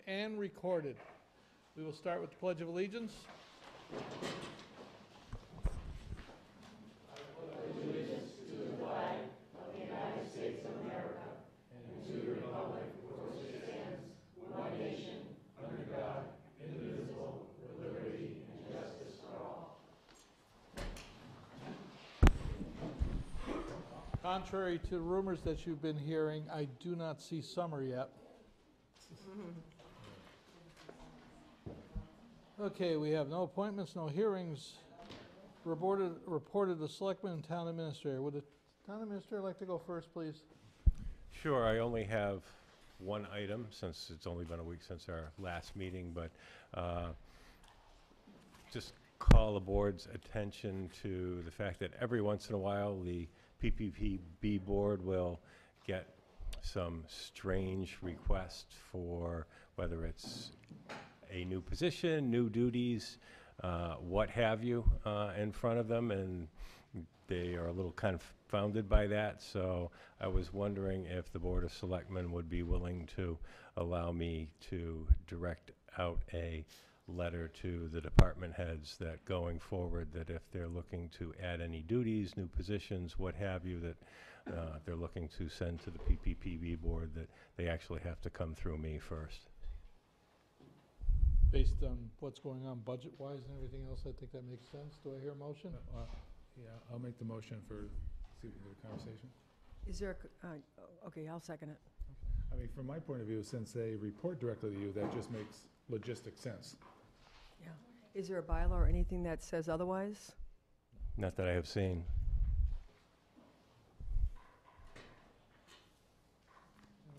and recorded. We will start with the Pledge of Allegiance. Contrary to rumors that you've been hearing, I do not see summer yet. Okay, we have no appointments, no hearings. Reported the Selectman and Town Administrator. Would the Town Administrator like to go first, please? Sure, I only have one item since it's only been a week since our last meeting, but just call the board's attention to the fact that every once in a while the PPPB board will get some strange requests for whether it's a new position, new duties, what have you, in front of them, and they are a little confounded by that. So I was wondering if the Board of Selectmen would be willing to allow me to direct out a letter to the department heads that going forward, that if they're looking to add any duties, new positions, what have you, that they're looking to send to the PPPB board, that they actually have to come through me first. Based on what's going on budget-wise and everything else, I think that makes sense. Do I hear a motion? Yeah, I'll make the motion for, see if we can get a conversation. Is there, okay, I'll second it. I mean, from my point of view, since they report directly to you, that just makes logistic sense. Yeah. Is there a bylaw or anything that says otherwise? Not that I have seen.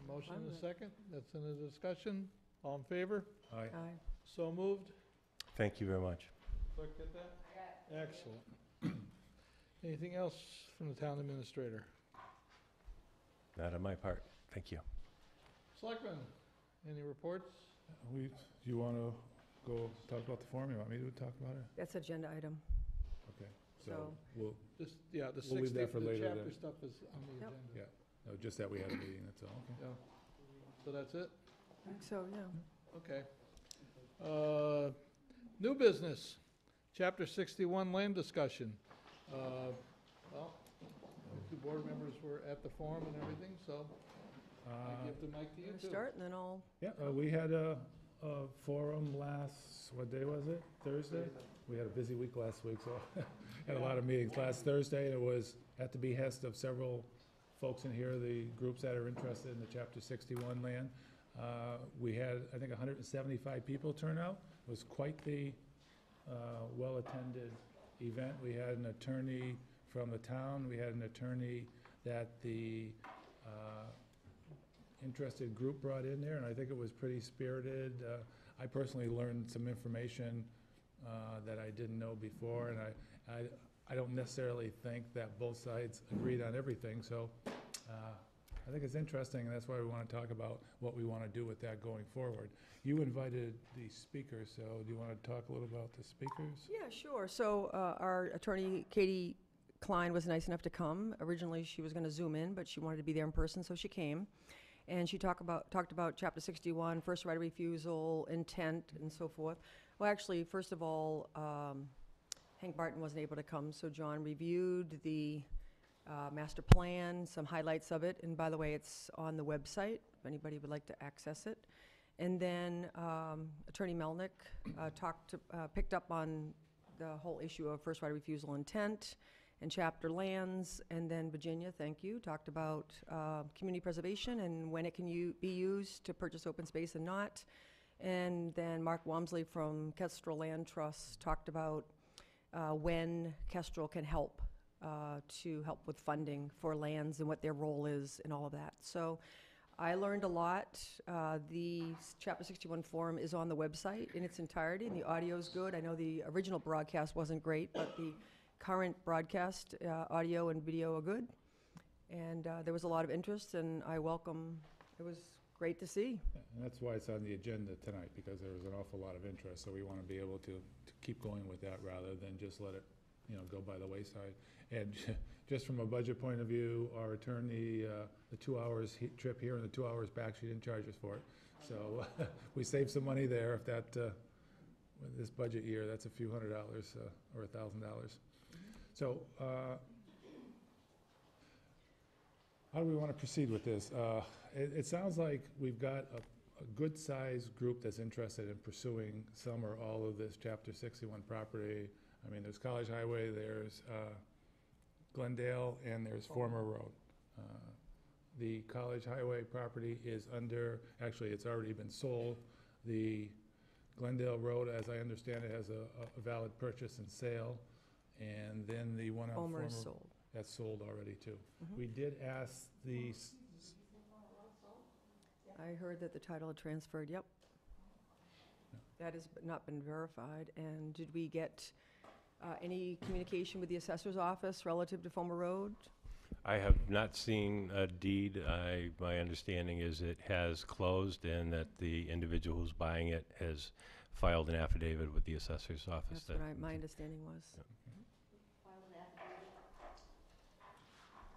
Motion and a second. That's in the discussion. All in favor? Aye. Aye. So moved. Thank you very much. Clerk, get that? Excellent. Anything else from the Town Administrator? Not on my part. Thank you. Selectmen, any reports? Do you want to go talk about the form? You want me to talk about it? That's agenda item. Okay, so So- we'll, Just, yeah, the We'll leave that 60, for the later chapter then. stuff is on the Yep. agenda. yeah, no, just that we had a meeting, that's all, okay. Yeah. So that's it? I think so, yeah. Okay. New business, Chapter 61 land discussion. Well, two board members were at the forum and everything, so I give the mic to you Gonna too. start and then I'll, Yeah, we had a forum last, what day was it? Thursday? We had a busy week last week, so had a lot of meetings. Last Thursday, it was at the behest of several folks in here, the groups that are interested in the Chapter 61 land. We had, I think, 175 people turn out. It was quite the well-attended event. We had an attorney from the town. We had an attorney that the interested group brought in there, and I think it was pretty spirited. I personally learned some information that I didn't know before, and I don't necessarily think that both sides agreed on everything, so I think it's interesting, and that's why we want to talk about what we want to do with that going forward. You invited the speakers, so do you want to talk a little about the speakers? yeah, sure. So our attorney, Katie Klein, was nice enough to come. Originally, she was going to Zoom in, but she wanted to be there in person, so she came. And she talked about Chapter 61, first right of refusal, intent, and so forth. Well, actually, first of all, Hank Barton wasn't able to come, so John reviewed the master plan, some highlights of it, and by the way, it's on the website if anybody would like to access it. And then Attorney Melnick picked up on the whole issue of first right of refusal intent and chapter lands, and then Virginia, thank you, talked about community preservation and when it can be used to purchase open space and not. And then Mark Walmsley from Kestrel Land Trust talked about when Kestrel can help to help with funding for lands and what their role is and all of that. So I learned a lot. The Chapter 61 forum is on the website in its entirety, and the audio is good. I know the original broadcast wasn't great, but the current broadcast audio and video are good. And there was a lot of interest, and I welcome, it was great to see. And that's why it's on the agenda tonight, because there was an awful lot of interest, so we want to be able to keep going with that rather than just let it, go by the wayside. And just from a budget point of view, our attorney, the 2 hours trip here and the 2 hours back, she didn't charge us for it. So we saved some money there. If that, with this budget year, that's a few $100 or $1,000. So how do we want to proceed with this? It sounds like we've got a good-sized group that's interested in pursuing some or all of this Chapter 61 property. I mean, there's College Highway, there's Glendale, and there's Former Road. The College Highway property is under, actually, it's already been sold. The Glendale Road, as I understand it, has a valid purchase and sale. And then the one on Former. Homer is sold. That's sold already, too. Mhm. We did ask the, I heard that the title had transferred, yep. That has not been verified. And did we get any communication with the assessor's office relative to Fulmer Road? I have not seen a deed. My understanding is it has closed and that the individual who's buying it has filed an affidavit with the assessor's office. That's what my understanding was. Yeah.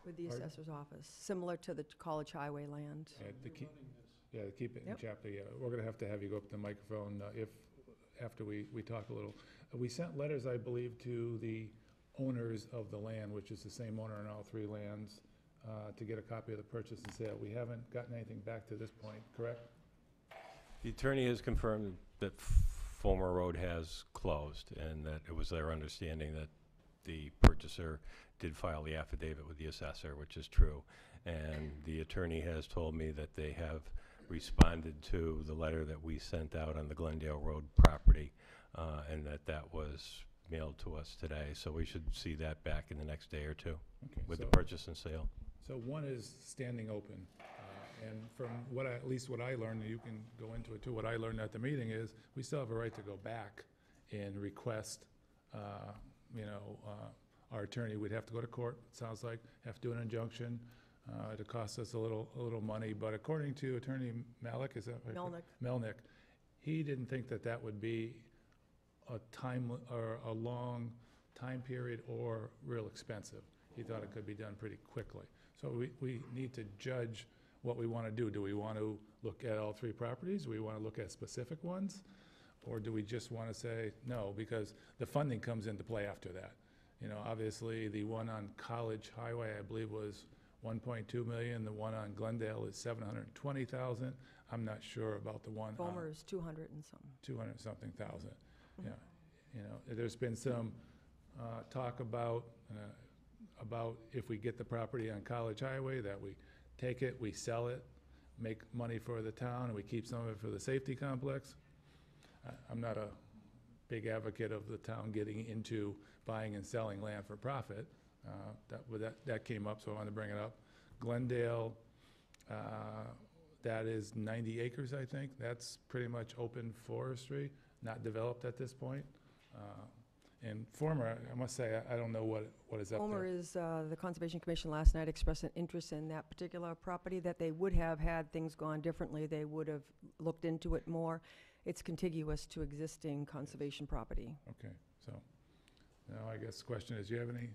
With the Pardon? assessor's office, similar to the College Highway land. to keep, yeah, to keep it in Yep. chapter, yeah. We're gonna have to you go up to the microphone after we talk a little. We sent letters, I believe, to the owners of the land, which is the same owner on all three lands, to get a copy of the purchase and sale. We haven't gotten anything back to this point, correct? The attorney has confirmed that Fulmer Road has closed and that it was their understanding that the purchaser did file the affidavit with the assessor, which is true. And the attorney has told me that they have responded to the letter that we sent out on the Glendale Road property, and that was mailed to us today. So we should see that back in the next day or two Okay, with the so- purchase and sale. So one is standing open, and from at least what I learned, and you can go into it too, what I learned at the meeting is, we still have a right to go back and request, our attorney, we'd have to go to court, it sounds like, have to do an injunction. It'd cost us a little money, but according to Attorney Malik, is that right? Melnick. Melnick, he didn't think that would be a long time period or real expensive. He thought it could be done pretty quickly. So we need to judge what we want to do. Do we want to look at all three properties? Do we want to look at specific ones? Or do we just want to say no, because the funding comes into play after that? Obviously, the one on College Highway, I believe, was 1.2 million. The one on Glendale is 720,000. I'm not sure about the one on Fulmer is 200 and some. 200-something thousand. Mhm. Yeah, there's been some talk about if we get the property on College Highway, that we take it, we sell it, make money for the town, and we keep some of it for the safety complex. I'm not a big advocate of the town getting into buying and selling land for profit. That came up, so I wanted to bring it up. Glendale, that is 90 acres, I think. That's pretty much open forestry, not developed at this point. And Former, I must say, I don't know what is up Fulmer there. is, the Conservation Commission last night expressed an interest in that particular property, that they would have had things gone differently. They would have looked into it more. It's contiguous to existing conservation property. Okay, so now I guess the question is, do you have any?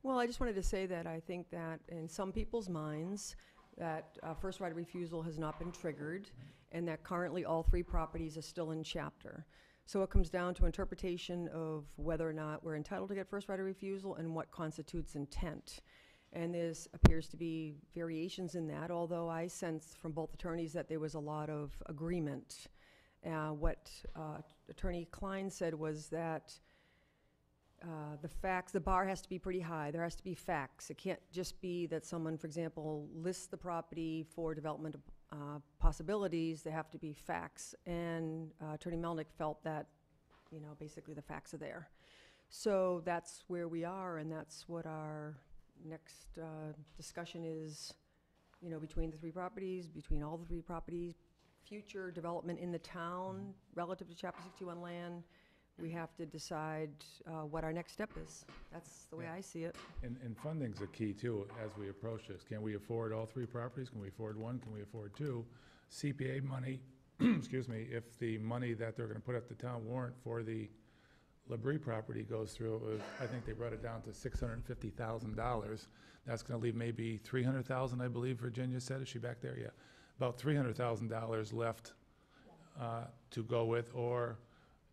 Well, I just wanted to say that I think that in some people's minds, that first right of refusal has not been triggered, and that currently all three properties are still in chapter. So it comes down to interpretation of whether or not we're entitled to get first right of refusal and what constitutes intent. And there appears to be variations in that, although I sense from both attorneys that there was a lot of agreement. What Attorney Klein said was that the bar has to be pretty high. There has to be facts. It can't just be that someone, for example, lists the property for development possibilities. There have to be facts. And Attorney Melnick felt that, basically the facts are there. So that's where we are, and that's what our next discussion is, between the three properties, between all the three properties, future development in the town relative to Chapter 61 land. We have to decide what our next step is. That's the way Yeah. I see it. And funding's a key too, as we approach this. Can we afford all three properties? Can we afford one? Can we afford two? CPA money, excuse me, if the money that they're gonna put at the town warrant for the Labrie property goes through, I think they brought it down to $650,000. That's gonna leave maybe $300,000, I believe Virginia said. Is she back there? Yeah. about $300,000 left to go with, or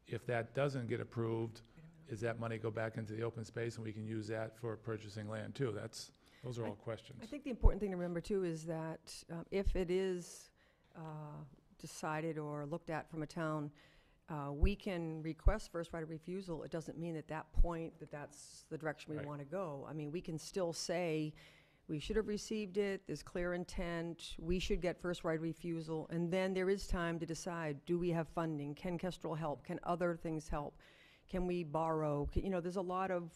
if that doesn't get approved, is that money go back into the open space and we can use that for purchasing land too? Those are all questions. I think the important thing to remember too is that if it is decided or looked at from a town, we can request first right of refusal. It doesn't mean at that point that that's the direction we Right. want to go. I mean, we can still say, we should have received it, there's clear intent, we should get first right of refusal, and then there is time to decide, do we have funding? Can Kestrel help? Can other things help? Can we borrow? You know, there's a lot of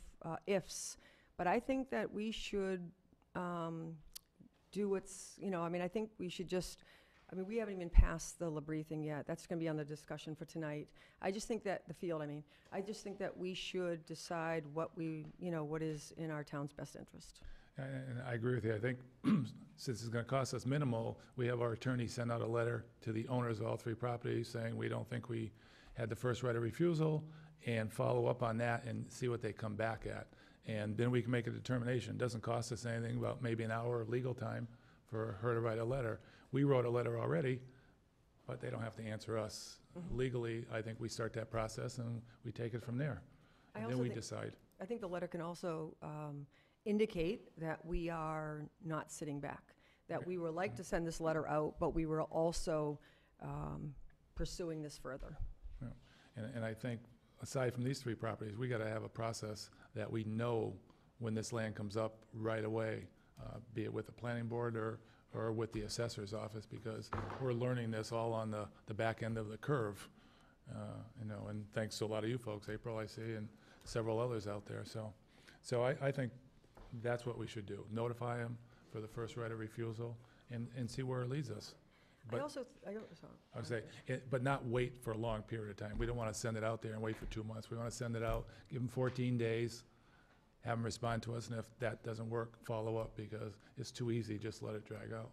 ifs, but I think that we should do what's, you know, I mean, I think we should just, I mean, we haven't even passed the LaBrie thing yet. That's going to be on the discussion for tonight. I just think that, the field, I mean, I just think that we should decide what we, you know, what is in our town's best interest. And I agree with you. I think since it's going to cost us minimal, we have our attorney send out a letter to the owners of all three properties saying we don't think we had the first right of refusal, and follow up on that and see what they come back at. And then we can make a determination. It doesn't cost us anything, about maybe an hour of legal time for her to write a letter. We wrote a letter already, but they don't have to answer us. Legally, I think we start that process and we take it from there. I And also then we think- decide. I think the letter can also indicate that we are not sitting back, that Okay. we would like to send this letter out, but we were also pursuing this further. And I think, aside from these three properties, we gotta have a process that we know when this land comes up right away, be it with the planning board or with the assessor's office, because we're learning this all on the back end of the curve. You know, and thanks to a lot of you folks, April, I see, and several others out there, so I think that's what we should do. Notify them for the first right of refusal and see where it leads us. I But also, sorry. I would say, but not wait for a long period of time. We don't want to send it out there and wait for 2 months. We want to send it out, give them 14 days, have them respond to us, and if that doesn't work, follow up, because it's too easy, just let it drag out.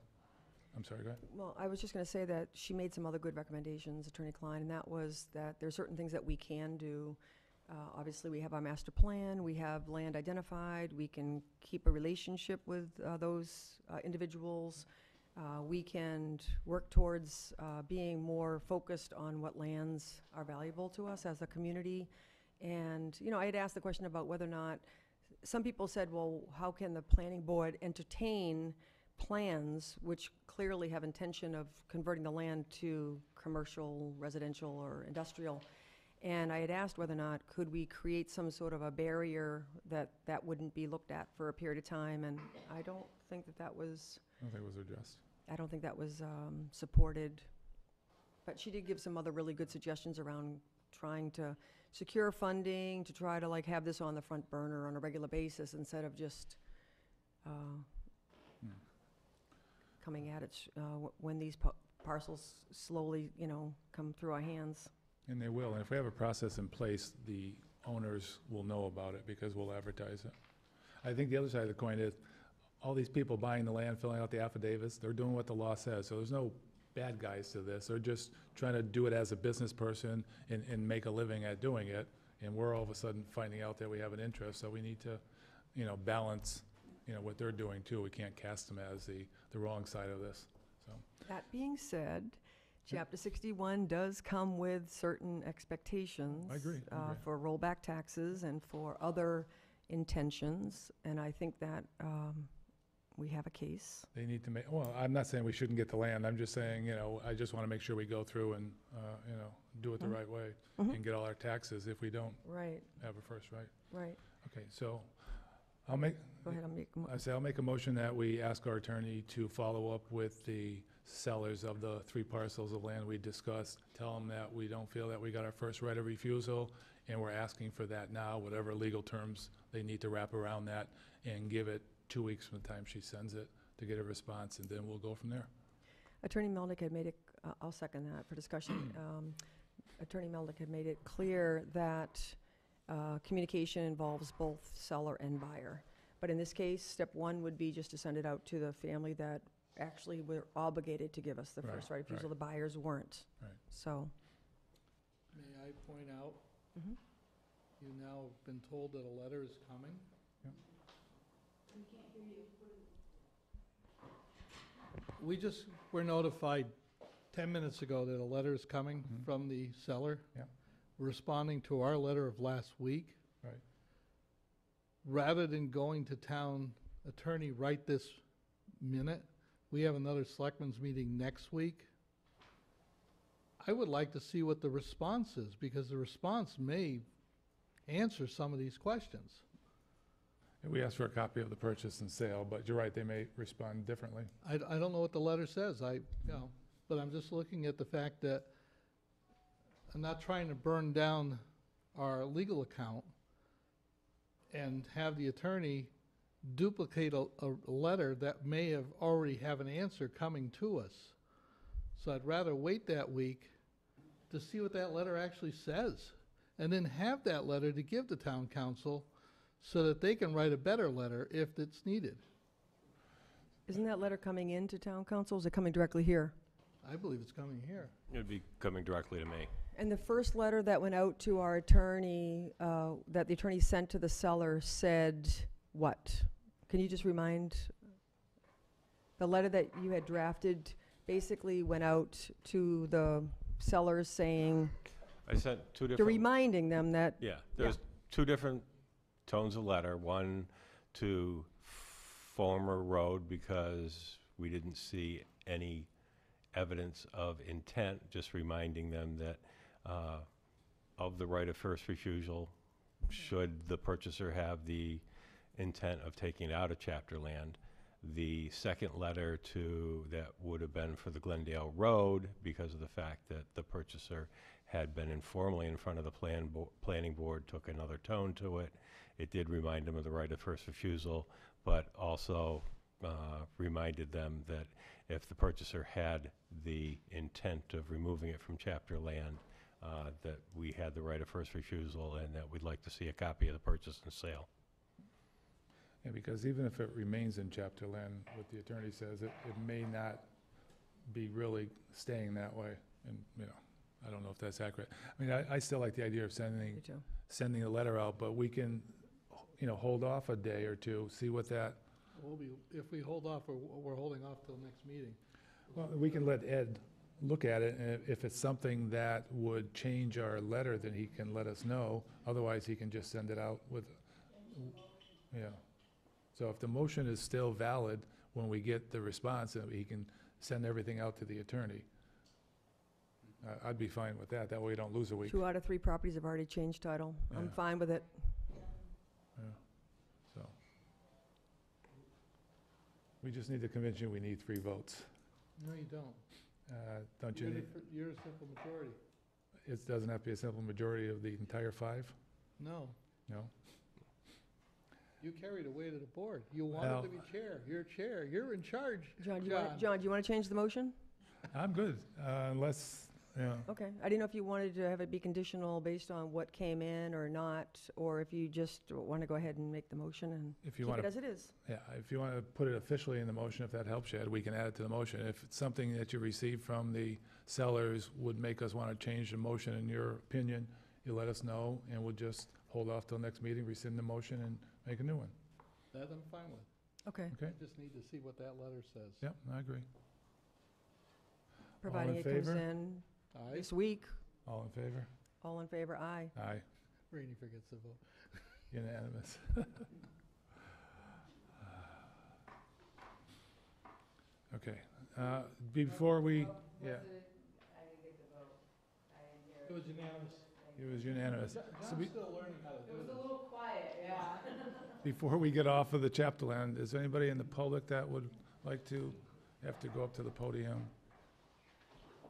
I'm sorry, go ahead. Well, I was just going to say that she made some other good recommendations, Attorney Klein, and that was that there are certain things that we can do. Obviously, we have our master plan, we have land identified, we can keep a relationship with those individuals. We can work towards being more focused on what lands are valuable to us as a community. And, you know, I had asked the question about whether or not, some people said, well, how can the planning board entertain plans which clearly have intention of converting the land to commercial, residential, or industrial? And I had asked whether or not could we create some sort of a barrier that wouldn't be looked at for a period of time, and I don't think that was, I don't think it was addressed. I don't think that was supported. But she did give some other really good suggestions around trying to secure funding, to try to like have this on the front burner on a regular basis instead of just coming at it when these parcels slowly, you know, come through our hands. And they will, and if we have a process in place, the owners will know about it because we'll advertise it. I think the other side of the coin is, all these people buying the land, filling out the affidavits, they're doing what the law says, so there's no bad guys to this. They're just trying to do it as a business person and make a living at doing it, and we're all of a sudden finding out that we have an interest, so we need to, you know, balance, you know, what they're doing too. We can't cast them as the wrong side of this, so. That being said, Chapter 61 does come with certain expectations. I agree. For rollback taxes and for other intentions, and I think that we have a case. They need to make, well, I'm not saying we shouldn't get the land, I'm just saying, you know, I just want to make sure we go through and, you know, do it the right way and get all our taxes if we don't Right, have a first right. right. Okay, so I'll make, Go ahead, I'll make a motion that we ask our attorney to follow up with the sellers of the 3 parcels of land we discussed. Tell them that we don't feel that we got our first right of refusal, and we're asking for that now, whatever legal terms they need to wrap around that, and give it 2 weeks from the time she sends it to get a response, and then we'll go from there. Attorney Melnick had made it, I'll second that for discussion. Attorney Melnick had made it clear that communication involves both seller and buyer. But in this case, step 1 would be just to send it out to the family that actually were obligated to give us the Right, first right of refusal. right. The buyers weren't. Right. So, May I point out, mhm. you've now been told that a letter is coming? We just were notified 10 minutes ago that a letter is coming Mhm. from the seller. Yeah. Responding to our letter of last week. Right. Rather than going to town attorney right this minute, we have another selectmen's meeting next week. I would like to see what the response is, because the response may answer some of these questions. We asked for a copy of the purchase and sale, but you're right, they may respond differently. I don't know what the letter says, but I'm just looking at the fact that I'm not trying to burn down our legal account and have the attorney duplicate a letter that may have already have an answer coming to us. So I'd rather wait that week to see what that letter actually says, and then have that letter to give to town council so that they can write a better letter if it's needed. Isn't that letter coming into town council? Is it coming directly here? I believe it's coming here. It'd be coming directly to me. And the first letter that went out to our attorney, that the attorney sent to the seller said what? Can you just remind? The letter that you had drafted basically went out to the sellers saying, I sent two to different. reminding them that, Yeah, there's two different tones of letter. One to Fulmer Road, because we didn't see any evidence of intent, just reminding them that of the right of first refusal, should the purchaser have the intent of taking it out of chapter land. The second letter that would have been for the Glendale Road, because of the fact that the purchaser had been informally in front of the planning board, took another tone to it. It did remind them of the right of first refusal, but also reminded them that if the purchaser had the intent of removing it from chapter land, that we had the right of first refusal, and that we'd like to see a copy of the purchase and sale. Yeah, because even if it remains in chapter land, what the attorney says, it may not be really staying that way. And, I don't know if that's accurate. I mean, I still like the idea of me too. sending a letter out, but we can, hold off a day or two, see what that, If we hold off, we're holding off till next meeting. well, we can let Ed look at it, and if it's something that would change our letter, then he can let us know. Otherwise, he can just send it out with, So if the motion is still valid, when we get the response, then he can send everything out to the attorney. I'd be fine with that. That way we don't lose a week. 2 out of 3 properties have already changed title. I'm Yeah. fine with it. So. We just need to convince you we need 3 votes. No, you don't. Don't you need? You're a simple majority. It doesn't have to be a simple majority of the entire 5? No. No? You carried the weight of the board. You wanted to be chair. You're chair. You're in charge. John, John. do you want to change the motion? I'm good, unless, Okay. I didn't know if you wanted to have it be conditional based on what came in or not, or if you just want to go ahead and make the motion and if you keep want it to, as it is. if you want to put it officially in the motion, if that helps you, Ed, we can add it to the motion. If it's something that you received from the sellers would make us want to change the motion, in your opinion, you let us know, and we'll just hold off till next meeting, rescind the motion, and make a new one. That I'm fine with. Okay. Okay? I just need to see what that letter says. Yep, I agree. Providing it comes favor? in Aye. this week. All in favor? All in favor, aye. Aye. Rainey forgets to vote. Unanimous. Okay, before we, yeah, It was unanimous. it was unanimous. So John's still learning how to do this. before we get off of the chapter land, is there anybody in the public that would like to have to go up to the podium?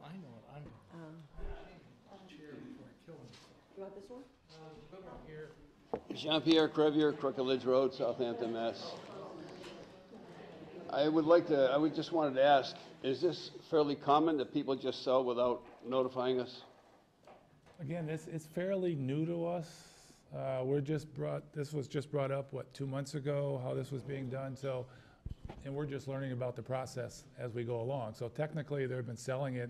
I know what I'm doing. Chair before I kill myself. You want this one? Put one here. Jean-Pierre Crevier, Crooked Ledge Road, Southampton, Mass. I would just wanted to ask, is this fairly common that people just sell without notifying us? Again, it's fairly new to us. This was just brought up, 2 months ago, how this was being done, and we're just learning about the process as we go along. So technically, they've been selling it,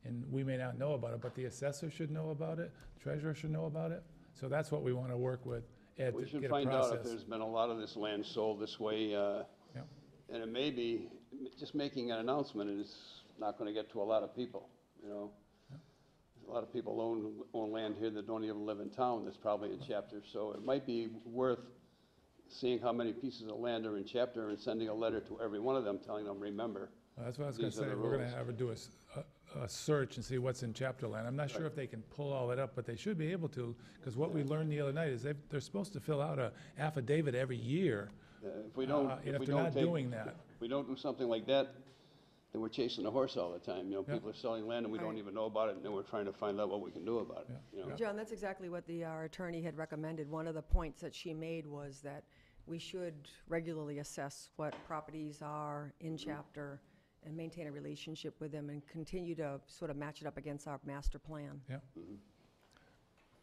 and we may not know about it, but the assessor should know about it, treasurer should know about it. So that's what we want to work with Ed We to should get a find out if process. there's been a lot of this land sold this way, and it may be just making an announcement is not gonna get to a lot of people, you know? A lot of people own land here that don't even live in town that's probably in chapter, so it might be worth seeing how many pieces of land are in chapter and sending a letter to every one of them telling them, remember. Well, that's what I was gonna These are say, the we're gonna rules. have her do a search and see what's in chapter land. I'm not sure if they can pull all that up, but they should be able to, because what we learned the other night is they're supposed to fill out a affidavit every year. If we don't, And if if we they're don't not take, doing that, if we don't do something like that, then we're chasing a horse all the time, you know, Yeah. people are selling land and we don't Right. even know about it, and then we're trying to find out what we can do about it, Yeah. you know? John, that's exactly what our attorney had recommended. One of the points that she made was that we should regularly assess what properties are in chapter and maintain a relationship with them and continue to sort of match it up against our master plan. yeah.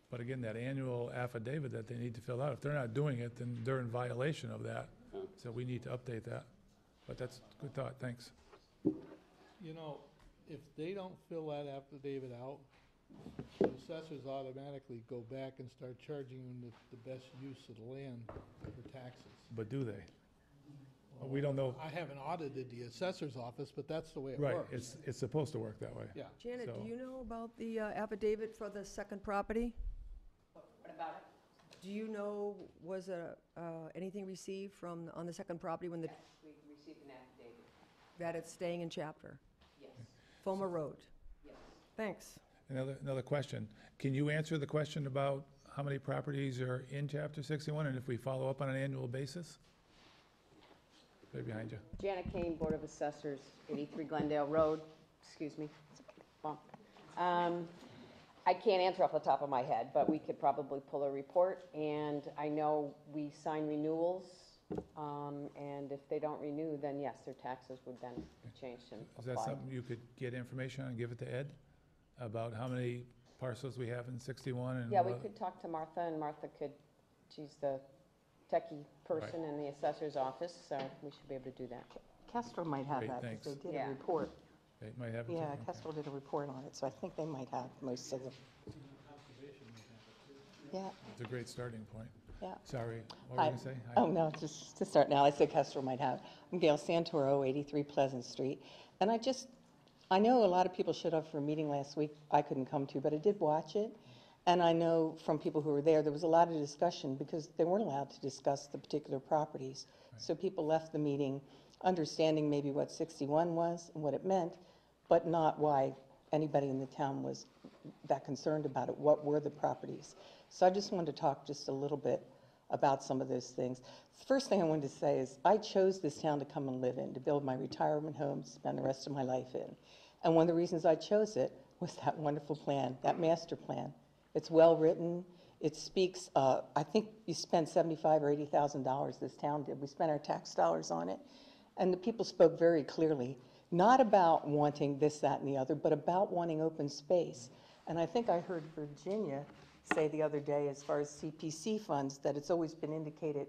But again, that annual affidavit that they need to fill out, if they're not doing it, then they're in violation of that. Yeah. So we need to update that. But that's a good thought, thanks. You know, if they don't fill that affidavit out, the assessors automatically go back and start charging them the best use of the land for taxes. But do they? We don't know. I haven't audited the assessor's office, but that's the way it Right, works. it's supposed to work that way. Yeah. Janet, So- do you know about the affidavit for the second property? What about it? Do you know, was anything received on the second property when Yes, we received an affidavit. that it's staying in chapter? Yes, Fulmer Road. yes. Thanks. Another question. Can you answer the question about how many properties are in Chapter 61 and if we follow up on an annual basis? Right behind you. Janet Kane, Board of Assessors, 83 Glendale Road. Excuse me. It's okay, bump. I can't answer off the top of my head, but we could probably pull a report. And I know we sign renewals, and if they don't renew, then yes, their taxes would then change and Is that apply. something you could get information on and give it to Ed? About how many parcels we have in 61 and Yeah, we what- could talk to Martha, and Martha could, she's the techie person in the assessor's office, so we should be able to do that. Kestrel might have Great, that, thanks. because they did Yeah. a report. They might have it too? Yeah, Okay. Kestrel did a report on it, so I think they might have most of them. Yeah, It's a great starting point. yeah. Sorry, what were Hi. you going to say? Hi. Oh, no, just to start now, I said Kestrel might have. I'm Gail Santoro, 83 Pleasant Street. And I know a lot of people showed up for a meeting last week I couldn't come to, but I did watch it. And I know from people who were there was a lot of discussion because they weren't allowed to discuss the particular properties. So people left the meeting understanding maybe what 61 was and what it meant, but not why anybody in the town was that concerned about it. What were the properties? So I just wanted to talk just a little bit about some of those things. The first thing I wanted to say is I chose this town to come and live in, to build my retirement home, to spend the rest of my life in. And one of the reasons I chose it was that wonderful plan, that master plan. It's well-written. It speaks, I think you spent $75,000 or $80,000, this town did. We spent our tax dollars on it. And the people spoke very clearly, not about wanting this, that, and the other, but about wanting open space. And I think I heard Virginia say the other day, as far as CPC funds, that it's always been indicated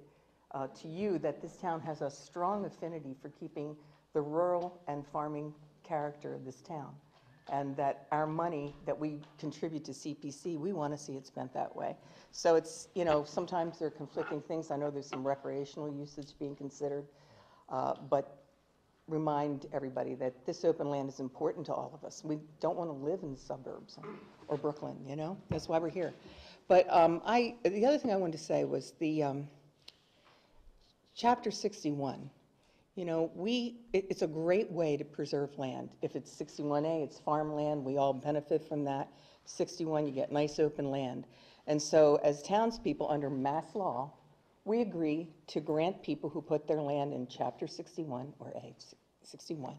to you that this town has a strong affinity for keeping the rural and farming character of this town. And that our money that we contribute to CPC, we want to see it spent that way. So it's, sometimes there are conflicting things. I know there's some recreational usage being considered, but remind everybody that this open land is important to all of us. We don't want to live in the suburbs or Brooklyn, That's why we're here. But the other thing I wanted to say was the Chapter 61. It's a great way to preserve land. If it's 61A, it's farmland, we all benefit from that. 61, you get nice open land. And so as townspeople under mass law, we agree to grant people who put their land in Chapter 61, or A, 61,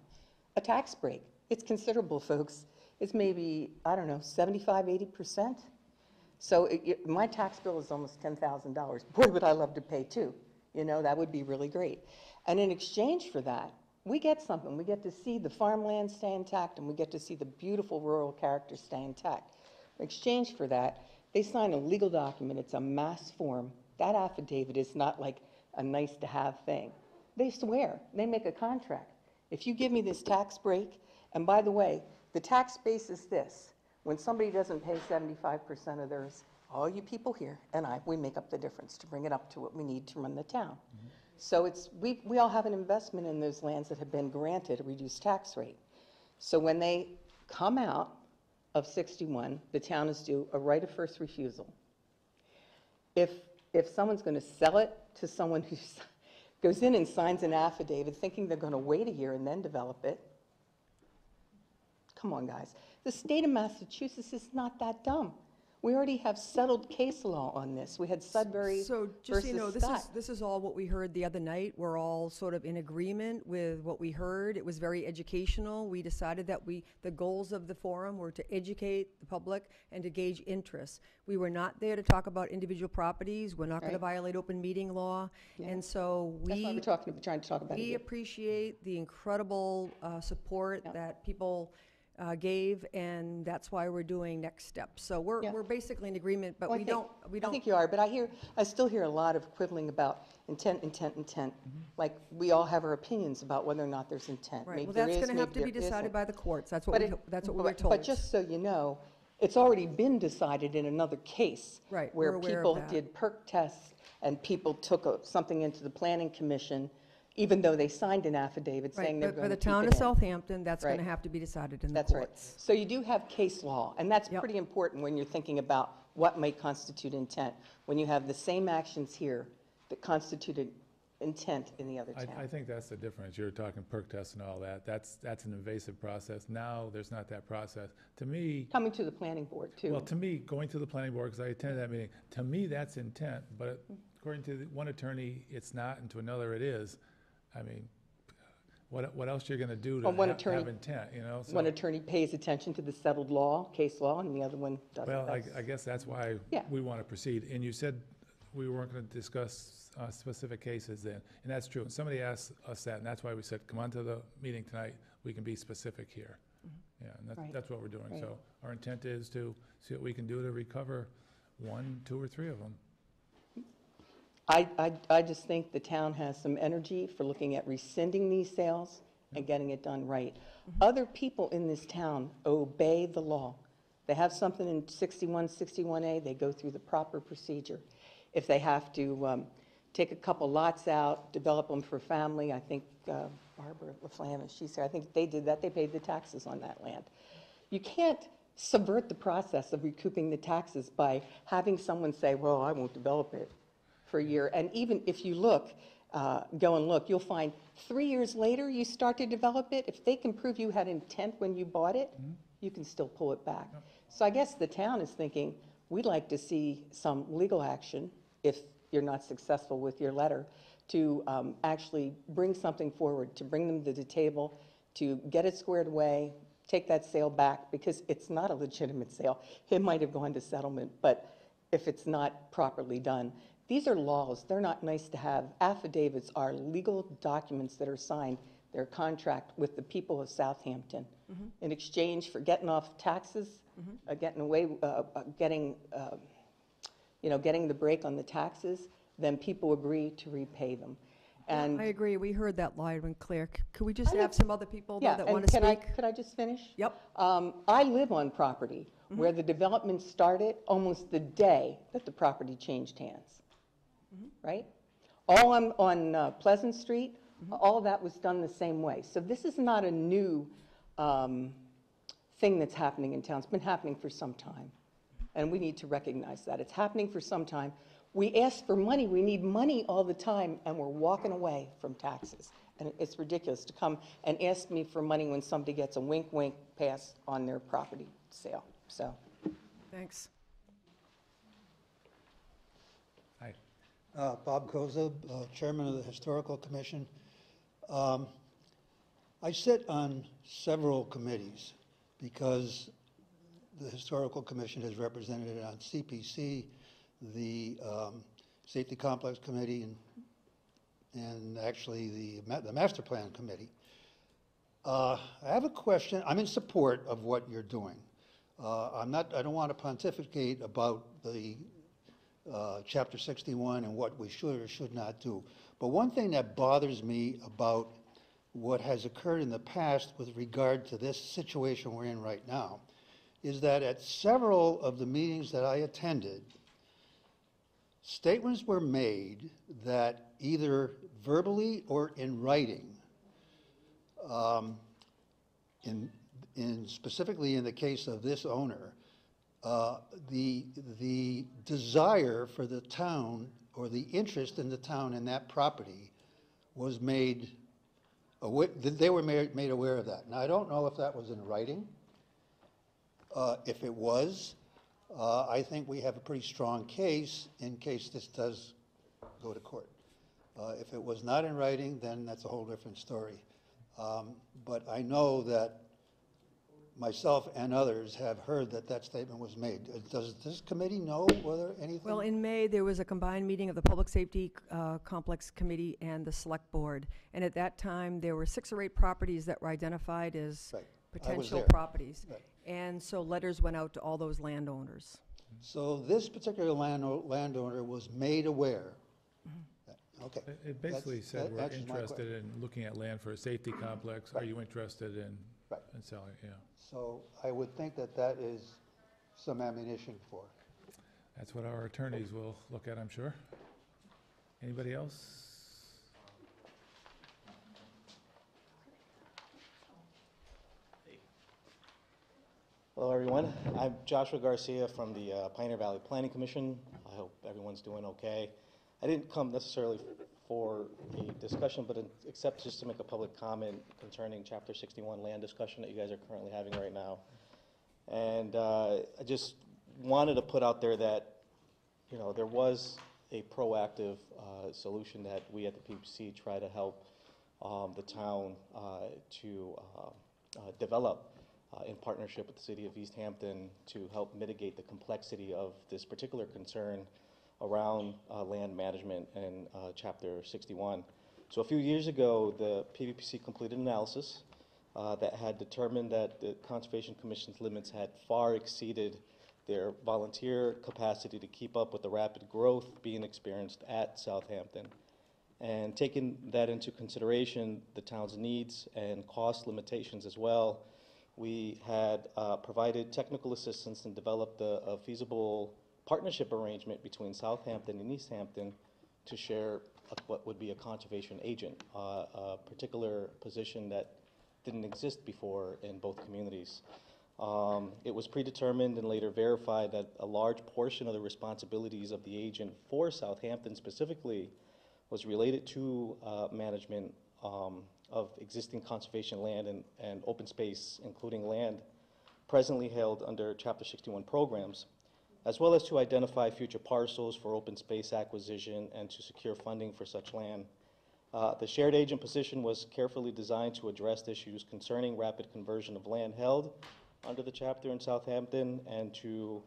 a tax break. It's considerable, folks. It's maybe, 75, 80%. So my tax bill is almost $10,000. Boy, would I love to pay too. That would be really great. And in exchange for that, we get something. We get to see the farmland stay intact, and we get to see the beautiful rural character stay intact. In exchange for that, they sign a legal document. It's a mass form. That affidavit is not like a nice-to-have thing. They swear. They make a contract. If you give me this tax break, and by the way, the tax base is this. When somebody doesn't pay 75% of theirs, all you people here and we make up the difference to bring it up to what we need to run the town. So we all have an investment in those lands that have been granted a reduced tax rate. So when they come out of 61, the town is due a right of first refusal. If someone's going to sell it to someone who goes in and signs an affidavit thinking they're going to wait a year and then develop it, come on, guys. The state of Massachusetts is not that dumb. We already have settled case law on this. We had Sudbury So just so you know, versus Scott. this is all what we heard the other night. We're all sort of in agreement with what we heard. It was very educational. We decided that the goals of the forum were to educate the public and to gauge interest. We were not there to talk about individual properties. We're not going to Right. violate open meeting law. Yeah. And so That's why we're trying to talk about it. we here. appreciate the incredible support Yeah. that people gave, and that's why we're doing next steps. So Yeah. we're basically in agreement, but Well, we I don't. think you are, but I still hear a lot of quibbling about intent. Like, we all have our opinions about whether or not there's intent. Right, Maybe well, there that's is, going to have maybe to be there decided isn't. by the courts. That's But what it- we were told. But just so you know, it's already been decided in another case. Right, Where we're aware of people that. did perk tests and people took something into the planning commission, even though they signed an affidavit saying Right, they're but going for to the keep town it of in. Southampton, that's going to Right. have to be decided in the That's right. courts. So you do have case law, and that's Yep. pretty important when you're thinking about what may constitute intent, when you have the same actions here that constituted intent in the other I town. think that's the difference. You're talking perk tests and all that. That's an invasive process. Now, there's not that process. To me, Coming to the planning board, too. well, to me, going to the planning board, because I attended that meeting, to me, that's intent, but according to one attorney, it's not, and to another, it is. I mean, what else you're gonna do to Well, one have attorney- intent, you know? So- One attorney pays attention to the settled law, case law, and the other one doesn't. Well, I That's- guess that's why Yeah. we want to proceed. And you said we weren't going to discuss specific cases then, and that's true. And somebody asked us that, and that's why we said, come on to the meeting tonight, we can be specific here. Yeah, and Right. that's what we're doing. Right. So our intent is to see what we can do to recover 1, 2, or 3 of them. I just think the town has some energy for looking at rescinding these sales and getting it done right. Other people in this town obey the law. They have something in 61A, they go through the proper procedure. If they have to take a couple lots out, develop them for family, I think Barbara LaFlamme, she's here, I think they did that, they paid the taxes on that land. You can't subvert the process of recouping the taxes by having someone say, well, I won't develop it for a year. And even if you look, go and look, you'll find 3 years later, you start to develop it. If they can prove you had intent when you bought it, you can still pull it back. So I guess the town is thinking, we'd like to see some legal action, if you're not successful with your letter, to actually bring something forward, to bring them to the table, to get it squared away, take that sale back, because it's not a legitimate sale. It might have gone to settlement, but if it's not properly done. These are laws, they're not nice to have. Affidavits are legal documents that are signed, they're a contract with the people of Southampton. In exchange for getting off taxes, getting away, getting the break on the taxes, then people agree to repay them. And I agree, we heard that loud and clear. Could we just I have live- some other people though yeah, that and want to speak? could I just finish? Yep. I live on property where the development started almost the day that the property changed hands, right? All on Pleasant Street, all of that was done the same way. So this is not a new thing that's happening in town. It's been happening for some time, and we need to recognize that. It's happening for some time. We ask for money, we need money all the time, and we're walking away from taxes. And it's ridiculous to come and ask me for money when somebody gets a wink, wink pass on their property sale, so. Thanks. Hi. Bob Koza, Chairman of the Historical Commission. I sit on several committees because the Historical Commission is represented on CPC, the Safety Complex Committee, and actually the Master Plan Committee. I have a question. I'm in support of what you're doing. I don't want to pontificate about the Chapter 61 and what we should or should not do. But one thing that bothers me about what has occurred in the past with regard to this situation we're in right now is that at several of the meetings that I attended, statements were made that either verbally or in writing, specifically in the case of this owner, the desire for the town or the interest in the town in that property was made aware, they were made aware of that. Now, I don't know if that was in writing. If it was, I think we have a pretty strong case in case this does go to court. If it was not in writing, then that's a whole different story. But I know that myself and others have heard that that statement was made. Does this committee know whether anything? Well, in May, there was a combined meeting of the Public Safety Complex Committee and the Select Board. And at that time, there were 6 or 8 properties that were identified as Right. potential there. properties. Right. And so letters went out to all those landowners. So this particular landowner was made aware. Okay. It basically That's- said that we're answers my interested in looking at land for a safety complex. Are Right. you interested in Right. selling? Yeah. So I would think that that is some ammunition for. That's what our attorneys will look at, I'm sure. Anybody else? Hello, everyone. I'm Joshua Garcia from the Pioneer Valley Planning Commission. I hope everyone's doing okay. I didn't come necessarily for a discussion, but except just to make a public comment concerning Chapter 61 land discussion that you guys are currently having right now. And I just wanted to put out there that, you know, there was a proactive solution that we at the PPC try to help the town to develop in partnership with the city of Easthampton to help mitigate the complexity of this particular concern around land management and Chapter 61. So a few years ago, the PVPC completed an analysis that had determined that the Conservation Commission's limits had far exceeded their volunteer capacity to keep up with the rapid growth being experienced at Southampton. And taking that into consideration, the town's needs and cost limitations as well, we had provided technical assistance and developed a feasible partnership arrangement between Southampton and Easthampton to share what would be a conservation agent, a particular position that didn't exist before in both communities. It was predetermined and later verified that a large portion of the responsibilities of the agent for Southampton specifically was related to management of existing conservation land and open space, including land presently held under Chapter 61 programs, as well as to identify future parcels for open space acquisition and to secure funding for such land. The shared agent position was carefully designed to address issues concerning rapid conversion of land held under the chapter in Southampton and to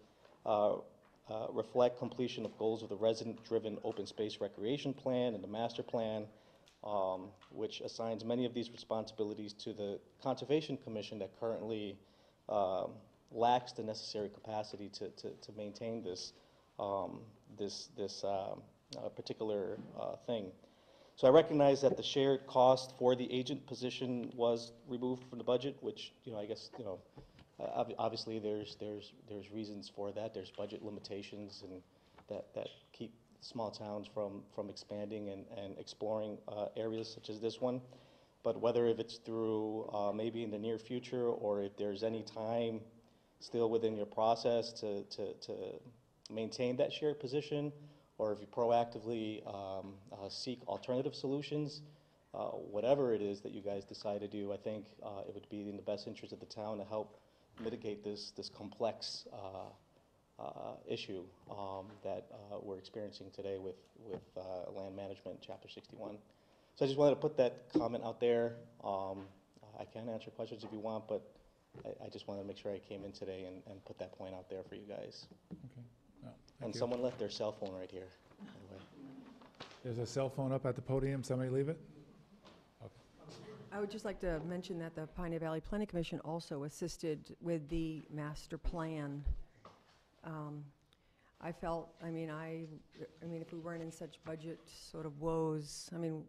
reflect completion of goals of the resident-driven open space recreation plan and the master plan, which assigns many of these responsibilities to the Conservation Commission that currently lacks the necessary capacity to maintain this particular thing. So I recognize that the shared cost for the agent position was removed from the budget, which, you know, I guess, you know, obviously there's reasons for that. There's budget limitations and that keep small towns from expanding and exploring areas such as this one. But whether if it's through maybe in the near future or if there's any time still within your process to maintain that shared position, or if you proactively seek alternative solutions, whatever it is that you guys decide to do, I think it would be in the best interest of the town to help mitigate this complex issue that we're experiencing today with land management, Chapter 61. So I just wanted to put that comment out there. I can answer questions if you want, but I just wanted to make sure I came in today and put that point out there for you guys. Okay. No, And thank you. someone left their cell phone right here. Anyway. There's a cell phone up at the podium. Somebody leave it? I would just like to mention that the Pioneer Valley Planning Commission also assisted with the master plan. I felt, I mean, if we weren't in such budget sort of woes, I mean,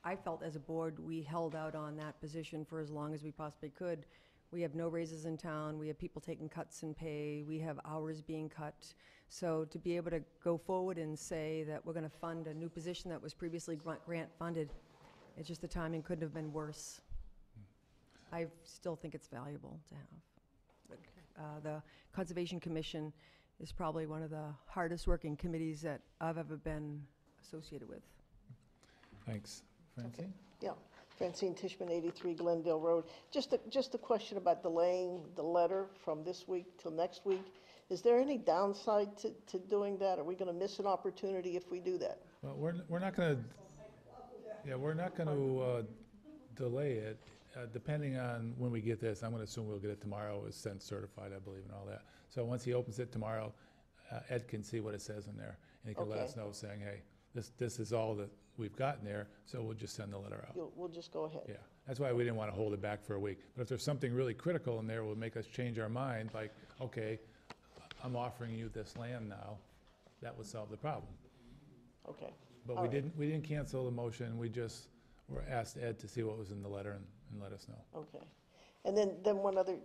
I felt as a board, we held out on that position for as long as we possibly could. We have no raises in town. We have people taking cuts in pay. We have hours being cut. So to be able to go forward and say that we're going to fund a new position that was previously grant funded, it's just the timing couldn't have been worse. I still think it's valuable to have. The Conservation Commission is probably one of the hardest working committees that I've ever been associated with. Thanks. Francine? Yeah, Francine Tishman, 83 Glendale Road. Just a question about delaying the letter from this week till next week. Is there any downside to doing that? Are we going to miss an opportunity if we do that? Well, we're not going to, yeah, we're not going to delay it, depending on when we get this. I'm going to assume we'll get it tomorrow. It's sent certified, I believe, and all that. So once he opens it tomorrow, Ed can see what it says in there, and he can let Okay. us know saying, hey, this is all that we've got in there, so we'll just send the letter out. We'll just go ahead. Yeah, that's why we didn't want to hold it back for a week. But if there's something really critical in there, will make us change our mind, like, okay, I'm offering you this land now, that would solve the problem. Okay. But All right. we didn't cancel the motion, we just were asked Ed to see what was in the letter and let us know. Okay. And then one other,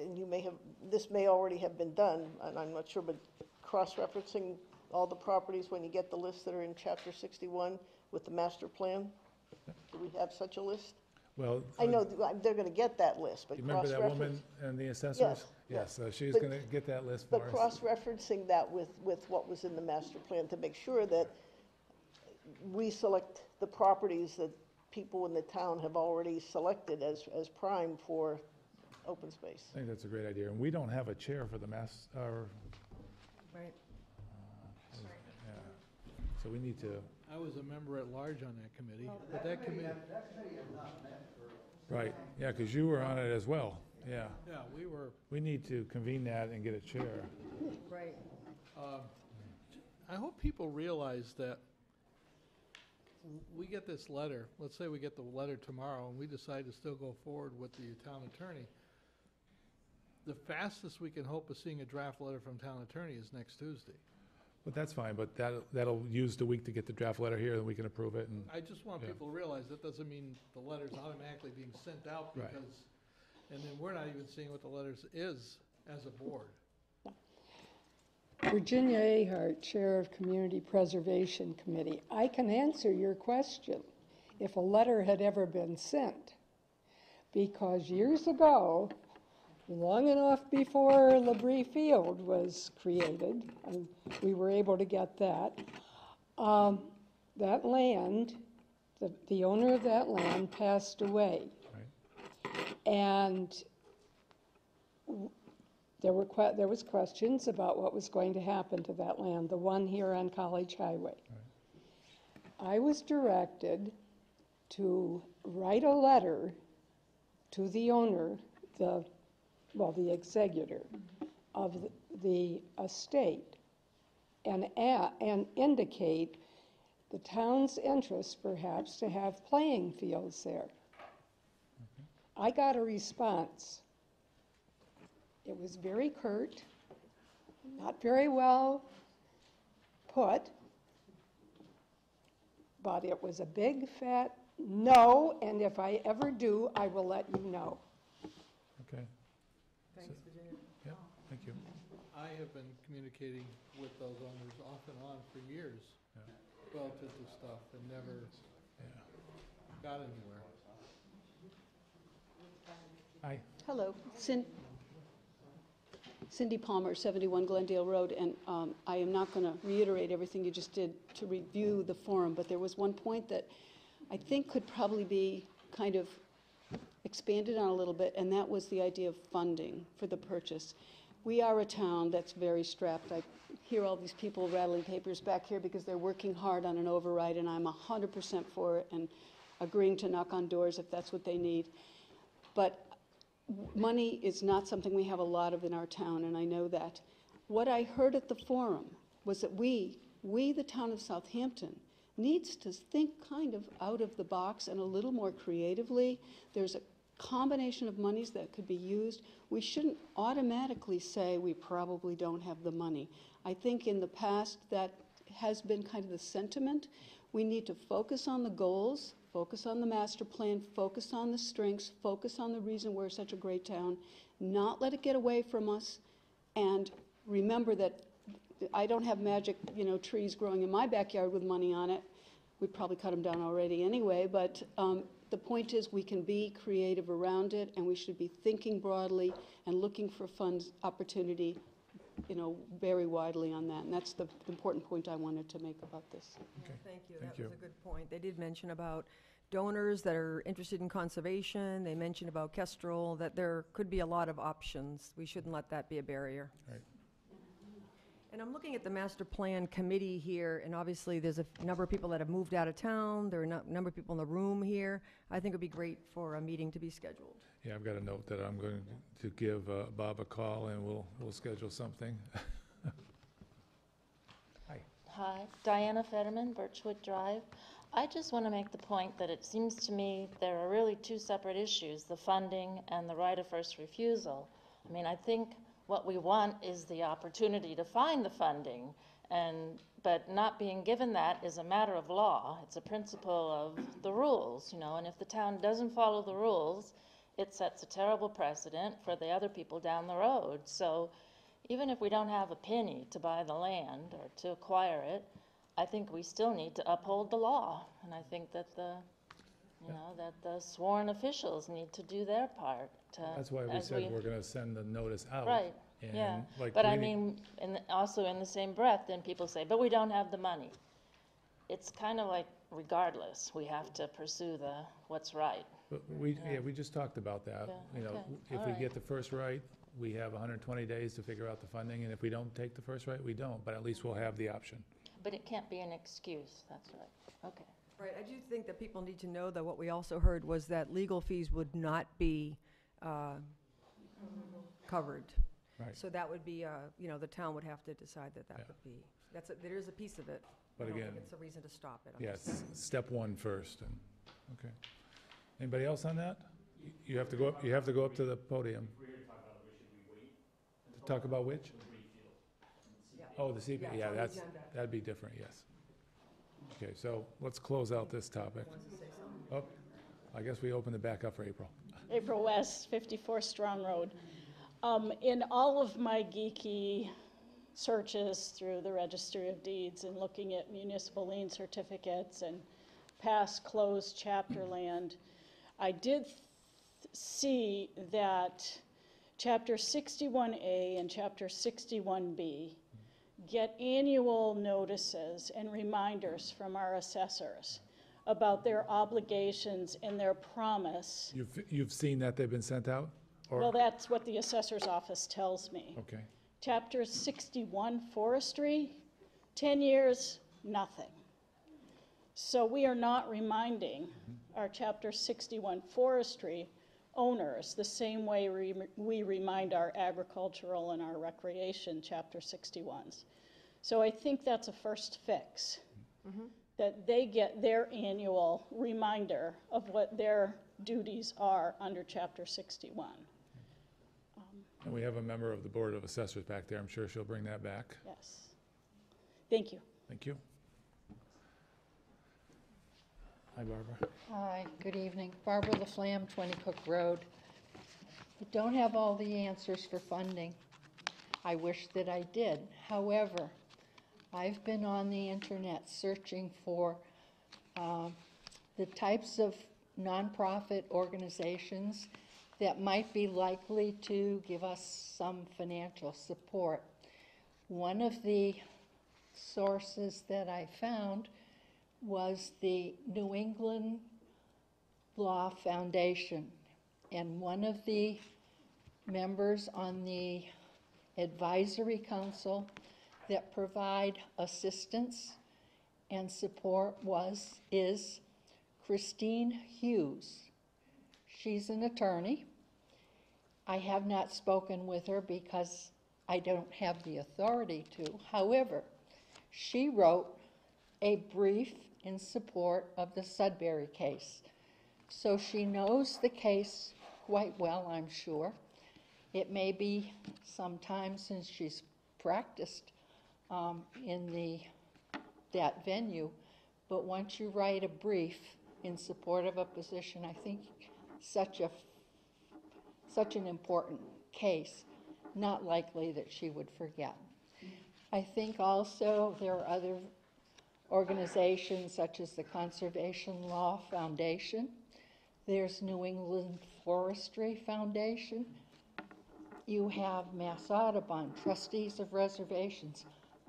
and you may have, this may already have been done, and I'm not sure, but cross-referencing all the properties when you get the lists that are in Chapter 61 with the master plan? Do we have such a list? Well, I know they're going to get that list, but you remember that woman cross-reference. and the assessors? Yes, Yes, so she's But- gonna get that list for But us. cross-referencing that with what was in the master plan to make sure that we select the properties that people in the town have already selected as prime for open space. I think that's a great idea, and we don't have a chair for the Right. yeah. So we need to, I was a member at large on that committee, but that committee, right, yeah, because you were on it as well, yeah. yeah, we were, We need to convene that and get a chair. Right. I hope people realize that we get this letter, let's say we get the letter tomorrow and we decide to still go forward with the town attorney. The fastest we can hope of seeing a draft letter from town attorney is next Tuesday. But that's fine, but that'll use the week to get the draft letter here, and we can approve it, and, I just want Yeah. people to realize that doesn't mean the letter's automatically being sent out Right. because, and then we're not even seeing what the letters is as a board. Virginia Ahart, Chair of Community Preservation Committee. I can answer your question if a letter had ever been sent. Because years ago, long enough before Labrie Field was created, and we were able to get that, that land, the owner of that land passed away. right? And there was questions about what was going to happen to that land, the one here on College Highway. I was directed to write a letter to the owner, the executor of the estate, and indicate the town's interest perhaps to have playing fields there. I got a response. It was very curt, not very well put, but it was a big fat no, and if I ever do, I will let you know. Okay, Thanks, Virginia. yeah, thank you. I have been communicating with those owners off and on for years relative to stuff and never got anywhere. Hi. Hello, Cindy Palmer, 71 Glendale Road, and I am not going to reiterate everything you just did to review the forum, but there was one point that I think could probably be kind of expanded on a little bit, and that was the idea of funding for the purchase. We are a town that's very strapped. I hear all these people rattling papers back here because they're working hard on an override, and I'm 100% for it and agreeing to knock on doors if that's what they need. But money is not something we have a lot of in our town, and I know that. What I heard at the forum was that we, the town of Southampton, needs to think kind of out of the box and a little more creatively. There's a combination of monies that could be used. We shouldn't automatically say we probably don't have the money. I think in the past that has been kind of the sentiment. We need to focus on the goals, focus on the master plan, focus on the strengths, focus on the reason we're such a great town, not let it get away from us, and remember that I don't have magic, trees growing in my backyard with money on it. We'd probably cut them down already anyway, but the point is we can be creative around it, and we should be thinking broadly and looking for funds opportunity, very widely on that. And that's the important point I wanted to make about this. Okay. Thank you. Thank That you. was a good point. They did mention about donors that are interested in conservation. They mentioned about Kestrel, that there could be a lot of options. We shouldn't let that be a barrier. Right. And I'm looking at the master plan committee here, and obviously there's a number of people that have moved out of town. There are a number of people in the room here. I think it'd be great for a meeting to be scheduled. Yeah, I've got a note that I'm going to give Bob a call, and we'll schedule something. Hi. Hi, Diana Fetterman, Birchwood Drive. I just want to make the point that it seems to me there are really two separate issues, the funding and the right of first refusal. I mean, I think what we want is the opportunity to find the funding, but not being given that is a matter of law. It's a principle of the rules, and if the town doesn't follow the rules, it sets a terrible precedent for the other people down the road. So even if we don't have a penny to buy the land or to acquire it, I think we still need to uphold the law. And I think that that the sworn officials need to do their part. That's why we said we're going to send the notice out. Right, And yeah. like But I reading- mean, also in the same breath, then people say, but we don't have the money. It's kind of like regardless, we have to pursue what's right. But we just talked about that. Yeah, okay, If all we right. get the first right, we have 120 days to figure out the funding, and if we don't take the first right, we don't, but at least we'll have the option. But it can't be an excuse, that's right. Okay. Right, I do think that people need to know that what we also heard was that legal fees would not be covered. Right. So that would be, the town would have to decide that Yeah. would be, there is a piece of it. But I don't think again- it's a reason to stop it. I'm just Yes, saying. step one first, and, okay. Anybody else on that? You have to go up to the podium. To talk about which? Oh, the CP, Yeah, yeah, it's on the agenda. that'd be different, yes. Okay, so let's close out this topic. Oh, I guess we open it back up for April. April West, 54 Strong Road. In all of my geeky searches through the Registry of Deeds and looking at municipal lien certificates and past closed chapter land, I did see that Chapter 61A and Chapter 61B get annual notices and reminders from our assessors about their obligations and their promise. You've seen that they've been sent out? Or- Well, that's what the assessor's office tells me. Okay, Chapter 61 Forestry, 10 years, nothing. So we are not reminding our Chapter 61 Forestry owners the same way we remind our agricultural and our recreation Chapter 61s. So I think that's a first fix, that they get their annual reminder of what their duties are under Chapter 61. and we have a member of the Board of Assessors back there. I'm sure she'll bring that back. Yes. Thank you. Thank you. Hi, Barbara. Hi, good evening. Barbara LaFlamme, 20 Cook Road. I don't have all the answers for funding. I wish that I did. However, I've been on the internet searching for the types of nonprofit organizations that might be likely to give us some financial support. One of the sources that I found was the New England Law Foundation, and one of the members on the advisory council that provide assistance and support is Christine Hughes. She's an attorney. I have not spoken with her because I don't have the authority to. However, she wrote a brief in support of the Sudbury case. So she knows the case quite well, I'm sure. It may be some time since she's practiced in that venue, But once you write a brief in support of a position, I think such an important case, not likely that she would forget. I think also there are other organizations such as the Conservation Law Foundation. There's New England Forestry Foundation. You have Mass Audubon, Trustees of Reservations.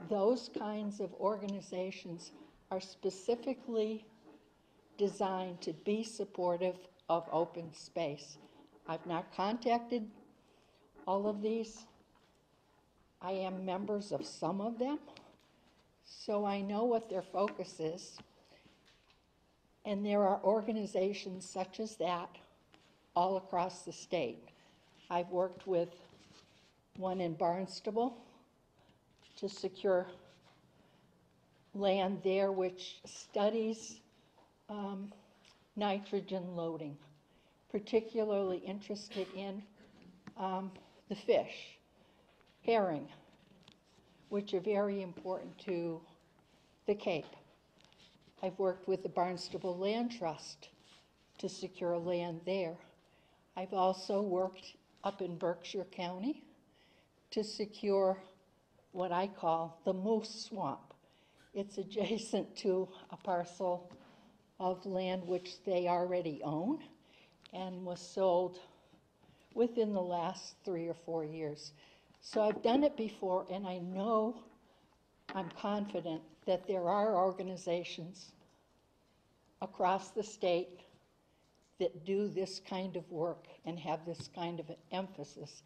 Those kinds of organizations are specifically designed to be supportive of open space. I've not contacted all of these. I am members of some of them, so I know what their focus is. And there are organizations such as that all across the state. I've worked with one in Barnstable to secure land there which studies nitrogen loading, particularly interested in the fish, herring, which are very important to the Cape. I've worked with the Barnstable Land Trust to secure land there. I've also worked up in Berkshire County to secure what I call the Moose Swamp. It's adjacent to a parcel of land which they already own and was sold within the last 3 or 4 years. So I've done it before, and I know, I'm confident that there are organizations across the state that do this kind of work and have this kind of an emphasis.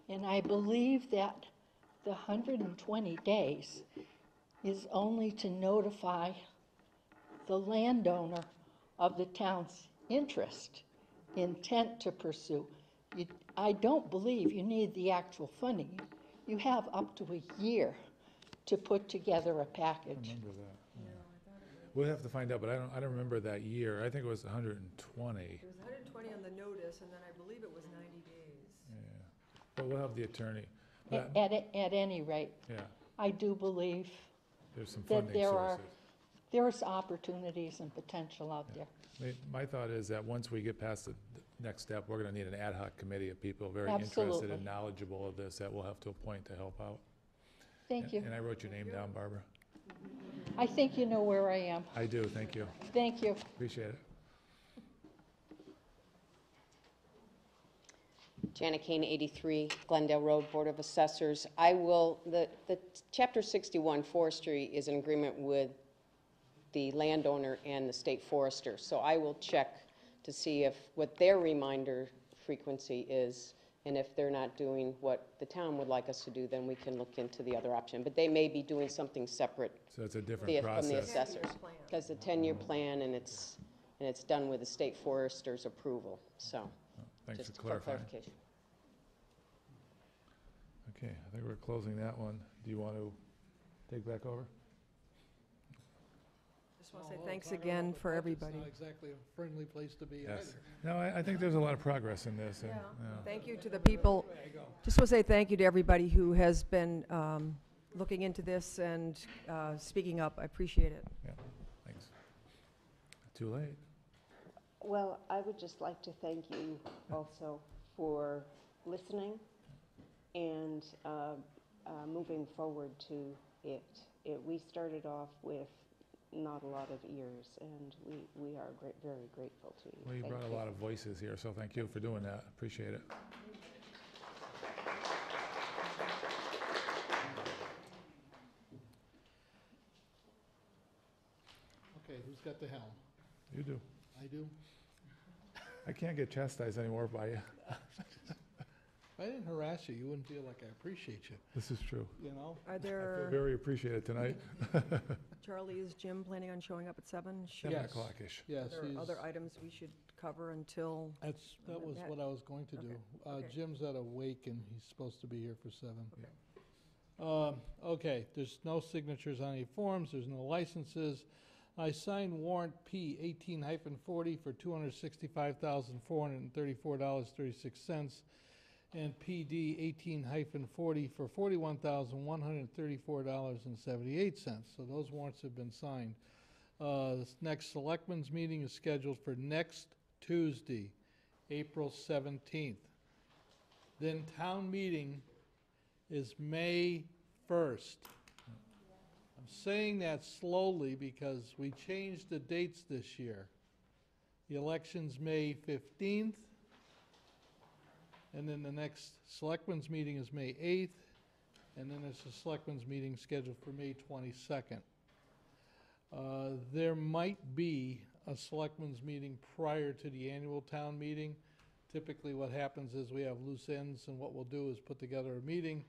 And I believe that the 120 days is only to notify the landowner of the town's interest, intent to pursue. I don't believe you need the actual funding. You have up to a year to put together a package. I remember that. We'll have to find out, but I don't remember that year. I think it was 120. It was 120 on the notice, and then I believe it was 90 days. Yeah, but we'll have the attorney. At any rate, Yeah, I do believe there's some that funding sources. there's opportunities and potential out there. My thought is that once we get past the next step, we're gonna need an ad hoc committee of people very interested Absolutely. and knowledgeable of this that we'll have to appoint to help out. Thank you. And I wrote your name down, Barbara. I think you know where I am. I do, thank you. Thank you. Appreciate it. Janet Kane, 83 Glendale Road, Board of Assessors. The Chapter 61 Forestry is in agreement with the landowner and the state forester. So I will check to see what their reminder frequency is, and if they're not doing what the town would like us to do, then we can look into the other option. But they may be doing something separate So it's a different from the process. assessors. Because the 10-year plan, and it's done with the state forester's approval, so. Thanks Just for for clarifying. clarification. Okay, I think we're closing that one. Do you want to take back over? Just want to say thanks again for everybody. It's not exactly a friendly place to be Yes. either. No, I think there's a lot of progress in this. And, Thank you to the people. Just want to say thank you to everybody who has been looking into this and speaking up. I appreciate it. Yeah, thanks. Too late. Well, I would just like to thank you also for listening and moving forward to it. We started off with not a lot of ears, and we are very grateful to you. Well, you Thank brought a lot of voices here, so thank you for doing that. Appreciate it. Okay, who's got the helm? You do. I do? I can't get chastised anymore by you. If I didn't harass you, you wouldn't feel like I appreciate you, This is true. you know? Are I feel there, very appreciated tonight. Charlie, is Jim planning on showing up at 7? Should- 7 Yes. o'clock-ish. Yes, Are there he's, other items we should cover until? that was what I was going to do. Okay. Jim's at a wake and he's supposed to be here for 7. Okay. Okay, there's no signatures on any forms, there's no licenses. I signed warrant P 18-40 for $265,434.36, and PD 18-40 for $41,134.78. So those warrants have been signed. This next selectmen's meeting is scheduled for next Tuesday, April 17th. Then town meeting is May 1st. I'm saying that slowly because we changed the dates this year. The election's May 15th, and then the next selectmen's meeting is May 8th, and then there's a selectmen's meeting scheduled for May 22nd. There might be a selectmen's meeting prior to the annual town meeting. Typically what happens is we have loose ends, and what we'll do is put together a meeting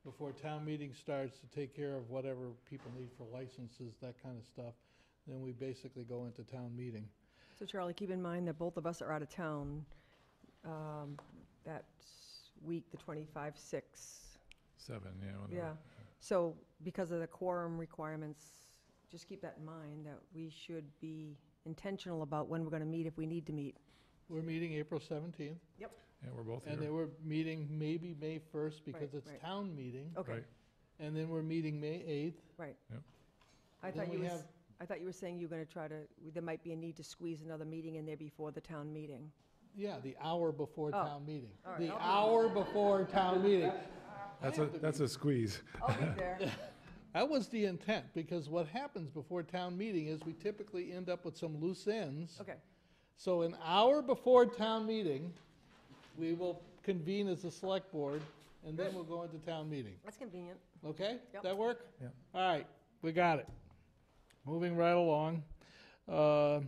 before town meeting starts to take care of whatever people need for licenses, that kind of stuff. Then we basically go into town meeting. So Charlie, keep in mind that both of us are out of town that week, the 25, 6. 7, yeah. whatever. Yeah. So because of the quorum requirements, just keep that in mind, that we should be intentional about when we're going to meet if we need to meet. We're meeting April 17th. Yep. Yeah, we're both here. And then we're meeting maybe May 1st because Right, it's right. town meeting. Okay. Right. And then we're meeting May 8th. Right. Yep. I Then thought you we was, have- I thought you were saying you were going to try to, there might be a need to squeeze another meeting in there before the town meeting. Yeah, the hour before Oh, town meeting. all right, The I'll hour before town meeting. That's a squeeze. I'll be there. That was the intent, because what happens before town meeting is we typically end up with some loose ends. Okay. So an hour before town meeting, we will convene as a select board, and then we'll go into town meeting. That's convenient. Okay? Yep. That work? Yep. All right, we got it. Moving right along. I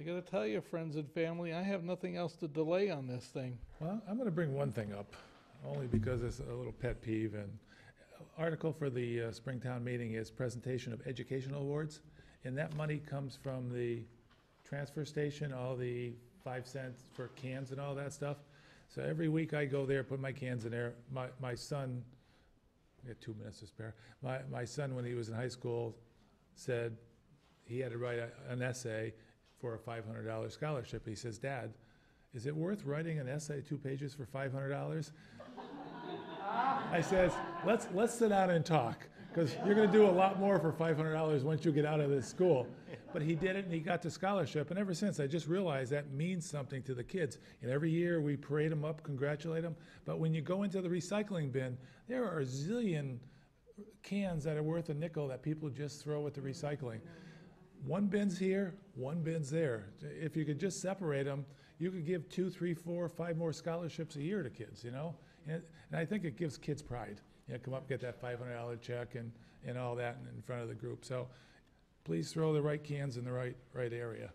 gotta tell you, friends and family, I have nothing else to delay on this thing. Well, I'm going to bring one thing up, only because it's a little pet peeve. And article for the Springtown meeting is presentation of educational awards. And that money comes from the transfer station, all the 5 cents for cans and all that stuff. So every week I go there, put my cans in there. My son, I got 2 minutes to spare. My son, when he was in high school, said he had to write an essay for a $500 scholarship. He says, "Dad, is it worth writing an essay 2 pages for $500? I says, let's sit down and talk, because you're going to do a lot more for $500 once you get out of this school. But he did it, and he got the scholarship. And ever since, I just realized that means something to the kids. And every year we parade them up, congratulate them. But when you go into the recycling bin, there are a zillion cans that are worth a nickel that people just throw at the recycling. One bin's here, one bin's there. If you could just separate them, you could give 2, 3, 4, 5 more scholarships a year to kids, you know? And I think it gives kids pride. You know, come up, get that $500 check and all that in front of the group. So please throw the right cans in the right area.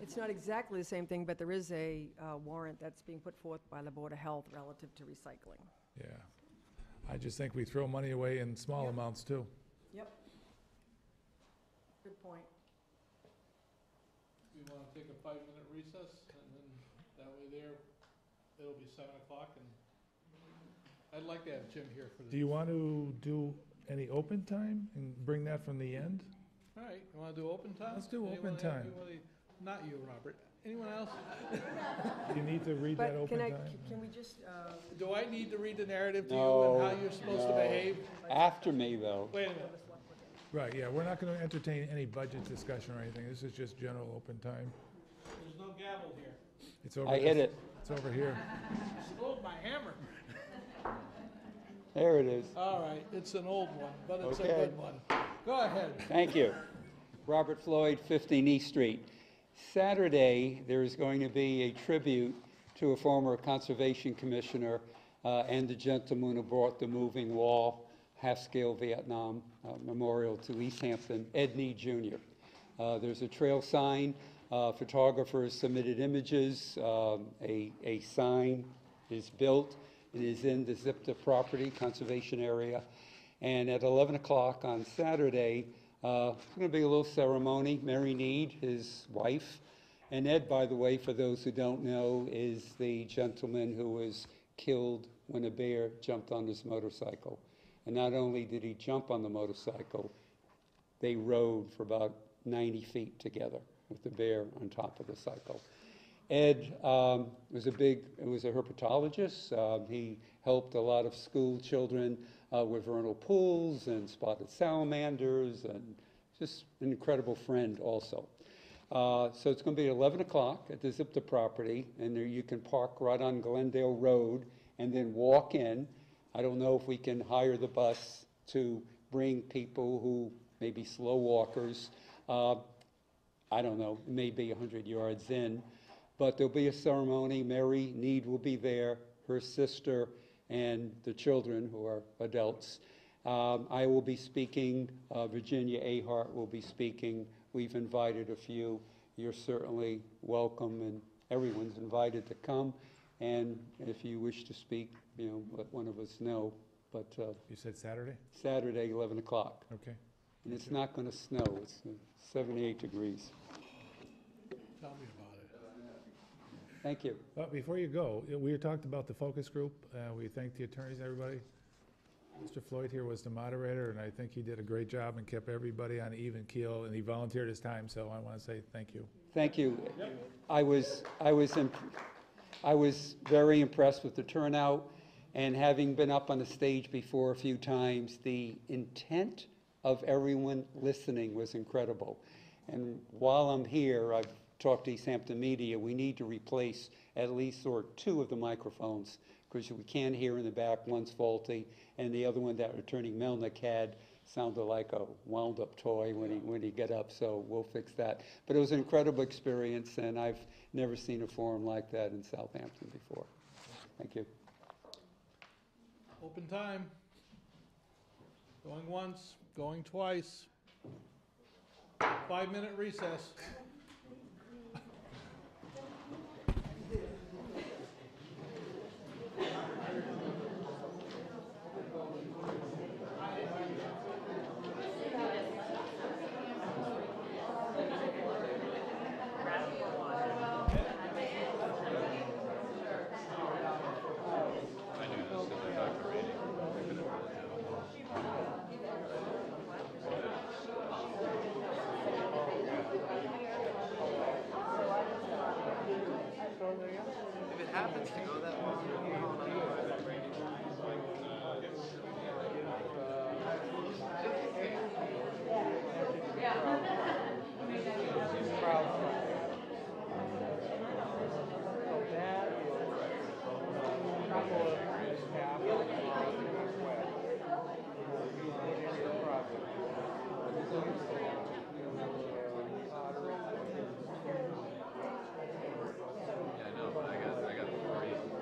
It's not exactly the same thing, but there is a warrant that's being put forth by the Board of Health relative to recycling. Yeah. I just think we throw money away in small amounts too. Yep. Good point. We want to take a 5-minute recess, and then that way there, it'll be 7 o'clock, and I'd like to have Jim here for this. Do you want to do any open time and bring that from the end? All right, you want to do open time? Let's do Anyone open have- time. Not you, Robert. Anyone else? You need to read that But open can time? can we just, Do I need to read the narrative to you No, and how you're supposed to no. behave? After me, though. Wait a minute. Right, yeah, we're not going to entertain any budget discussion or anything. This is just general open time. There's no gavel here. It's over. I hit it. It's over here. Stole my hammer. There it is. All right, it's an old one, but it's a Okay. good one. Go ahead. Thank you. Robert Floyd, 15 East Street. Saturday, there is going to be a tribute to a former conservation commissioner and the gentleman who brought the moving wall, half-scale Vietnam memorial to Easthampton, Ed Nee Jr. There's a trail sign. Photographers submitted images. A sign is built. It is in the Zipta property conservation area. And at 11 o'clock on Saturday, it's going to be a little ceremony. Mary Need, his wife, and Ed, by the way, for those who don't know, is the gentleman who was killed when a bear jumped on his motorcycle. And not only did he jump on the motorcycle, they rode for about 90 feet together with the bear on top of the cycle. Ed was a herpetologist. He helped a lot of school children with vernal pools and spotted salamanders, and just an incredible friend also. So it's going to be at 11 o'clock at the Zipta property, and there you can park right on Glendale Road and then walk in. I don't know if we can hire the bus to bring people who may be slow walkers. I don't know, it may be 100 yards in. But there'll be a ceremony. Mary Need will be there, her sister, and the children who are adults. I will be speaking. Virginia Ahart will be speaking. We've invited a few. You're certainly welcome, and everyone's invited to come. And if you wish to speak, let one of us know. But You said Saturday? Saturday, 11 o'clock. Okay. And it's not going to snow. It's 78 degrees. Tell me about it. Thank you. Before you go, we talked about the focus group. We thanked the attorneys, everybody. Mr. Floyd here was the moderator, and I think he did a great job and kept everybody on even keel, and he volunteered his time, so I want to say thank you. Thank you. I was very impressed with the turnout, and having been up on the stage before a few times, the intent of everyone listening was incredible. And while I'm here, I've talked to Easthampton Media. We need to replace at least two of the microphones, because we can't hear in the back. One's faulty, and the other one that Attorney Melnick had sounded like a wound-up toy when he got up, so we'll fix that. But it was an incredible experience, and I've never seen a forum like that in Southampton before. Thank you. Open time. Going once, going twice. 5-minute recess. If it happens to go that long, yeah, I know, but I got 40.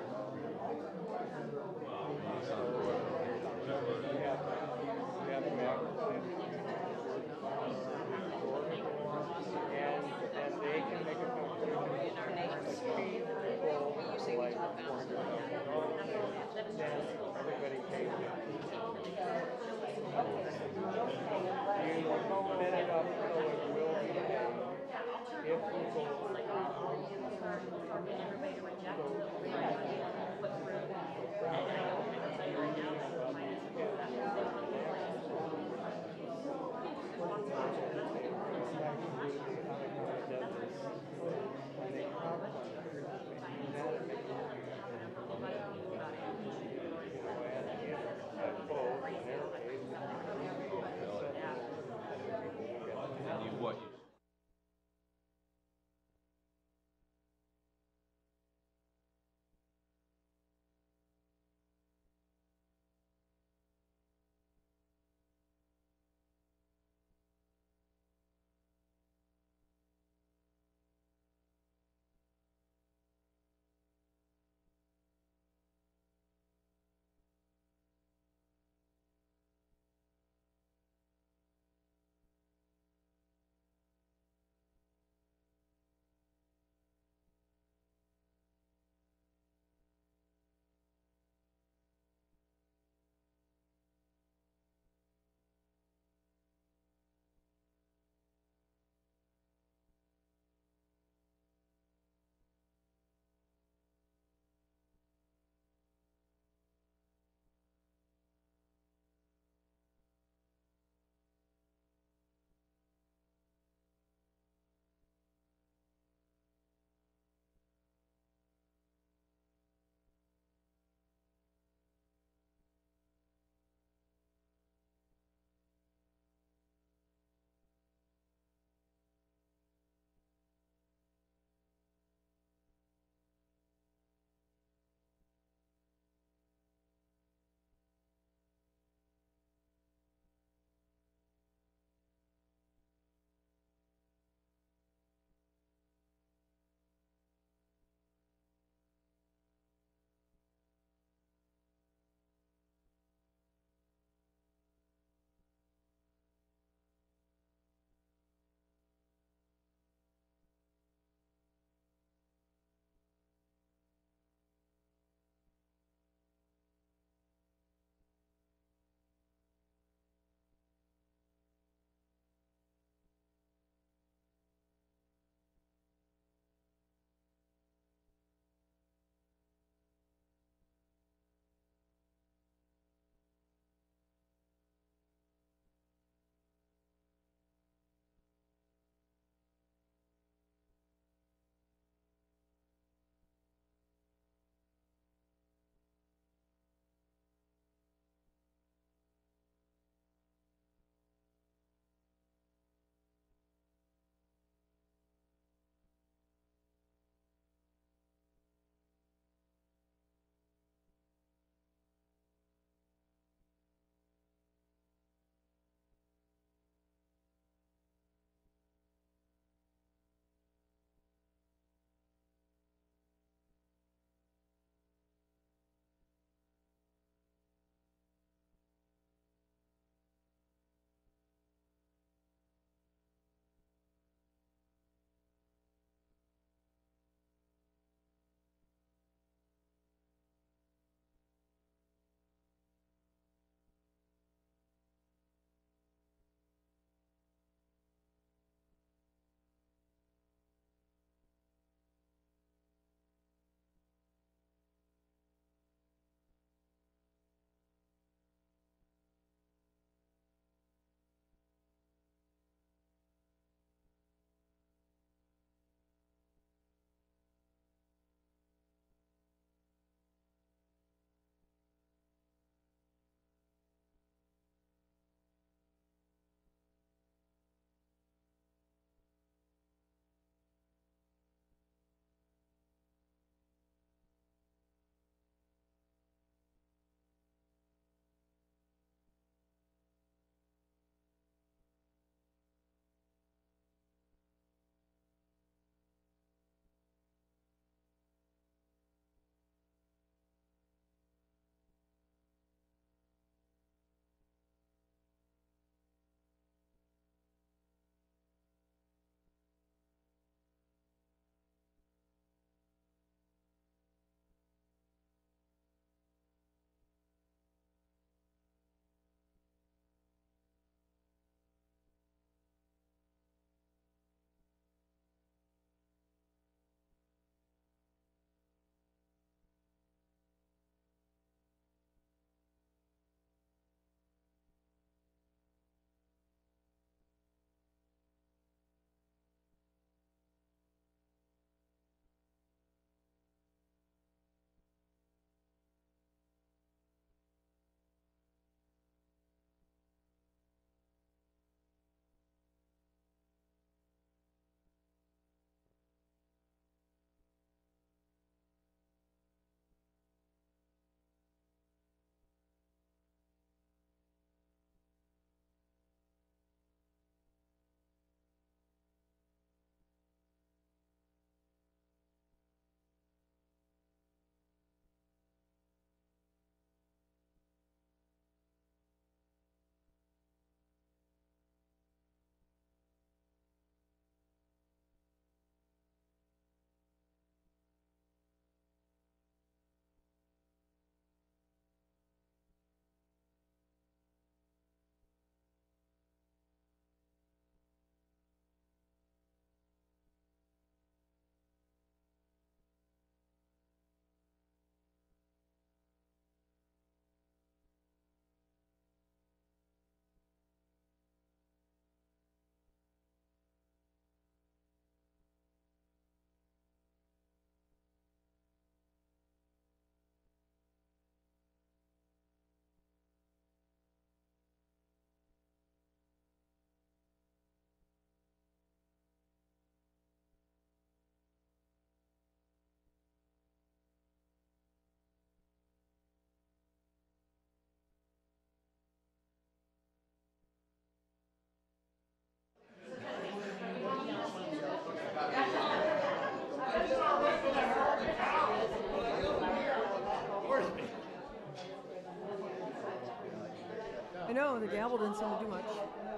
know, the gavel didn't seem to do much.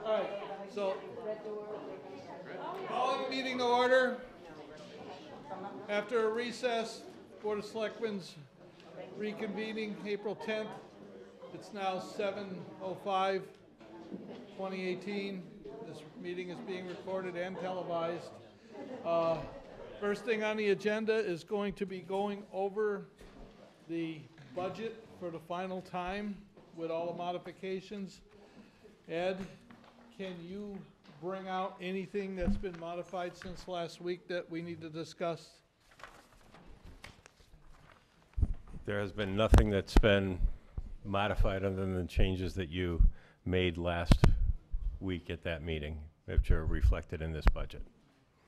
All right, so, calling meeting to order. After a recess, Board of Selectmen's reconvening April 10th. It's now 7:05, 2018. This meeting is being recorded and televised. First thing on the agenda is going to be going over the budget for the final time with all the modifications. Ed, can you bring out anything that's been modified since last week that we need to discuss? There has been nothing that's been modified other than the changes that you made last week at that meeting, which are reflected in this budget.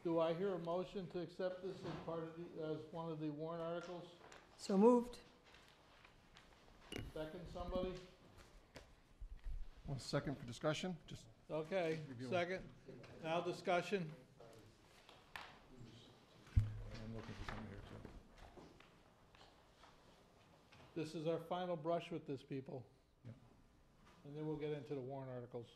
Do I hear a motion to accept this as part of the, as one of the warrant articles? So moved. Second, somebody? One second for discussion, just. Okay, second. Now discussion. I'm looking for something here too. This is our final brush with this, people. Yep. And then we'll get into the warrant articles.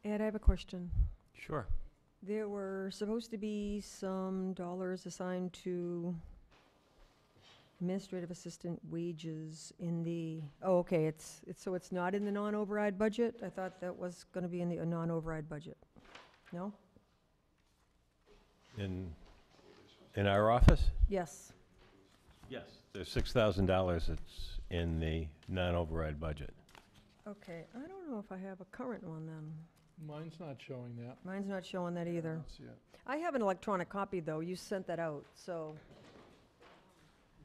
Ed, I have a question. Sure. There were supposed to be some dollars assigned to administrative assistant wages in the, oh, okay, so it's not in the non-override budget? I thought that was gonna be in the non-override budget. No? In our office? Yes. Yes. There's $6,000 that's in the non-override budget. Okay, I don't know if I have a current one then. Mine's not showing that. Mine's not showing that either. Let's see it. I have an electronic copy, though. You sent that out, so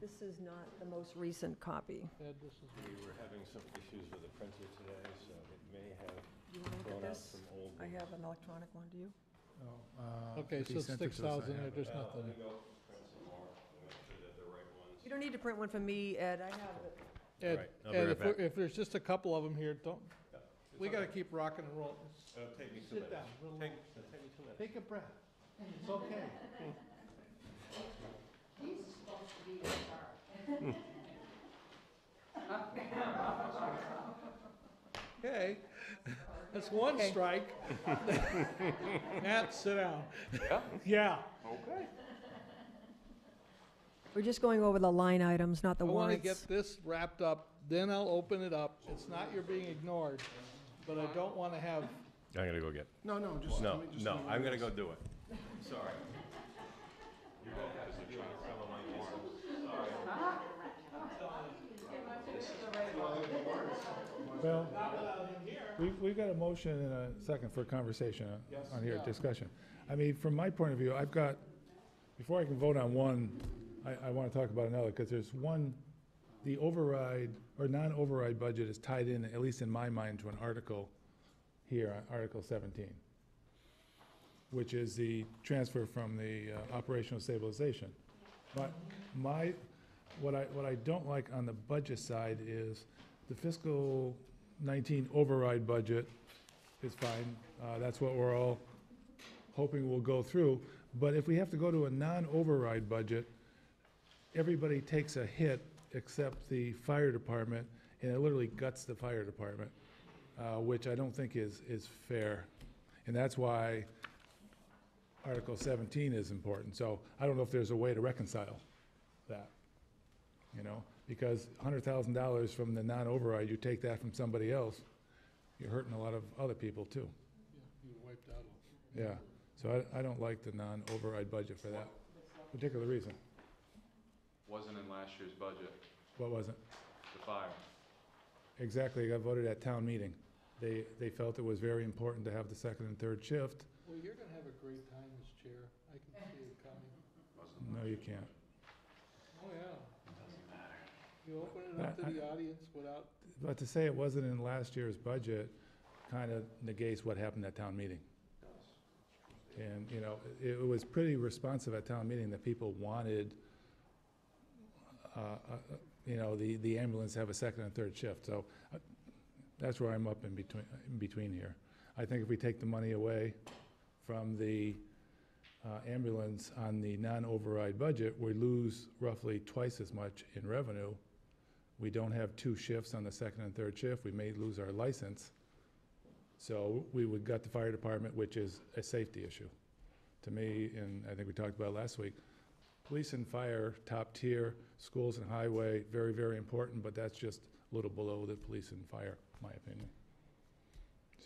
this is not the most recent copy. Ed, this is. We were having some issues with the printer today, so it may have You wanna look thrown at out this? some old. I have an electronic one, do you? Okay, if he so it's sent it to us, I 6,000 there, have it. there's nothing. Let me go print some more, and make sure that they're the right ones. You don't need to print one for me, Ed. I have it. Ed, right, I'll be Ed, right if we're- back. if there's just a couple of them here, don't, we gotta keep rocking and rolling. It'll take me 2 Sit minutes. down, relax. It'll take me 2 minutes. Take a breath. It's okay. Okay, that's one Okay. strike. Matt, sit down. Yeah? Yeah. Okay. We're just going over the line items, not the I wanna warrants. get this wrapped up, then I'll open it up. It's not you're being ignored, but I don't wanna have, I'm gonna go get. No, just. No, let me just no, see what I'm it gonna is. go do it. Sorry. You're gonna have to do it in front of my Well, we've got a motion and a second for conversation on here, Yeah. discussion. I mean, from my point of view, I've got, before I can vote on one, I want to talk about another, because there's one, the override, or non-override budget is tied in, at least in my mind, to an article here, Article 17, which is the transfer from the operational stabilization. But what I don't like on the budget side is the fiscal 19 override budget is fine. That's what we're all hoping will go through. But if we have to go to a non-override budget, everybody takes a hit except the fire department, and it literally guts the fire department, which I don't think is fair. And that's why Article 17 is important. So I don't know if there's a way to reconcile that, you know? Because $100,000 from the non-override, you take that from somebody else, you're hurting a lot of other people too. you wiped out. Yeah, so I don't like the non-override budget for that particular reason. Wasn't in last year's budget, What was it? the fire. Exactly, it got voted at town meeting. They felt it was very important to have the second and third shift. Well, you're gonna have a great time as chair. I can see it coming. No, you can't. Oh, yeah. You open it up to the audience without, But to say it wasn't in last year's budget kind of negates what happened at town meeting. And, you know, it was pretty responsive at town meeting that people wanted, you know, the ambulance have a second and third shift. So That's where I'm up in between here. I think if we take the money away from the ambulance on the non-override budget, we lose roughly twice as much in revenue. We don't have 2 shifts on the second and third shift. We may lose our license. So we would gut the fire department, which is a safety issue. To me, and I think we talked about it last week, police and fire, top tier, schools and highway, very, very important, but that's just a little below the police and fire, my opinion.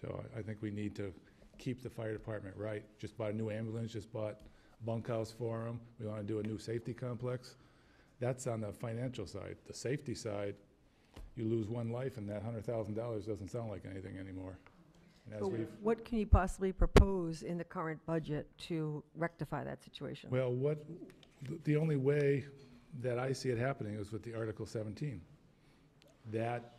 So I think we need to keep the fire department right. Just bought a new ambulance, just bought bunkhouse for them. We want to do a new safety complex. That's on the financial side. The safety side, you lose one life and that $100,000 doesn't sound like anything anymore. And as So we've, what can you possibly propose in the current budget to rectify that situation? well, the only way that I see it happening is with the Article 17. That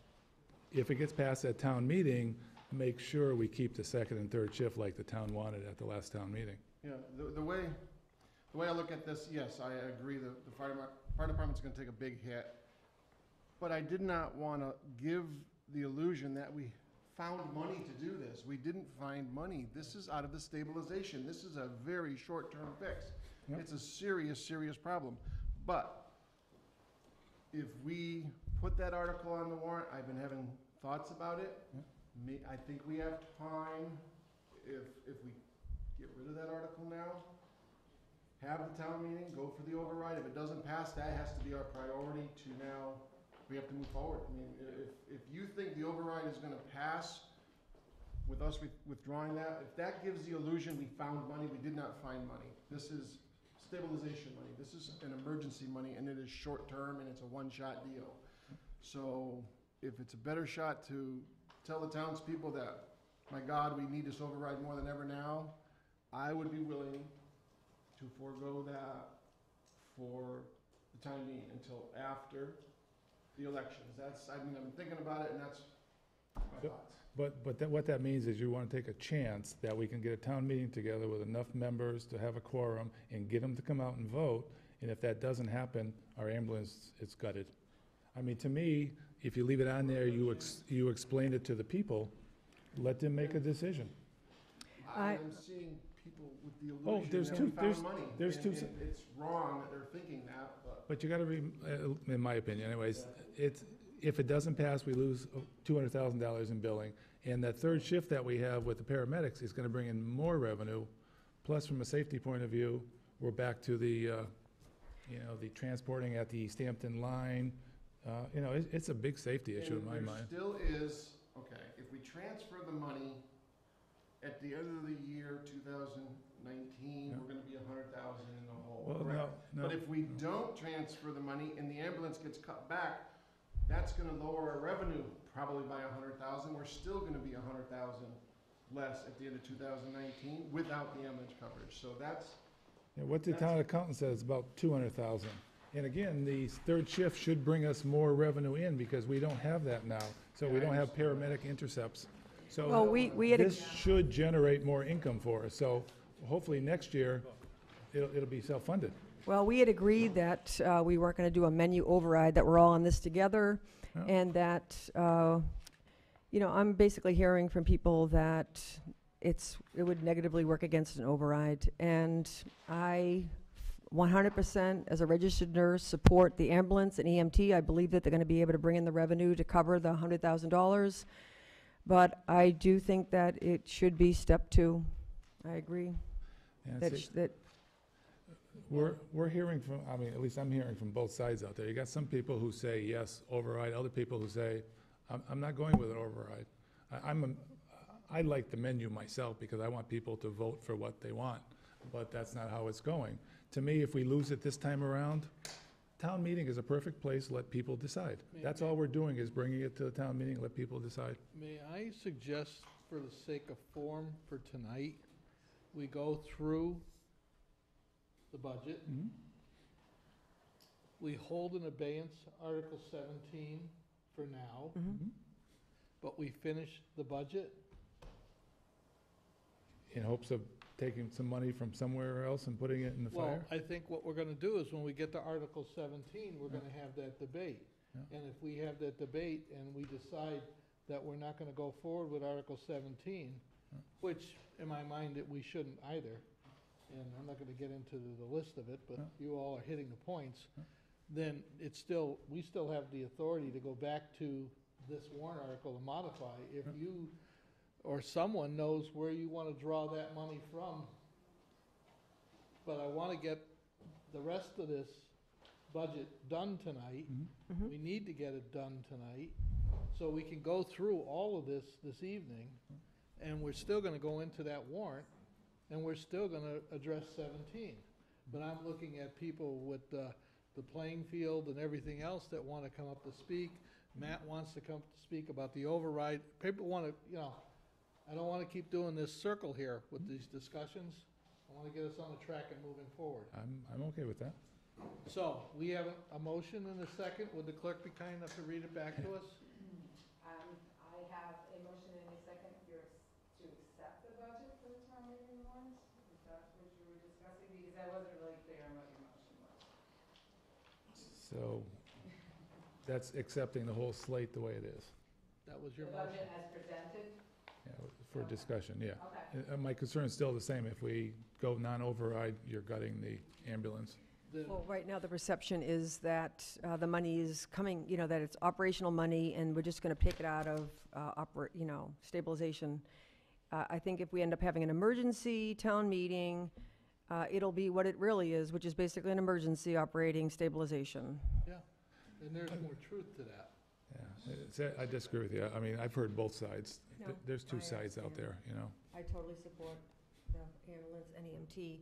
if it gets passed at town meeting, make sure we keep the second and third shift like the town wanted at the last town meeting. Yeah, the way I look at this, yes, I agree that the fire department's gonna take a big hit. But I did not wanna give the illusion that we found money to do this. We didn't find money. This is out of the stabilization. This is a very short-term fix. Yep. It's a serious, serious problem. But if we put that article on the warrant, I've been having thoughts about it. I think we have time, if we get rid of that article now, have the town meeting, go for the override. If it doesn't pass, that has to be our priority to now, we have to move forward. I mean, if you think the override is gonna pass with us withdrawing that, if that gives the illusion we found money, we did not find money. This is stabilization money. This is an emergency money, and it is short-term, and it's a one-shot deal. So if it's a better shot to tell the townspeople that, my God, we need this override more than ever now, I would be willing to forego that for the time being until after the elections. That's, I mean, I'm thinking about it, and that's my thoughts. But what that means is you want to take a chance that we can get a town meeting together with enough members to have a quorum and get them to come out and vote. And if that doesn't happen, our ambulance is gutted. I mean, to me, if you leave it on there, you explain it to the people, let them make a decision. I'm seeing people with the Oh, illusion there's that two- we there's- found money. there's and- two- and it's wrong that they're thinking that, but. But you gotta in my opinion anyways, if it doesn't pass, we lose $200,000 in billing. And that third shift that we have with the paramedics is gonna bring in more revenue. Plus, from a safety point of view, we're back to the, the transporting at the Easthampton line. It's a big safety issue in my mind. There still is, okay, if we transfer the money at the end of the year 2019, we're gonna be 100,000 in the hole, Well, correct? no. But if we don't transfer the money and the ambulance gets cut back, that's gonna lower our revenue probably by 100,000. We're still gonna be 100,000 less at the end of 2019 without the ambulance coverage. So that's, Yeah, what the town accountant says, about 200,000. And again, the third shift should bring us more revenue in because we don't have that now. So we don't have paramedic intercepts. So Well, we had this should generate more income for us. So hopefully next year, it'll be self-funded. Well, we had agreed that we weren't going to do a menu override, that we're all on this together, Yeah. and that, I'm basically hearing from people that it would negatively work against an override. And I 100%, as a registered nurse, support the ambulance and EMT. I believe that they're going to be able to bring in the revenue to cover the $100,000. But I do think that it should be step 2. I agree. Yeah, That see, that we're hearing from, I mean, at least I'm hearing from both sides out there. You got some people who say yes, override, other people who say, I'm not going with an override. I like the menu myself because I want people to vote for what they want, but that's not how it's going. To me, if we lose it this time around, town meeting is a perfect place to let people decide. That's all we're doing is bringing it to the town meeting, let people decide. May I suggest, for the sake of form for tonight, we go through the budget. Mhm. We hold in abeyance Article 17 for now, but we finish the budget. In hopes of taking some money from somewhere else and putting it in the Well, fire? I think what we're gonna do is when we get to Article 17, we're gonna have that debate. Yeah. And if we have that debate and we decide that we're not gonna go forward with Article 17, which, in my mind, that we shouldn't either, and I'm not gonna get into the list of it, but you all are hitting the points, then it's still, we still have the authority to go back to this warrant article to modify. If you or someone knows where you wanna draw that money from, but I wanna get the rest of this budget done tonight. We need to get it done tonight, so we can go through all of this evening, and we're still gonna go into that warrant, and we're still gonna address 17. But I'm looking at people with the playing field and everything else that wanna come up to speak. Matt wants to come to speak about the override. People wanna, you know, I don't wanna keep doing this circle here with these discussions. I wanna get us on the track and moving forward. I'm okay with that. So, we have a motion and a second. Would the clerk be kind enough to read it back to us? I have a motion and a second to accept the budget for the town meeting warrant. Is that what you were discussing? Because I wasn't really clear on what your motion was. So that's accepting the whole slate the way it is. That was your The motion. budget as presented? Yeah, for discussion, yeah. Okay. My concern is still the same. If we go non-override, you're gutting the ambulance. Well, right now, the perception is that the money is coming, you know, that it's operational money, and we're just going to pick it out of, stabilization. I think if we end up having an emergency town meeting, it'll be what it really is, which is basically an emergency operating stabilization. Yeah, and there's more truth to that. Yeah, I disagree with you. I mean, I've heard both sides. No, There's two I sides out understand. there, you know. I totally support the ambulance and EMT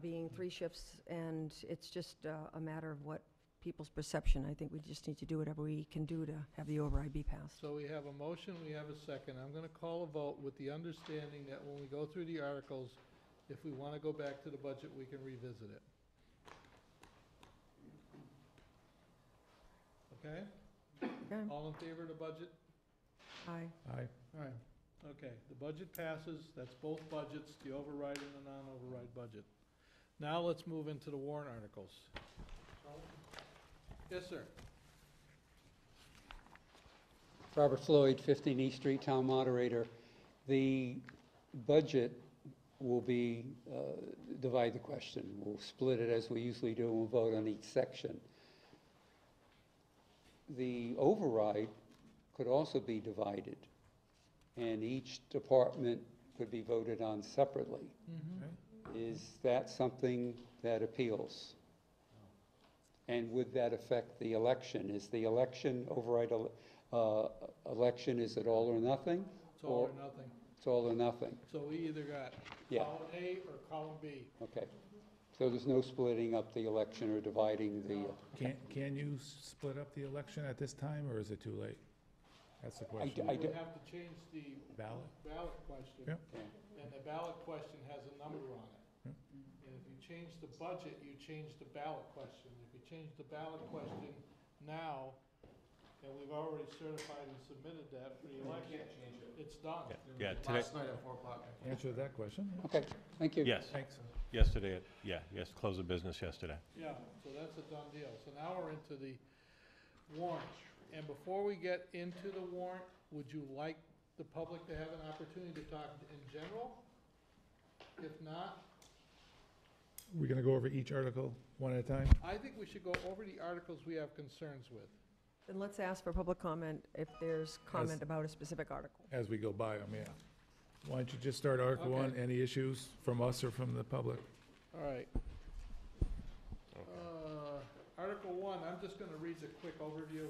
being 3 shifts, and it's just a matter of what people's perception. I think we just need to do whatever we can do to have the override be passed. So we have a motion, we have a second. I'm gonna call a vote with the understanding that when we go through the articles, if we wanna go back to the budget, we can revisit it. Okay? Okay. All in favor of the budget? Aye. Aye. All right. Okay, the budget passes. That's both budgets, the override and the non-override budget. Now let's move into the warrant articles. Yes, sir. Robert Floyd, 15 East Street, Town Moderator. The budget will be, divide the question. We'll split it as we usually do, and we'll vote on each section. The override could also be divided, and each department could be voted on separately. Is that something that appeals? And would that affect the election? Is the election, override election, is it all or nothing? It's all or nothing. It's all or nothing, So we either got Yeah. column A or column B. okay. So there's no splitting up the election or dividing the, Can you split up the election at this time, or is it too late? That's the question. We would have to change the Ballot? ballot question. Yep. And the ballot question has a number on it. Yep. And if you change the budget, you change the ballot question. If you change the ballot question now, and we've already certified and submitted that for the election, it's done. Yeah, today, Last night at 4 o'clock. Answer that question? okay, thank you. yes, Thanks. yesterday, yes, close of business yesterday. Yeah, so that's a done deal. So now we're into the warrant. And before we get into the warrant, would you like the public to have an opportunity to talk in general? If not, We're going to go over each article one at a time? I think we should go over the articles we have concerns with. Then let's ask for public comment if there's comment about a specific article. As we go by them, yeah. Why don't you just start Article 1? Okay. Any issues from us or from the public? All right. Article 1, I'm just going to read a quick overview.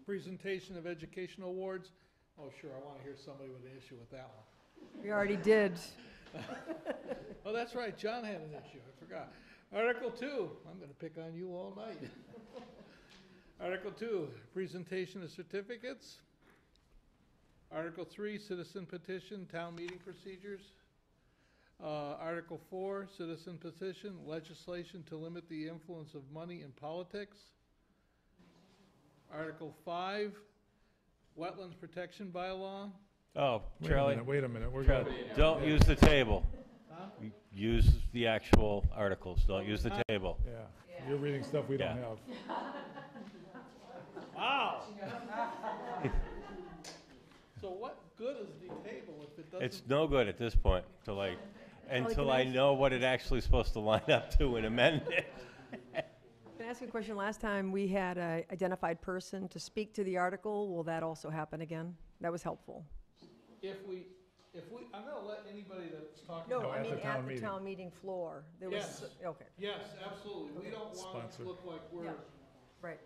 Presentation of educational awards. Oh, sure, I want to hear somebody with an issue with that one. We already did. Oh, that's right, John had an issue, I forgot. Article 2, I'm going to pick on you all night. Article 2, presentation of certificates. Article 3, citizen petition, town meeting procedures. Article 4, citizen petition, legislation to limit the influence of money in politics. Article 5, wetlands protection bylaw. Oh, Charlie, Wait a minute, we're Charlie, going don't use the table. Huh? Use the actual articles, don't use the table. Yeah, you're reading stuff we don't Yeah. have. Wow. It's no good at this point until I know what it actually is supposed to line up to and amend it. Can I ask you a question? Last time, we had a identified person to speak to the article. Will that also happen again? That was helpful. If we, I'm gonna let anybody that's talking. No, No, I at mean, the town at the meeting. town meeting floor. There was, Yes. okay, Yes, absolutely. We don't want Sponsor. to look like we're, Yeah. right.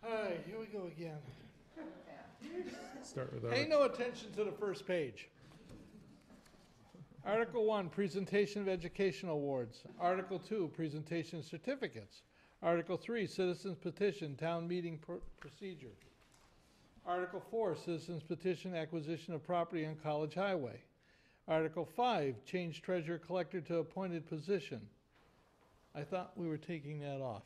all right, here we go again. Start with Pay no attention to the first page. Article 1, presentation of educational awards. Article 2, presentation of certificates. Article 3, citizens petition, town meeting procedure. Article 4, citizens petition acquisition of property on College Highway. Article 5, change treasurer collector to appointed position. I thought we were taking that off.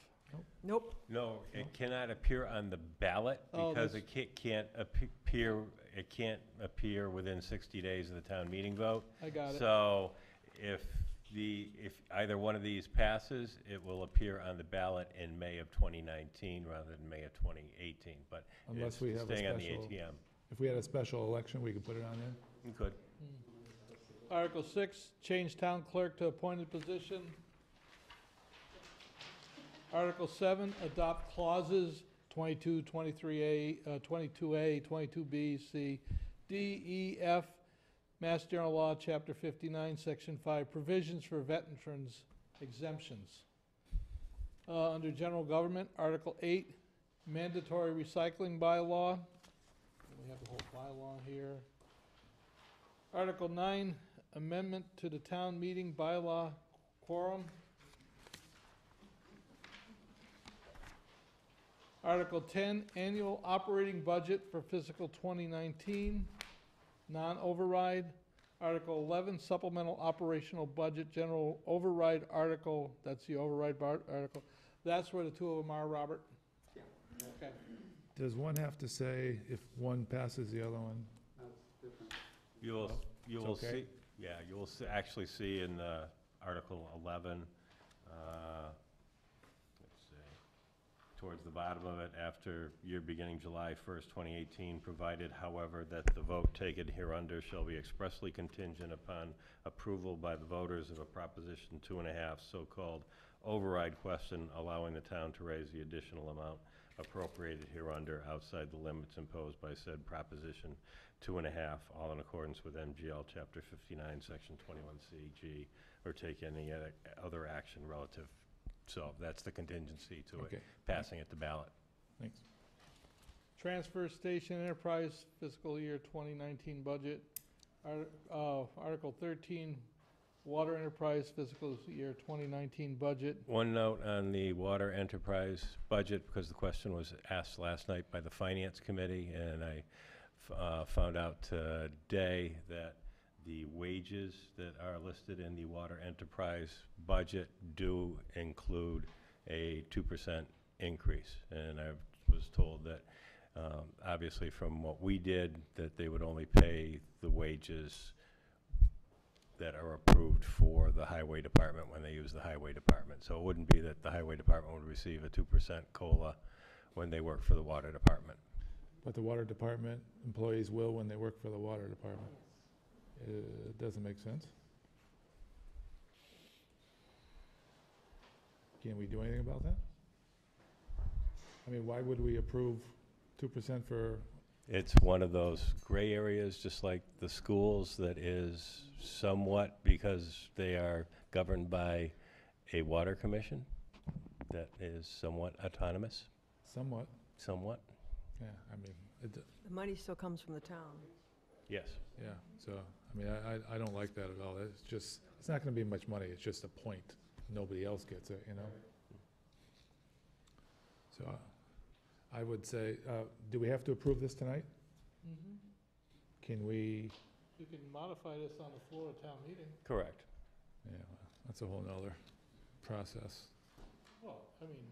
Nope. No, it cannot appear on the ballot Oh, because that's- it can't appear within 60 days of the town meeting vote. I got it. So if either one of these passes, it will appear on the ballot in May of 2019 rather than May of 2018, but Unless it's we have a staying on the special- ATM. If we had a special election, we could put it on there? You could. Article 6, change town clerk to appointed position. Article 7, adopt clauses 22, 23A, 22A, 22B, C, D, E, F, Mass General Law, Chapter 59, Section 5, provisions for veterans exemptions. Under general government, Article 8, mandatory recycling bylaw. We have the whole bylaw here. Article 9, amendment to the town meeting bylaw quorum. Article 10, annual operating budget for fiscal 2019, non-override. Article 11, supplemental operational budget, general override article, that's the override article. That's where the two of them are, Robert? Okay. Does one have to say if one passes the other one? You will It's okay? see, yeah, you will actually see in Article 11, let's see, towards the bottom of it, after year beginning July 1st, 2018, provided, however, that the vote taken hereunder shall be expressly contingent upon approval by the voters of a Proposition 2.5, so-called override question, allowing the town to raise the additional amount appropriated hereunder outside the limits imposed by said Proposition 2.5, all in accordance with MGL Chapter 59, Section 21C, G, or take any other action relative. So that's the contingency to Okay. it, passing it to ballot. Thanks. Transfer station enterprise fiscal year 2019 budget. Article 13, water enterprise fiscal year 2019 budget. One note on the water enterprise budget, because the question was asked last night by the Finance Committee, and I found out today that the wages that are listed in the water enterprise budget do include a 2% increase. And I was told that, obviously from what we did, that they would only pay the wages that are approved for the highway department when they use the highway department. So it wouldn't be that the highway department would receive a 2% COLA when they work for the water department. But the water department employees will when they work for the water department. It doesn't make sense. Can we do anything about that? I mean, why would we approve 2% for, It's one of those gray areas, just like the schools, that is somewhat, because they are governed by a water commission that is somewhat autonomous, somewhat? somewhat, Yeah, I mean, The money still comes from the town. yes. yeah, so, I mean, I don't like that at all. It's just, it's not gonna be much money, it's just a point. Nobody else gets it, you know? So, I would say, do we have to approve this tonight? Mhm. Can we, You can modify this on the floor of town meeting. Correct. yeah, that's a whole nother process. Well, I mean,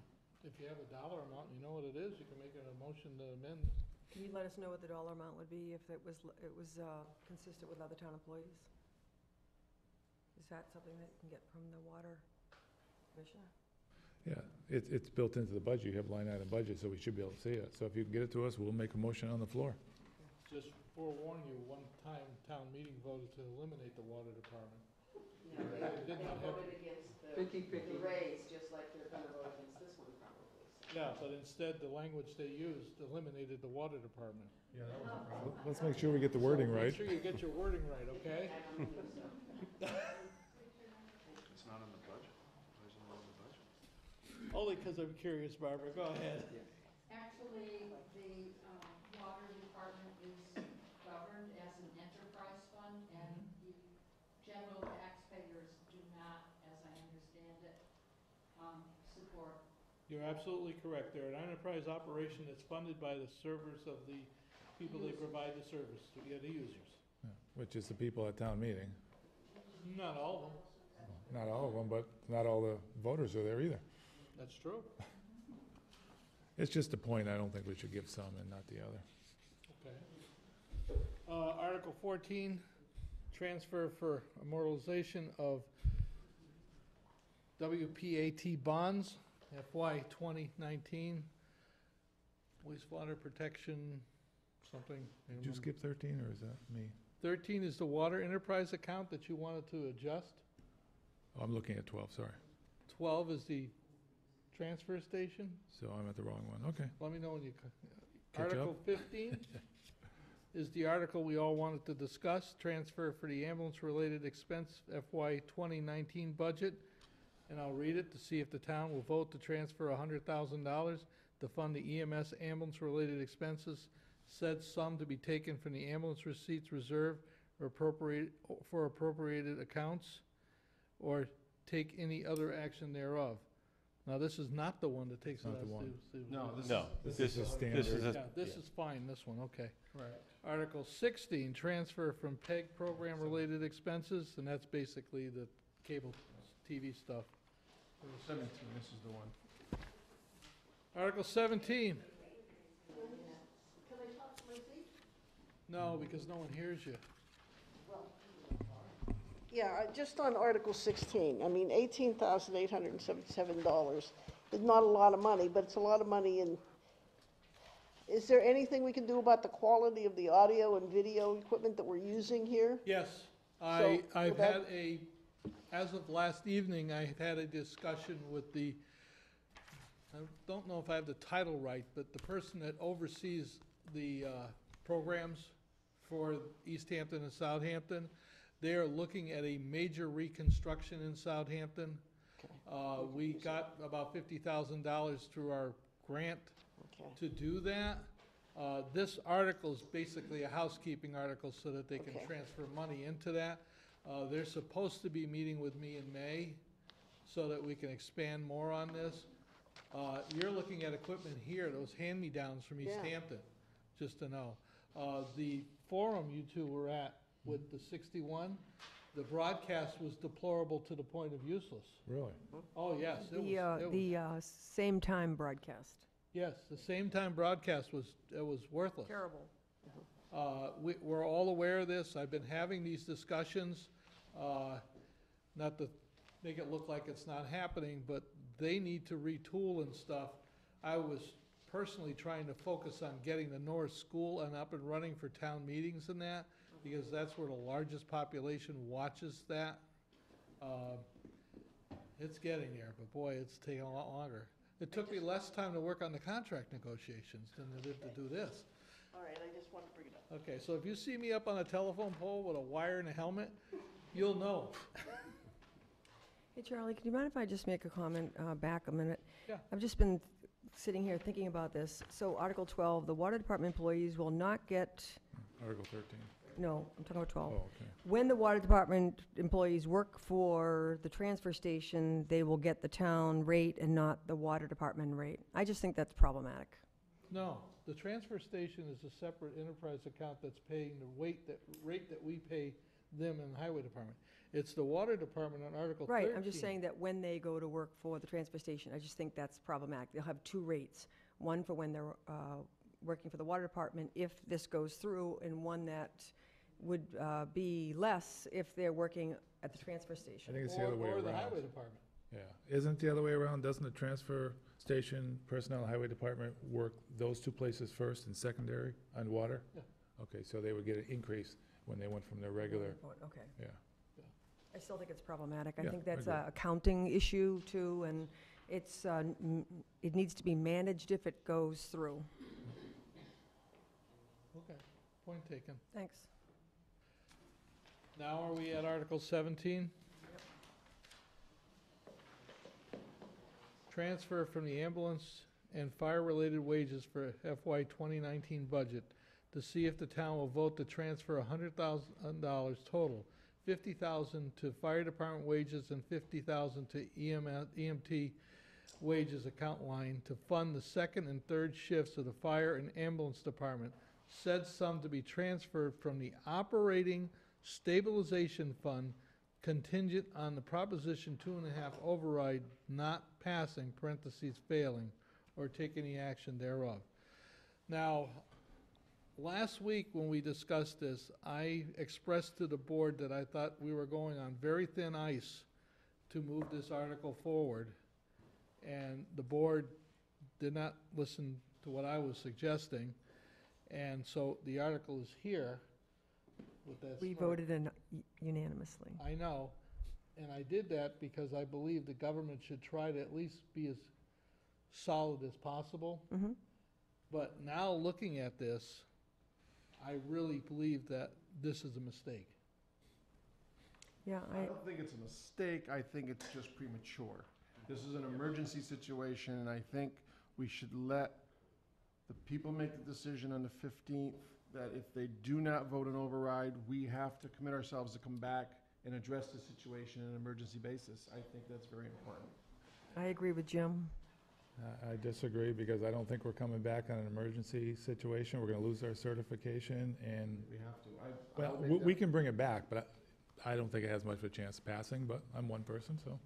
if you have a dollar amount, and you know what it is, you can make a motion to amend. Can you let us know what the dollar amount would be if it was consistent with other town employees? Is that something that you can get from the water commissioner? Yeah, it's built into the budget. You have line item budget, so we should be able to see it. So if you can get it to us, we'll make a motion on the floor. Just forewarn you, one time town meeting voted to eliminate the water department. Yeah, They did not have- voted against Picky. the raise, just like they're gonna vote against this one probably. so. Yeah, but instead, the language they used eliminated the water department. Yeah, that was a problem. Let's make sure we get the wording So right. Make sure you get your wording right, okay? I don't think so. It's not in the budget? Why isn't it in the budget? Only because I'm curious, Barbara, go ahead. Actually, the water department is governed as an enterprise fund, and the general taxpayers do not, as I understand it, support. You're absolutely correct. They're an enterprise operation that's funded by the servers of the people they provide the service to, the users. Yeah, which is the people at town meeting. Not all of them. Not all of them, but not all the voters are there either. That's true. It's just a point, I don't think we should give some and not the other. Okay. Article 14, transfer for amortization of WPAT bonds, FY 2019, wastewater protection, something. Did you skip 13, or is that me? 13 is the water enterprise account that you wanted to adjust. Oh, I'm looking at 12, sorry. 12 is the transfer station. So I'm at the wrong one, okay. Let me know when you. Catch up. Article 15 is the article we all wanted to discuss, transfer for the ambulance-related expense FY 2019 budget. And I'll read it to see if the town will vote to transfer $100,000 to fund the EMS ambulance-related expenses. Said sum to be taken from the ambulance receipts reserve or appropriated accounts, or take any other action thereof. Now, this is not the one that takes it Not out. the one. No, This is a standard. this is fine, this one, okay. Correct. Article 16, transfer from PEG program-related expenses, and that's basically the cable TV stuff. 17, this is the one. Article 17, Can I talk to my seat? no, because no one hears you. Yeah, just on Article 16, I mean, $18,877 is not a lot of money, but it's a lot of money in, is there anything we can do about the quality of the audio and video equipment that we're using here? Yes, So, I've will that- had as of last evening, I had a discussion with I don't know if I have the title right, but the person that oversees the programs for Easthampton and Southampton. They are looking at a major reconstruction in Southampton. We got about $50,000 through our grant to do that. This article is basically a housekeeping article so that they can transfer money into that. They're supposed to be meeting with me in May so that we can expand more on this. You're looking at equipment here, those hand-me-downs from Easthampton, just to know. The forum you two were at with the 61, the broadcast was deplorable to the point of useless. Really? Oh, yes. The same time broadcast. Yes, the same time broadcast was worthless. Terrible. We're all aware of this. I've been having these discussions, not to make it look like it's not happening, but they need to retool and stuff. I was personally trying to focus on getting the North School and up and running for town meetings and that, because that's where the largest population watches that. It's getting there, but boy, it's taking a lot longer. It took me less time to work on the contract negotiations than it did to do this. All right, I just wanted to bring it up. Okay, so if you see me up on a telephone pole with a wire and a helmet, you'll know. Hey, Charlie, do you mind if I just make a comment back a minute? Yeah. I've just been sitting here thinking about this. So Article 12, the water department employees will not get, Article 13. no, I'm talking about 12. Oh, okay. When the water department employees work for the transfer station, they will get the town rate and not the water department rate. I just think that's problematic. No, the transfer station is a separate enterprise account that's paying the rate that we pay them in the highway department. It's the water department on Article 13. Right, I'm just saying that when they go to work for the transfer station, I just think that's problematic. They'll have two rates, one for when they're working for the water department if this goes through, and one that would be less if they're working at the transfer I station. think it's the other way Or around. the highway department. Yeah, isn't the other way around? Doesn't the transfer station personnel, highway department work those two places first and secondary on water? Yeah. Okay, so they would get an increase when they went from their regular, Okay. yeah. I still think it's problematic. I Yeah, think I that's agree. a accounting issue too, and it's, it needs to be managed if it goes through. Okay, point taken. Thanks. Now are we at Article 17? Transfer from the ambulance and fire-related wages for FY 2019 budget to see if the town will vote to transfer $100,000 total, $50,000 to fire department wages and $50,000 to EMT wages account line to fund the second and third shifts of the fire and ambulance department. Said sum to be transferred from the operating stabilization fund contingent on the Proposition 2.5 override not passing, parentheses, failing, or take any action thereof. Now, last week when we discussed this, I expressed to the board that I thought we were going on very thin ice to move this article forward, and the board did not listen to what I was suggesting, and so the article is here with that. We smirk. voted unanimously. I know, and I did that because I believe the government should try to at least be as solid as possible. Mhm. But now, looking at this, I really believe that this is a mistake. Yeah, I don't think it's a mistake, I think it's just premature. This is an emergency situation, and I think we should let the people make the decision on the 15th, that if they do not vote an override, we have to commit ourselves to come back and address the situation on an emergency basis. I think that's very important. I agree with Jim. I disagree, because I don't think we're coming back on an emergency situation. We're gonna lose our certification, and, We have to. well, we can bring it back, but I don't think it has much of a chance of passing, but I'm one person, so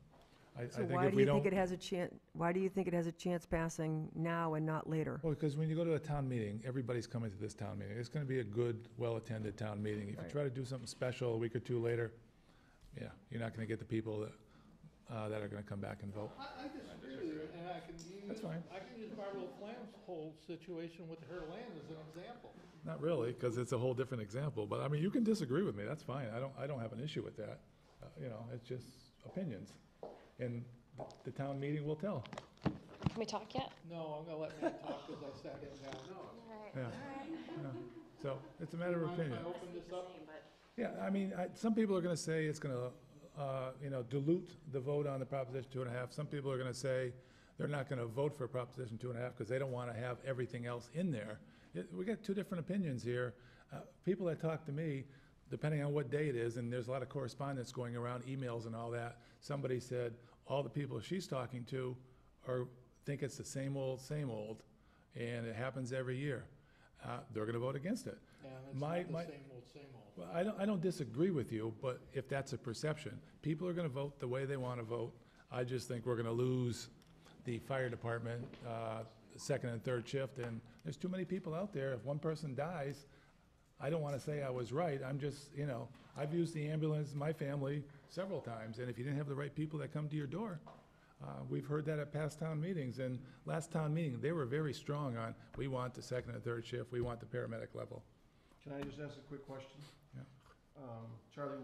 I So think why if do we you think don't. it has a chance, why do you think it has a chance passing now and not later? Well, because when you go to a town meeting, everybody's coming to this town meeting. It's gonna be a good, well-attended town meeting. If you Right. try to do something special a week or two later, yeah, you're not gonna get the people that are gonna come back and vote. I disagree with you, and I can use. That's fine. I can use Barbara Flam's whole situation with her land as an example. Not really, because it's a whole different example, but I mean, you can disagree with me, that's fine. I don't have an issue with that. You know, it's just opinions. And the town meeting will tell. Can we talk yet? No, I'm gonna let Matt talk because I sat him down. Yeah. Yeah. So it's a matter of Mind if opinion. I open this up? Yeah, I mean, some people are gonna say it's gonna, dilute the vote on the Proposition 2.5. Some people are gonna say they're not gonna vote for Proposition 2.5 because they don't wanna have everything else in there. We got two different opinions here. People that talk to me, depending on what day it is, and there's a lot of correspondence going around, emails and all that, somebody said, all the people she's talking to think it's the same old, and it happens every year. They're gonna vote against it. And it's My- not the my- same old, same old. Well, I don't disagree with you, but if that's a perception, people are gonna vote the way they wanna vote. I just think we're gonna lose the fire department, second and third shift, and there's too many people out there. If one person dies, I don't wanna say I was right, I'm just, I've used the ambulance, my family, several times, and if you didn't have the right people that come to your door, we've heard that at past town meetings, and last town meeting, they were very strong on, we want the second and third shift, we want the paramedic level. Can I just ask a quick question? Yeah. Charlie,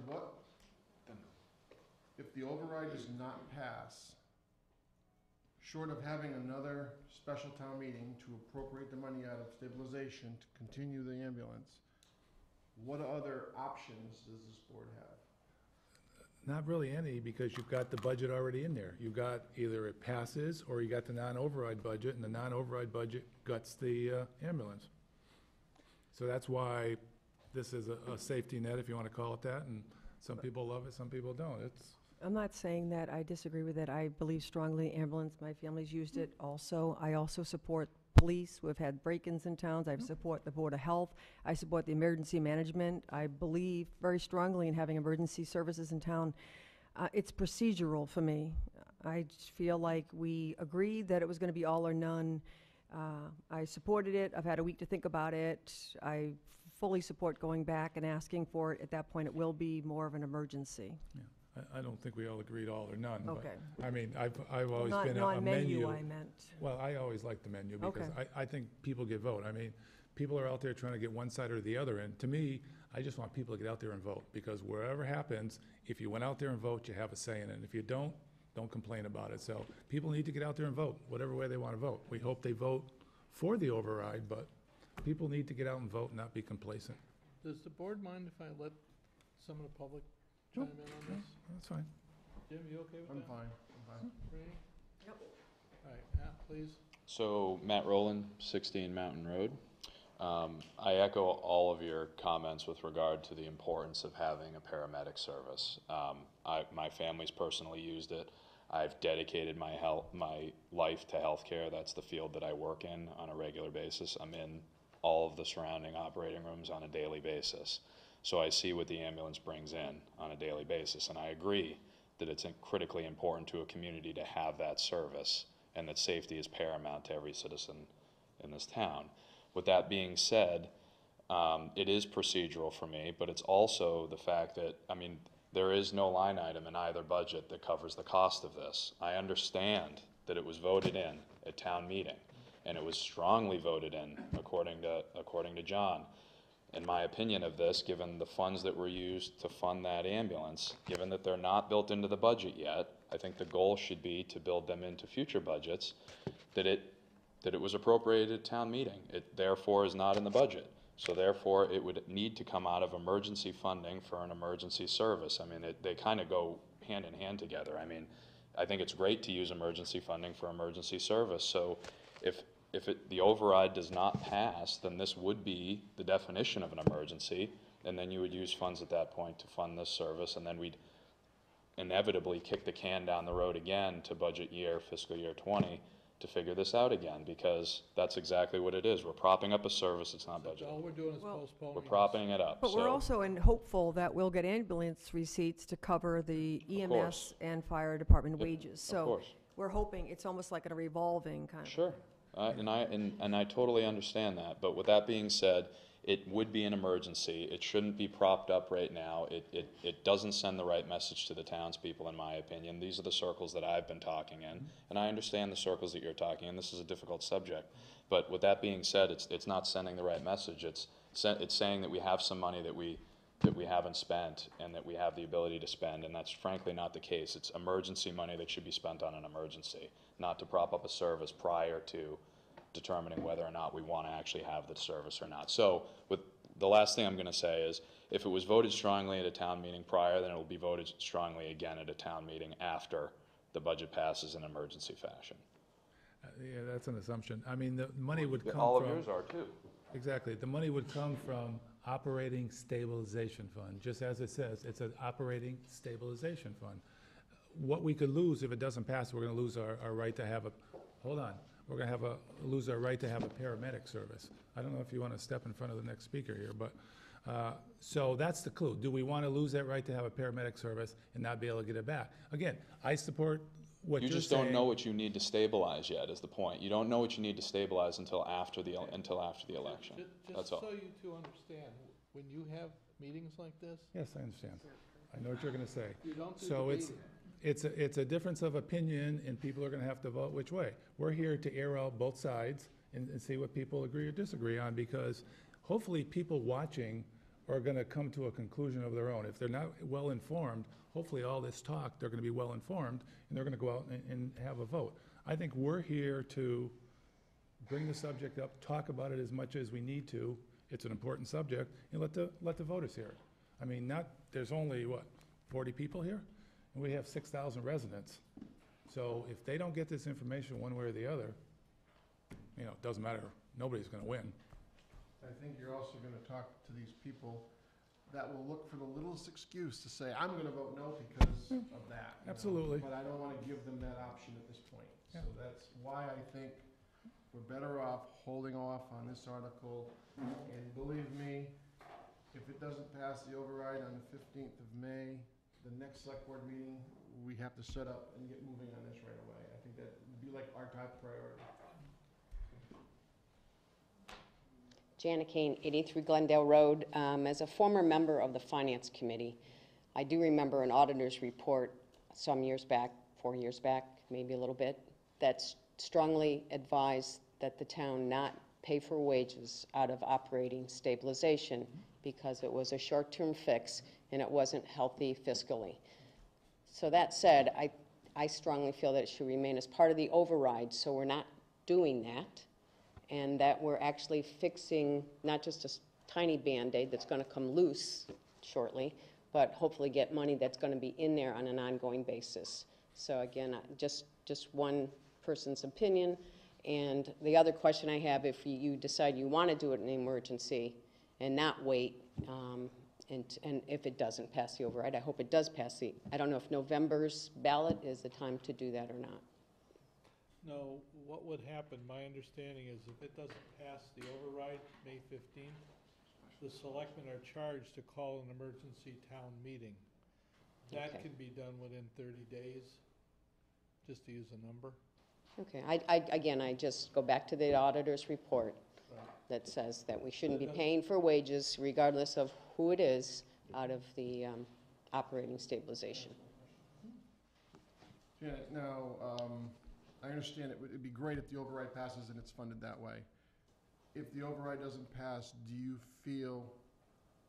if the override does not pass, short of having another special town meeting to appropriate the money out of stabilization to continue the ambulance, what other options does this board have? Not really any, because you've got the budget already in there. You've got either it passes, or you got the non-override budget, and the non-override budget guts the ambulance. So that's why this is a safety net, if you want to call it that, and some people love it, some people don't. I'm not saying that I disagree with it. I believe strongly ambulance. My family's used it also. I also support police. We've had break-ins in towns. I support the Board of Health. I support the emergency management. I believe very strongly in having emergency services in town. It's procedural for me. I just feel like we agreed that it was going to be all or none. I supported it. I've had a week to think about it. I fully support going back and asking for it. At that point, it will be more of an emergency. Yeah. I don't think we all agreed all or none. but, Okay. I mean, I've always Not been a non-menu, menu. I meant. Well, I always like the menu, because Okay. I think people get vote. I mean, people are out there trying to get one side or the other, and to me, I just want people to get out there and vote, because wherever happens, if you went out there and vote, you have a say in it, and if you don't complain about it. So people need to get out there and vote, whatever way they want to vote. We hope they vote for the override, but people need to get out and vote and not be complacent. Does the board mind if I let some of the public chime in on this? That's fine. Jim, you okay with that? I'm fine. Randy? Yep. All right, Matt, please. So, Matt Rowland, 16 Mountain Road. I echo all of your comments with regard to the importance of having a paramedic service. My family's personally used it. I've dedicated my life to healthcare. That's the field that I work in on a regular basis. I'm in all of the surrounding operating rooms on a daily basis. So I see what the ambulance brings in on a daily basis, and I agree that it's critically important to a community to have that service, and that safety is paramount to every citizen in this town. With that being said, it is procedural for me, but it's also the fact that, I mean, there is no line item in either budget that covers the cost of this. I understand that it was voted in at town meeting, and it was strongly voted in, according to John. In my opinion of this, given the funds that were used to fund that ambulance, given that they're not built into the budget yet, I think the goal should be to build them into future budgets, that it was appropriated at town meeting. It therefore is not in the budget. So therefore, it would need to come out of emergency funding for an emergency service. I mean, they kind of go hand in hand together. I mean, I think it's great to use emergency funding for emergency service. So if the override does not pass, then this would be the definition of an emergency, and then you would use funds at that point to fund this service, and then we'd inevitably kick the can down the road again to budget year, fiscal year 20, to figure this out again, because that's exactly what it is. We're propping up a service that's not budgeted. All we're doing is postponing. We're propping it up. But we're also hopeful that we'll get ambulance receipts to cover the EMS and fire department wages. So we're hoping it's almost like a revolving kind of. Sure. And I totally understand that. But with that being said, it would be an emergency. It shouldn't be propped up right now. It doesn't send the right message to the townspeople, in my opinion. These are the circles that I've been talking in, and I understand the circles that you're talking in. This is a difficult subject. But with that being said, it's not sending the right message. It's saying that we have some money that we haven't spent and that we have the ability to spend, and that's frankly not the case. It's emergency money that should be spent on an emergency, not to prop up a service prior to determining whether or not we want to actually have the service or not. So with the last thing I'm going to say is, if it was voted strongly at a town meeting prior, then it will be voted strongly again at a town meeting after the budget passes in emergency fashion. Yeah, that's an assumption. I mean, the money would come from... All of yours are too. Exactly. The money would come from operating stabilization fund. Just as it says, it's an operating stabilization fund. What we could lose if it doesn't pass, we're going to lose our right to have a... Hold on. We're going to lose our right to have a paramedic service. I don't know if you want to step in front of the next speaker here, but so that's the clue. Do we want to lose that right to have a paramedic service and not be able to get it back? Again, I support what you're saying. You just don't know what you need to stabilize yet, is the point. You don't know what you need to stabilize until after the election. That's all. Just so you two understand, when you have meetings like this. Yes, I understand. I know what you're going to say. You don't do so debating. it's a difference of opinion, and people are going to have to vote which way. We're here to air out both sides and see what people agree or disagree on, because hopefully people watching are going to come to a conclusion of their own. If they're not well informed, hopefully all this talk, they're going to be well informed, and they're going to go out and have a vote. I think we're here to bring the subject up, talk about it as much as we need to. It's an important subject, and let the voters hear it. I mean, there's only, 40 people here? And we have 6,000 residents. So if they don't get this information one way or the other, it doesn't matter. Nobody's going to win. I think you're also going to talk to these people that will look for the littlest excuse to say, I'm going to vote no because of that. Absolutely. But I don't want to give them that option at this point. Yeah. So that's why I think we're better off holding off on this article. And believe me, if it doesn't pass the override on the 15th of May, the next select board meeting, we have to set up and get moving on this right away. I think that would be like our top priority. Jana Kane, 83 Glendale Road. As a former member of the Finance Committee, I do remember an auditor's report some years back, 4 years back, maybe a little bit, that strongly advised that the town not pay for wages out of operating stabilization because it was a short-term fix and it wasn't healthy fiscally. So that said, I strongly feel that it should remain as part of the override, so we're not doing that, and that we're actually fixing not just a tiny Band-Aid that's going to come loose shortly, but hopefully get money that's going to be in there on an ongoing basis. So again, just one person's opinion. And the other question I have, if you decide you want to do it in an emergency and not wait, and if it doesn't pass the override, I hope it does pass I don't know if November's ballot is the time to do that or not. No, what would happen, my understanding is if it doesn't pass the override, May 15th, the selectmen are charged to call an emergency town meeting. That Okay. can be done within 30 days, just to use a number. Okay, again, I just go back to the auditor's report that says that we shouldn't be paying for wages regardless of who it is out of the operating stabilization. Janet, now, I understand it'd be great if the override passes and it's funded that way. If the override doesn't pass, do you feel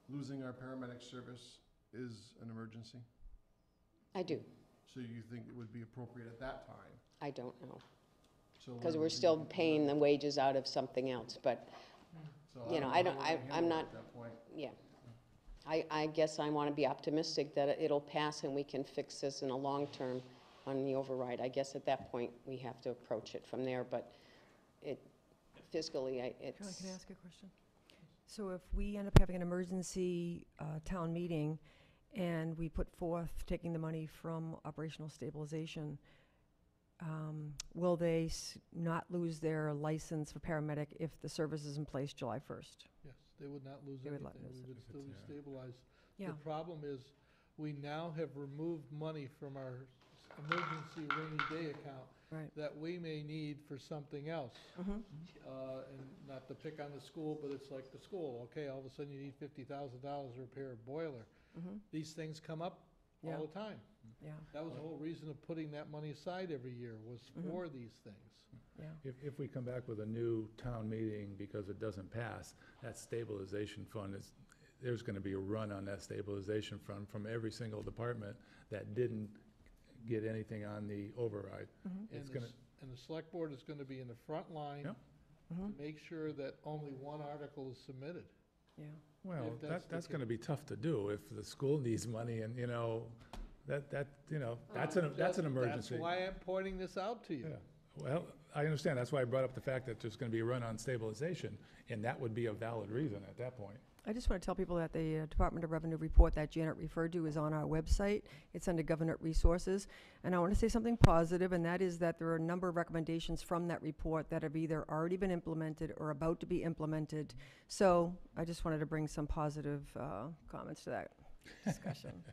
losing our paramedic service is an emergency? I do. So you think it would be appropriate at that time? I don't know. So Because what we're do you still think? paying the wages out of something else, but, So you know, how we're gonna handle I'm it not, at that point. yeah. I guess I want to be optimistic that it'll pass and we can fix this in a long term on the override. I guess at that point, we have to approach it from there, but fiscally, it's. Charlie, can I ask a question? So if we end up having an emergency town meeting and we put forth taking the money from operational stabilization, will they not lose their license for paramedic if the service is in place July 1st? Yes, they would not lose They would anything, not lose we would it. still be stabilized. Yeah. The problem is, we now have removed money from our emergency rainy day account Right. that we may need for something else. Mm-hmm. And not to pick on the school, but it's like the school, okay, all of a sudden you need $50,000 to repair a boiler. Mm-hmm. These things come up Yeah. all the time. Yeah. That was the whole reason of putting that money aside every year, was for these things. Yeah. If we come back with a new town meeting because it doesn't pass, that stabilization fund there's gonna be a run on that stabilization fund from every single department that didn't get anything on the override. Mm-hmm. It's And gonna, and the select board is gonna be in the front line Yeah. Mm-hmm. to make sure that only one article is submitted. Yeah. well, if that's the that's case. gonna be tough to do if the school needs money and, you know, that's an That's emergency. why I'm pointing this out to you. Yeah, well, I understand, that's why I brought up the fact that there's gonna be a run on stabilization, and that would be a valid reason at that point. I just want to tell people that the Department of Revenue report that Janet referred to is on our website. It's under Government Resources. And I want to say something positive, and that is that there are a number of recommendations from that report that have either already been implemented or about to be implemented. So I just wanted to bring some positive comments to that discussion.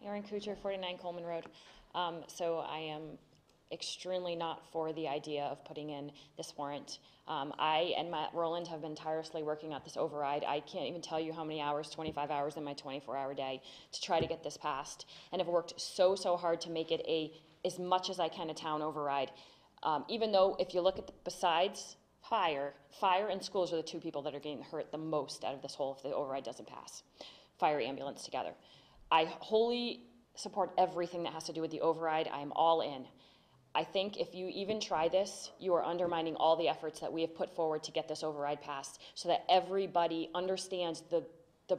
Erin Kuchar, 49 Coleman Road. So I am extremely not for the idea of putting in this warrant. I and Matt Rowland have been tirelessly working at this override. I can't even tell you how many hours, 25 hours in my 24-hour day to try to get this passed, and have worked so hard to make it as much as I can a town override. Even though if you look at besides fire and schools are the two people that are getting hurt the most out of this whole if the override doesn't pass. Fire, ambulance together. I wholly support everything that has to do with the override. I am all in. I think if you even try this, you are undermining all the efforts that we have put forward to get this override passed so that everybody understands the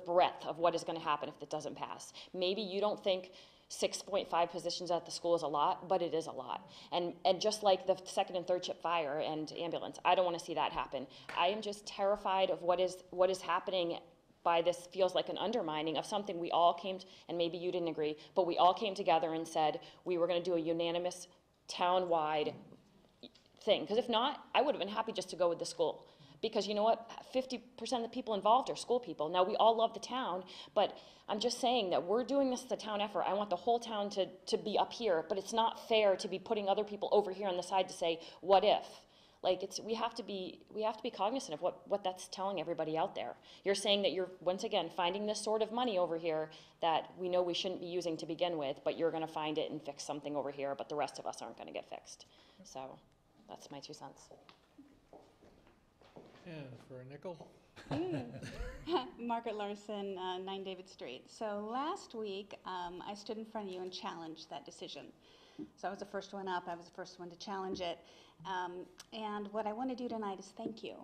breadth of what is going to happen if it doesn't pass. Maybe you don't think 6.5 positions at the school is a lot, but it is a lot. And just like the second and third shift fire and ambulance, I don't want to see that happen. I am just terrified of what is happening by this feels like an undermining of something we all came to, and maybe you didn't agree, but we all came together and said we were going to do a unanimous town-wide thing. Because if not, I would have been happy just to go with the school. Because you know what? 50% of the people involved are school people. Now, we all love the town, but I'm just saying that we're doing this as a town effort. I want the whole town to be up here, but it's not fair to be putting other people over here on the side to say, what if? Like, we have to be cognizant of what that's telling everybody out there. You're saying that you're, once again, finding this sort of money over here that we know we shouldn't be using to begin with, but you're going to find it and fix something over here, but the rest of us aren't going to get fixed. So that's my 2 cents. And for a nickel? Margaret Larson, 9 David Street. So last week, I stood in front of you and challenged that decision. So I was the first one up. I was the first one to challenge it. And what I want to do tonight is thank you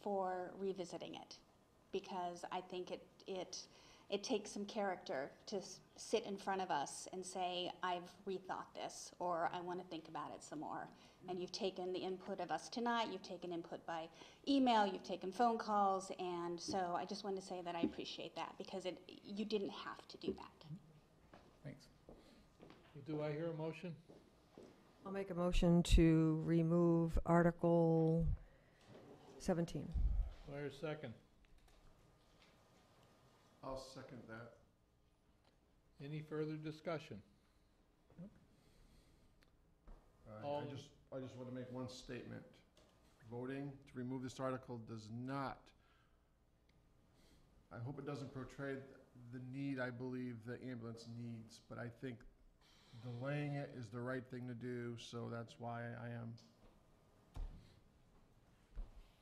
for revisiting it, because I think it takes some character to sit in front of us and say, I've rethought this, or I want to think about it some more. And you've taken the input of us tonight, you've taken input by email, you've taken phone calls, and so I just wanted to say that I appreciate that, because you didn't have to do that. Thanks. Do I hear a motion? I'll make a motion to remove Article 17. Do I hear a second? I'll second that. Any further discussion? I just want to make one statement. Voting to remove this article does not, I hope it doesn't portray the need I believe the ambulance needs, but I think delaying it is the right thing to do, so that's why I am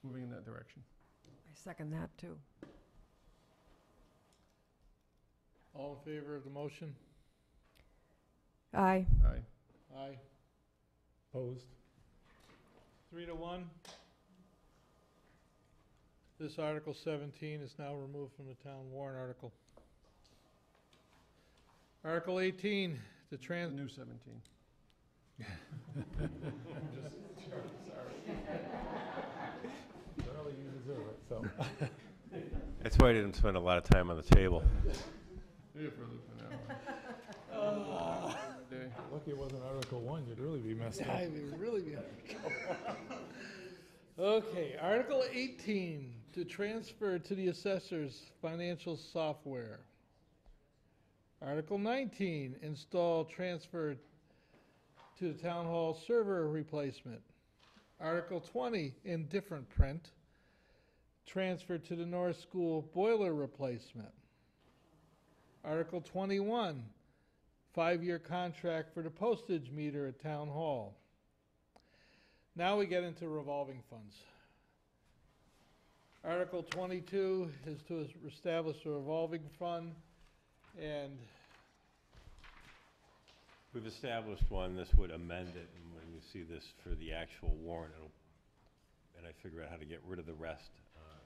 moving in that direction. I second that, too. All in favor of the motion? Aye. Aye. Aye. Opposed? 3-1. This Article 17 is now removed from the town warrant article. Article 18, the New 17. Well, you deserve it, so. That's why I didn't spend a lot of time on the table. Here for the finale. Lucky it wasn't Article 1, you'd really be messed up. I would really be. Okay, Article 18, to transfer to the assessors financial software. Article 19, install transfer to the town hall server replacement. Article 20, in different print, transfer to the North School boiler replacement. Article 21, 5-year contract for the postage meter at Town Hall. Now we get into revolving funds. Article 22 is to establish a revolving fund, and We've established one. This would amend it, and when you see this for the actual warrant, and I figure out how to get rid of the rest,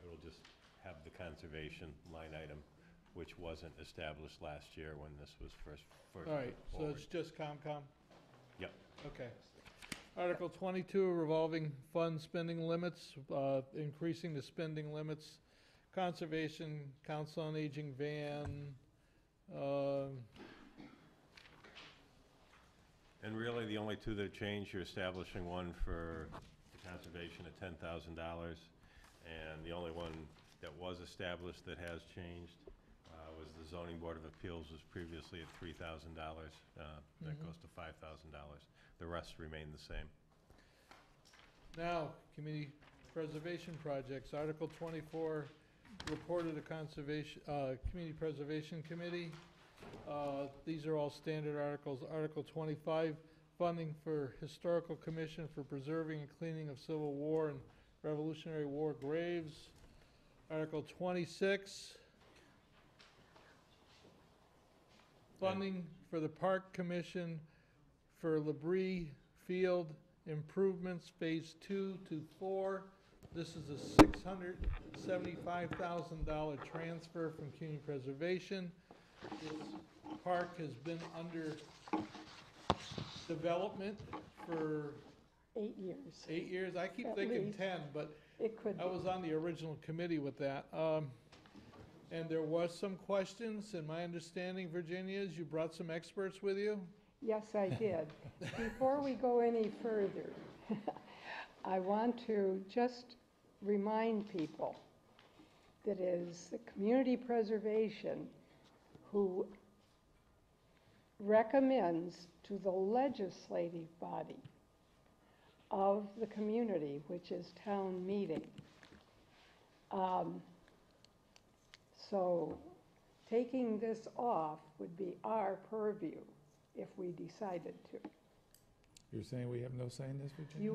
it'll just have the conservation line item, which wasn't established last year when this was first all right, put so forward. it's just COMCOM? Yep. Okay. Article 22, revolving fund spending limits, increasing the spending limits, conservation, council on aging van, And really, the only two that have changed, you're establishing one for the conservation at $10,000, and the only one that was established that has changed was the zoning board of appeals was previously at $3,000. That goes to $5,000. The rest remain the same. Now, community preservation projects, Article 24, reported to conservation, Community Preservation Committee. These are all standard articles. Article 25, funding for Historical Commission for preserving and cleaning of Civil War and Revolutionary War graves. Article 26, funding for the Park Commission for Labrie Field improvements, Phase 2 to 4. This is a $675,000 transfer from Community Preservation. This park has been under development for 8 years. 8 years. I keep At thinking least. 10, but It could I be. was on the original committee with that. And there was some questions, and my understanding, Virginia, is you brought some experts with you? Yes, I did. Before we go any further, I want to just remind people that it is the community preservation who recommends to the legislative body of the community, which is town meeting. So taking this off would be our purview if we decided to. You're saying we have no say in this, Virginia?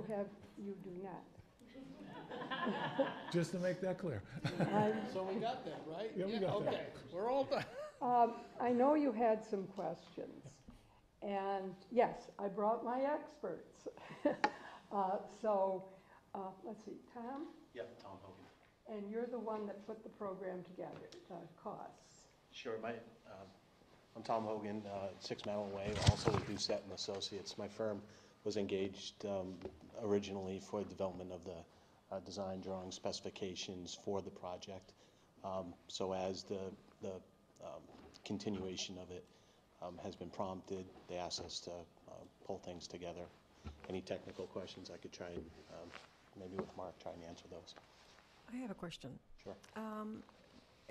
You do not. Just to make that clear. So we got that, right? Yeah, we got that. Okay, we're all done. I know you had some questions, and yes, I brought my experts. Let's see, Tom? Yeah, Tom Hogan. And you're the one that put the program together, costs. Sure, I'm Tom Hogan, 6 Madeline Way, also with Doucette and Associates. My firm was engaged originally for the development of the design drawing specifications for the project. So as the continuation of it has been prompted, they asked us to pull things together. Any technical questions I could try and, maybe with Mark, try and answer those. I have a question. Sure.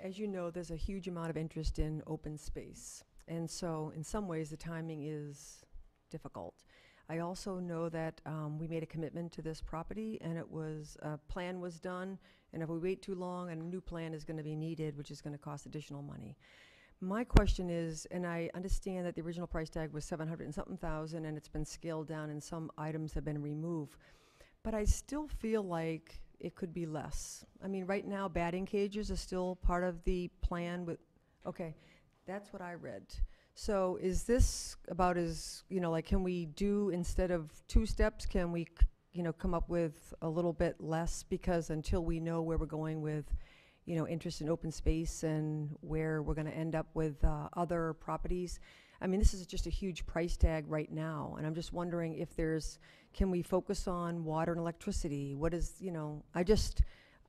As you know, there's a huge amount of interest in open space. And so in some ways, the timing is difficult. I also know that we made a commitment to this property, and a plan was done, and if we wait too long, a new plan is going to be needed, which is going to cost additional money. My question is, and I understand that the original price tag was 700 and something thousand, and it's been scaled down, and some items have been removed, but I still feel like it could be less. I mean, right now, batting cages are still part of the plan okay, that's what I read. So is this about like, can we do, instead of 2 steps, can we, come up with a little bit less? Because until we know where we're going with, interest in open space and where we're gonna end up with other properties. I mean, this is just a huge price tag right now, and I'm just wondering if can we focus on water and electricity? What is,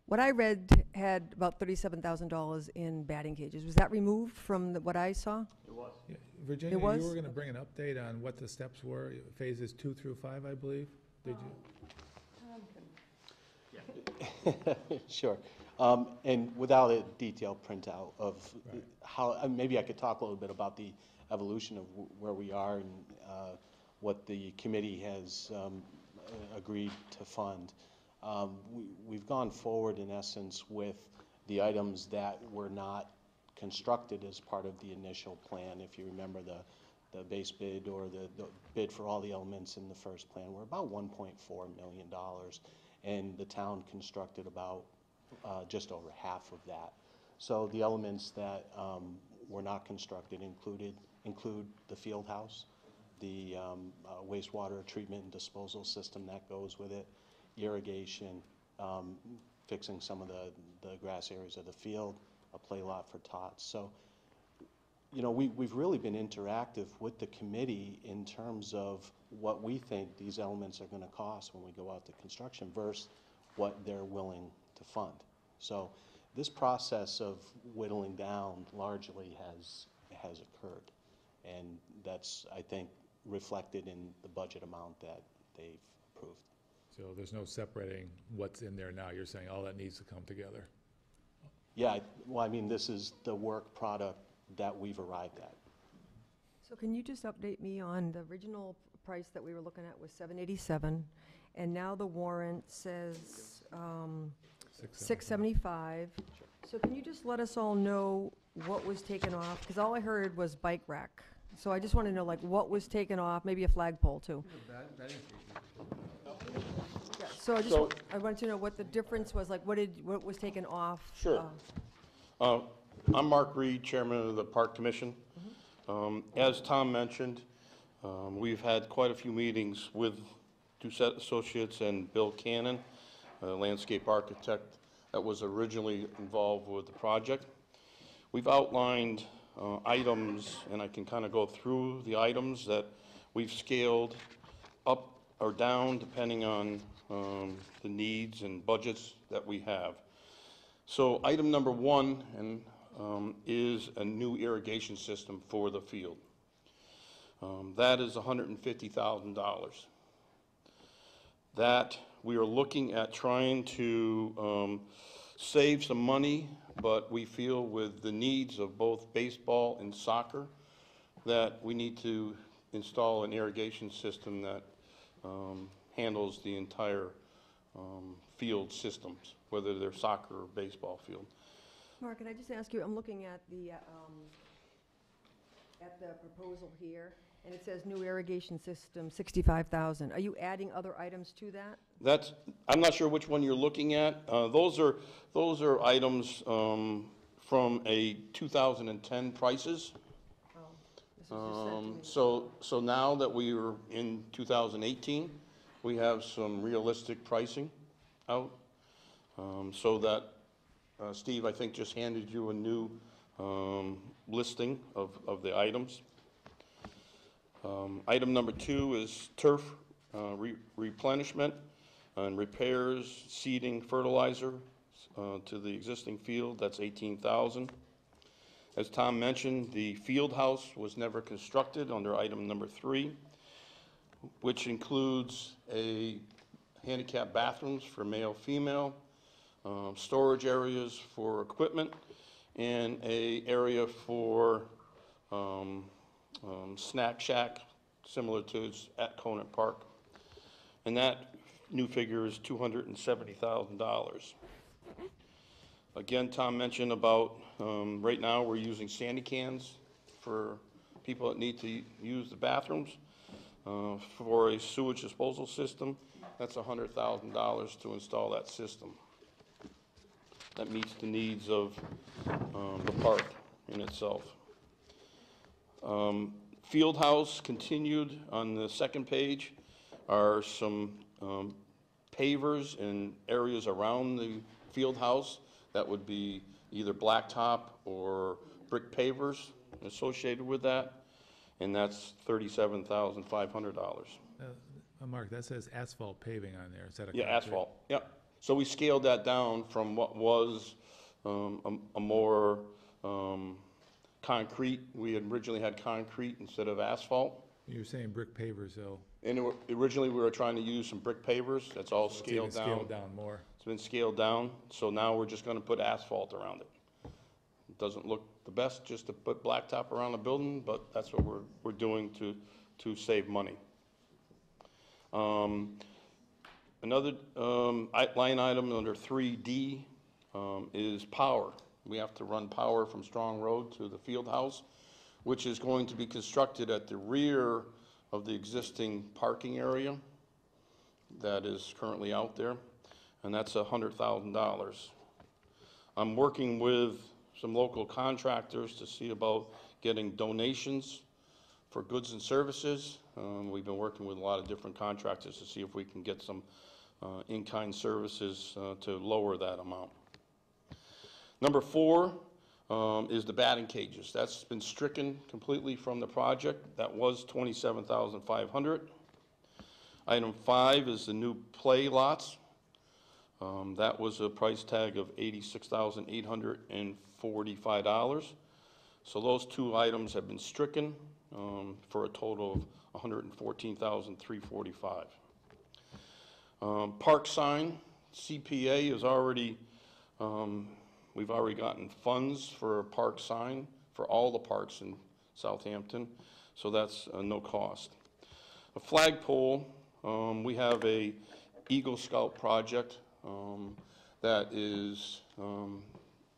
what I read had about $37,000 in batting cages. Was that removed from what I saw? It was. Yeah, Virginia, It was? you were going to bring an update on what the steps were, phases 2 through 5, I believe. Did you? Sure. And without a detailed printout of how, maybe I could talk a little bit about the evolution of where we are and what the committee has agreed to fund. We've gone forward, in essence, with the items that were not constructed as part of the initial plan. If you remember the base bid or the bid for all the elements in the first plan were about $1.4 million, and the town constructed about just over half of that. So the elements that were not constructed include the field house, the wastewater treatment and disposal system that goes with it, irrigation, fixing some of the grass areas of the field, a play lot for tots. So, we've really been interactive with the committee in terms of what we think these elements are going to cost when we go out to construction versus what they're willing to fund. So this process of whittling down largely has occurred, and that's, I think, reflected in the budget amount that they've approved. So there's no separating what's in there now. You're saying all that needs to come together. Yeah, well, I mean, this is the work product that we've arrived at. So can you just update me on the original price that we were looking at was $787, and now the warrant says $675. So can you just let us all know what was taken off? Because all I heard was bike rack. So I just want to know, like, what was taken off, maybe a flagpole too. Yeah, so I wanted to know what the difference was, like, what was taken off? Sure. I'm Mark Reed, Chairman of the Park Commission. As Tom mentioned, we've had quite a few meetings with Doucette Associates and Bill Cannon, a landscape architect that was originally involved with the project. We've outlined items, and I can kind of go through the items that we've scaled up or down depending on the needs and budgets that we have. So item number 1 is a new irrigation system for the field. That is $150,000. That we are looking at trying to save some money, but we feel with the needs of both baseball and soccer that we need to install an irrigation system that handles the entire field systems, whether they're soccer or baseball field. Mark, can I just ask you, I'm looking at the proposal here, And it says new irrigation system, 65,000. Are you adding other items to that? I'm not sure which one you're looking at. Those are items from a 2010 prices. Oh, this was just sent to me. So now that we are in 2018, we have some realistic pricing out. So that, Steve, I think just handed you a new listing of the items. Item number 2 is turf replenishment and repairs, seeding, fertilizer to the existing field. That's $18,000. As Tom mentioned, the field house was never constructed under item number 3, which includes a handicap bathrooms for male, female, storage areas for equipment, and a area for snack shack, similar to at Conant Park. And that new figure is $270,000. Again, Tom mentioned about, right now, we're using sandy cans for people that need to use the bathrooms. For a sewage disposal system, that's $100,000 to install that system. That meets the needs of the park in itself. Field house continued on the second page are some pavers in areas around the field house that would be either blacktop or brick pavers associated with that, and that's $37,500. Mark, that says asphalt paving on there. Is that a Yeah, concrete? asphalt, yep. So we scaled that down from what was a more concrete. We had originally had concrete instead of asphalt. You're saying brick pavers, though. And originally, we were trying to use some brick pavers. That's all So it's scaled even down. scaled down more. It's been scaled down, so now we're just gonna put asphalt around it. It doesn't look the best just to put blacktop around the building, but that's what we're doing to save money. Another line item under 3D is power. We have to run power from Strong Road to the field house, which is going to be constructed at the rear of the existing parking area that is currently out there, and that's $100,000. I'm working with some local contractors to see about getting donations for goods and services. We've been working with a lot of different contractors to see if we can get some in-kind services to lower that amount. Number 4 is the batting cages. That's been stricken completely from the project. That was $27,500. Item 5 is the new play lots. That was a price tag of $86,845. So those 2 items have been stricken for a total of $114,345. Park sign, CPA is already, we've already gotten funds for a park sign for all the parks in Southampton, so that's no cost. A flagpole, we have a Eagle Scout project that is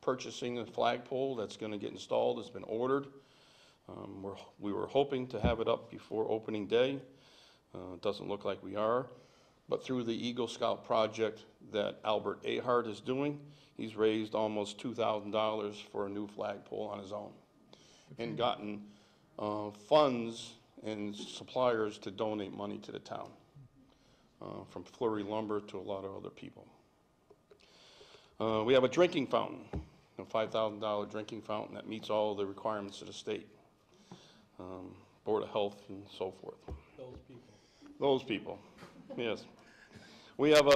purchasing a flagpole that's going to get installed. It's been ordered. We were hoping to have it up before opening day. It doesn't look like we are. But through the Eagle Scout project that Albert Ahart is doing, he's raised almost $2,000 for a new flagpole on his own and gotten funds and suppliers to donate money to the town, from Flurry Lumber to a lot of other people. We have a drinking fountain, a $5,000 drinking fountain that meets all the requirements of the state, Board of Health and so forth. Those people. Those people, yes. We have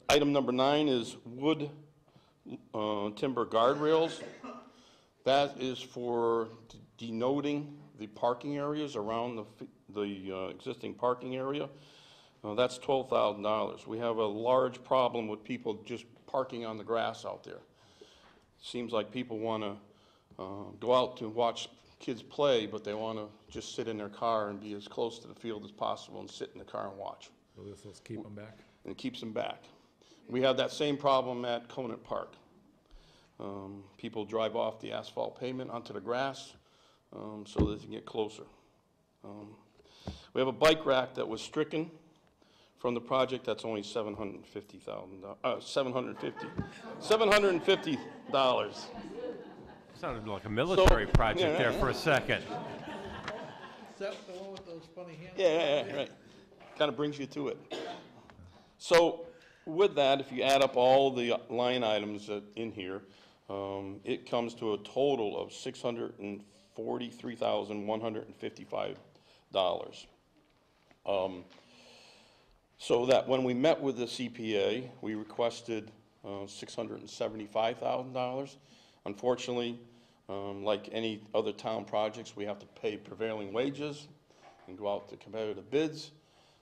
item number 9 is wood timber guardrails. That is for denoting the parking areas around the existing parking area. That's $12,000. We have a large problem with people just parking on the grass out there. Seems like people want to go out to watch kids play, but they want to just sit in their car and be as close to the field as possible and sit in the car and watch. So this will keep them back? And it keeps them back. We have that same problem at Conant Park. People drive off the asphalt pavement onto the grass so they can get closer. We have a bike rack that was stricken from the project. That's only $750. Sounded like a military project there for a second. Is that the one with those funny hands? Yeah, right. Kind of brings you to it. So with that, if you add up all the line items in here, it comes to a total of $643,155. So that when we met with the CPA, we requested $675,000. Unfortunately, like any other town projects, we have to pay prevailing wages and go out to competitive bids,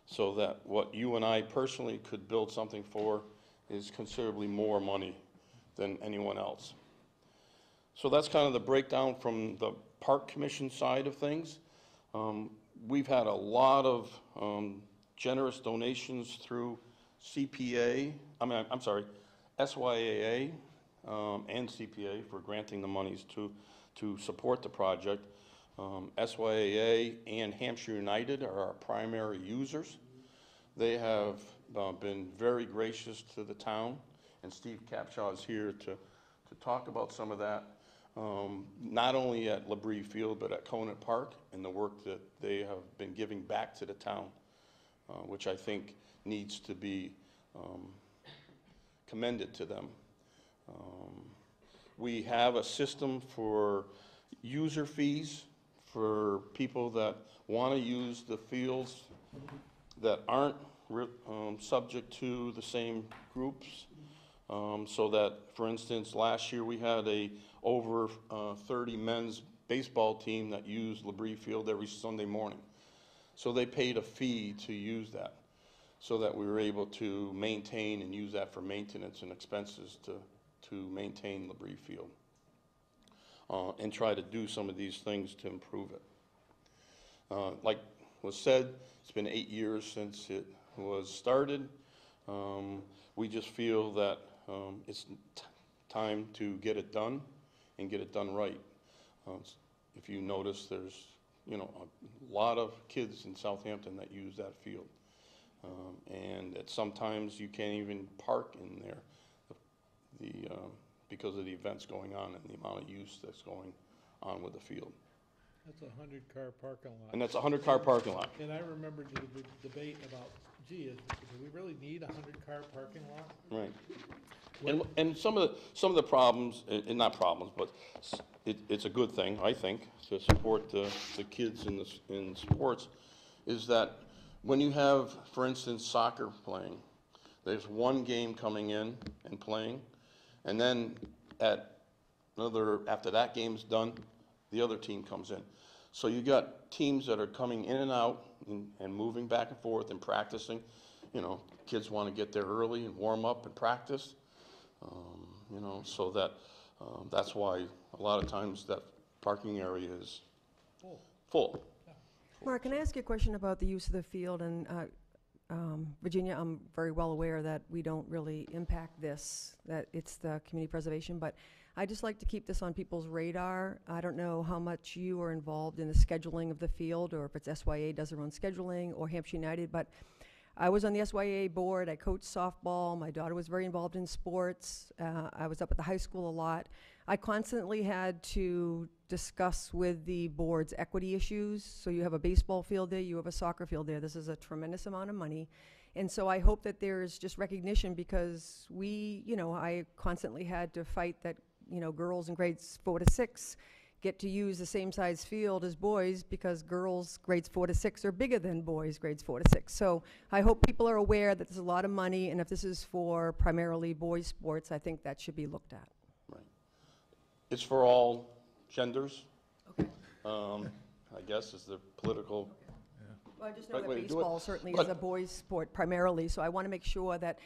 so that what you and I personally could build something for is considerably more money than anyone else. So that's kind of the breakdown from the Park Commission side of things. We've had a lot of generous donations through SYAA and CPA for granting the monies to support the project. SYAA and Hampshire United are our primary users. They have been very gracious to the town, and Steve Capshaw is here to talk about some of that, not only at Labrie Field, but at Conant Park, and the work that they have been giving back to the town, which I think needs to be commended to them. We have a system for user fees for people that want to use the fields that aren't subject to the same groups. So that, for instance, last year we had over 30 men's baseball team that used Labrie Field every Sunday morning. So they paid a fee to use that, so that we were able to maintain and use that for maintenance and expenses to maintain Labrie Field, and try to do some of these things to improve it. Like was said, it's been 8 years since it was started. We just feel that it's time to get it done and get it done right. If you notice, there's a lot of kids in Southampton that use that field, and sometimes you can't even park in there because of the events going on and the amount of use that's going on with the field. That's a 100-car parking lot. And that's a 100-car parking lot. And I remember the debate about, gee, do we really need a 100-car parking lot? Right. And some of the problems, and not problems, but it's a good thing, I think, to support the kids in sports, is that when you have, for instance, soccer playing, there's one game coming in and playing, and then after that game's done, the other team comes in. So you got teams that are coming in and out and moving back and forth and practicing. Kids want to get there early and warm up and practice. So that's why a lot of times that parking area is full. Mark, can I ask you a question about the use of the field? And Virginia, I'm very well aware that we don't really impact this, that it's the community preservation, but I just like to keep this on people's radar. I don't know how much you are involved in the scheduling of the field, or if it's SYA does their own scheduling, or Hampshire United, but I was on the SYA board. I coached softball. My daughter was very involved in sports. I was up at the high school a lot. I constantly had to discuss with the board's equity issues. So you have a baseball field there, you have a soccer field there. This is a tremendous amount of money. And so I hope that there's just recognition, because I constantly had to fight that, girls in grades 4 to 6 get to use the same size field as boys, because girls grades 4 to 6 are bigger than boys grades 4 to 6. So I hope people are aware that there's a lot of money, and if this is for primarily boys sports, I think that should be looked at. Right. It's for all genders. Okay. I guess is the political. Well, I just know that baseball certainly is a boys' sport primarily, so I want to make sure that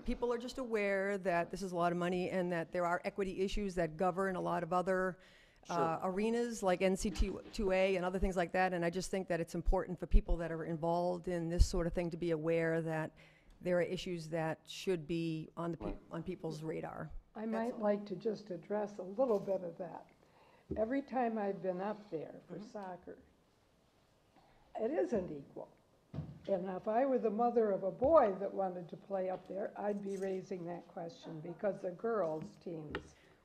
people are just aware that this is a lot of money, and that there are equity issues that govern a lot of other arenas like NC2A and other things like that. And I just think that it's important for people that are involved in this sort of thing to be aware that there are issues that should be on people's radar. I might like to just address a little bit of that. Every time I've been up there for soccer, it isn't equal. And if I were the mother of a boy that wanted to play up there, I'd be raising that question, because the girls' teams.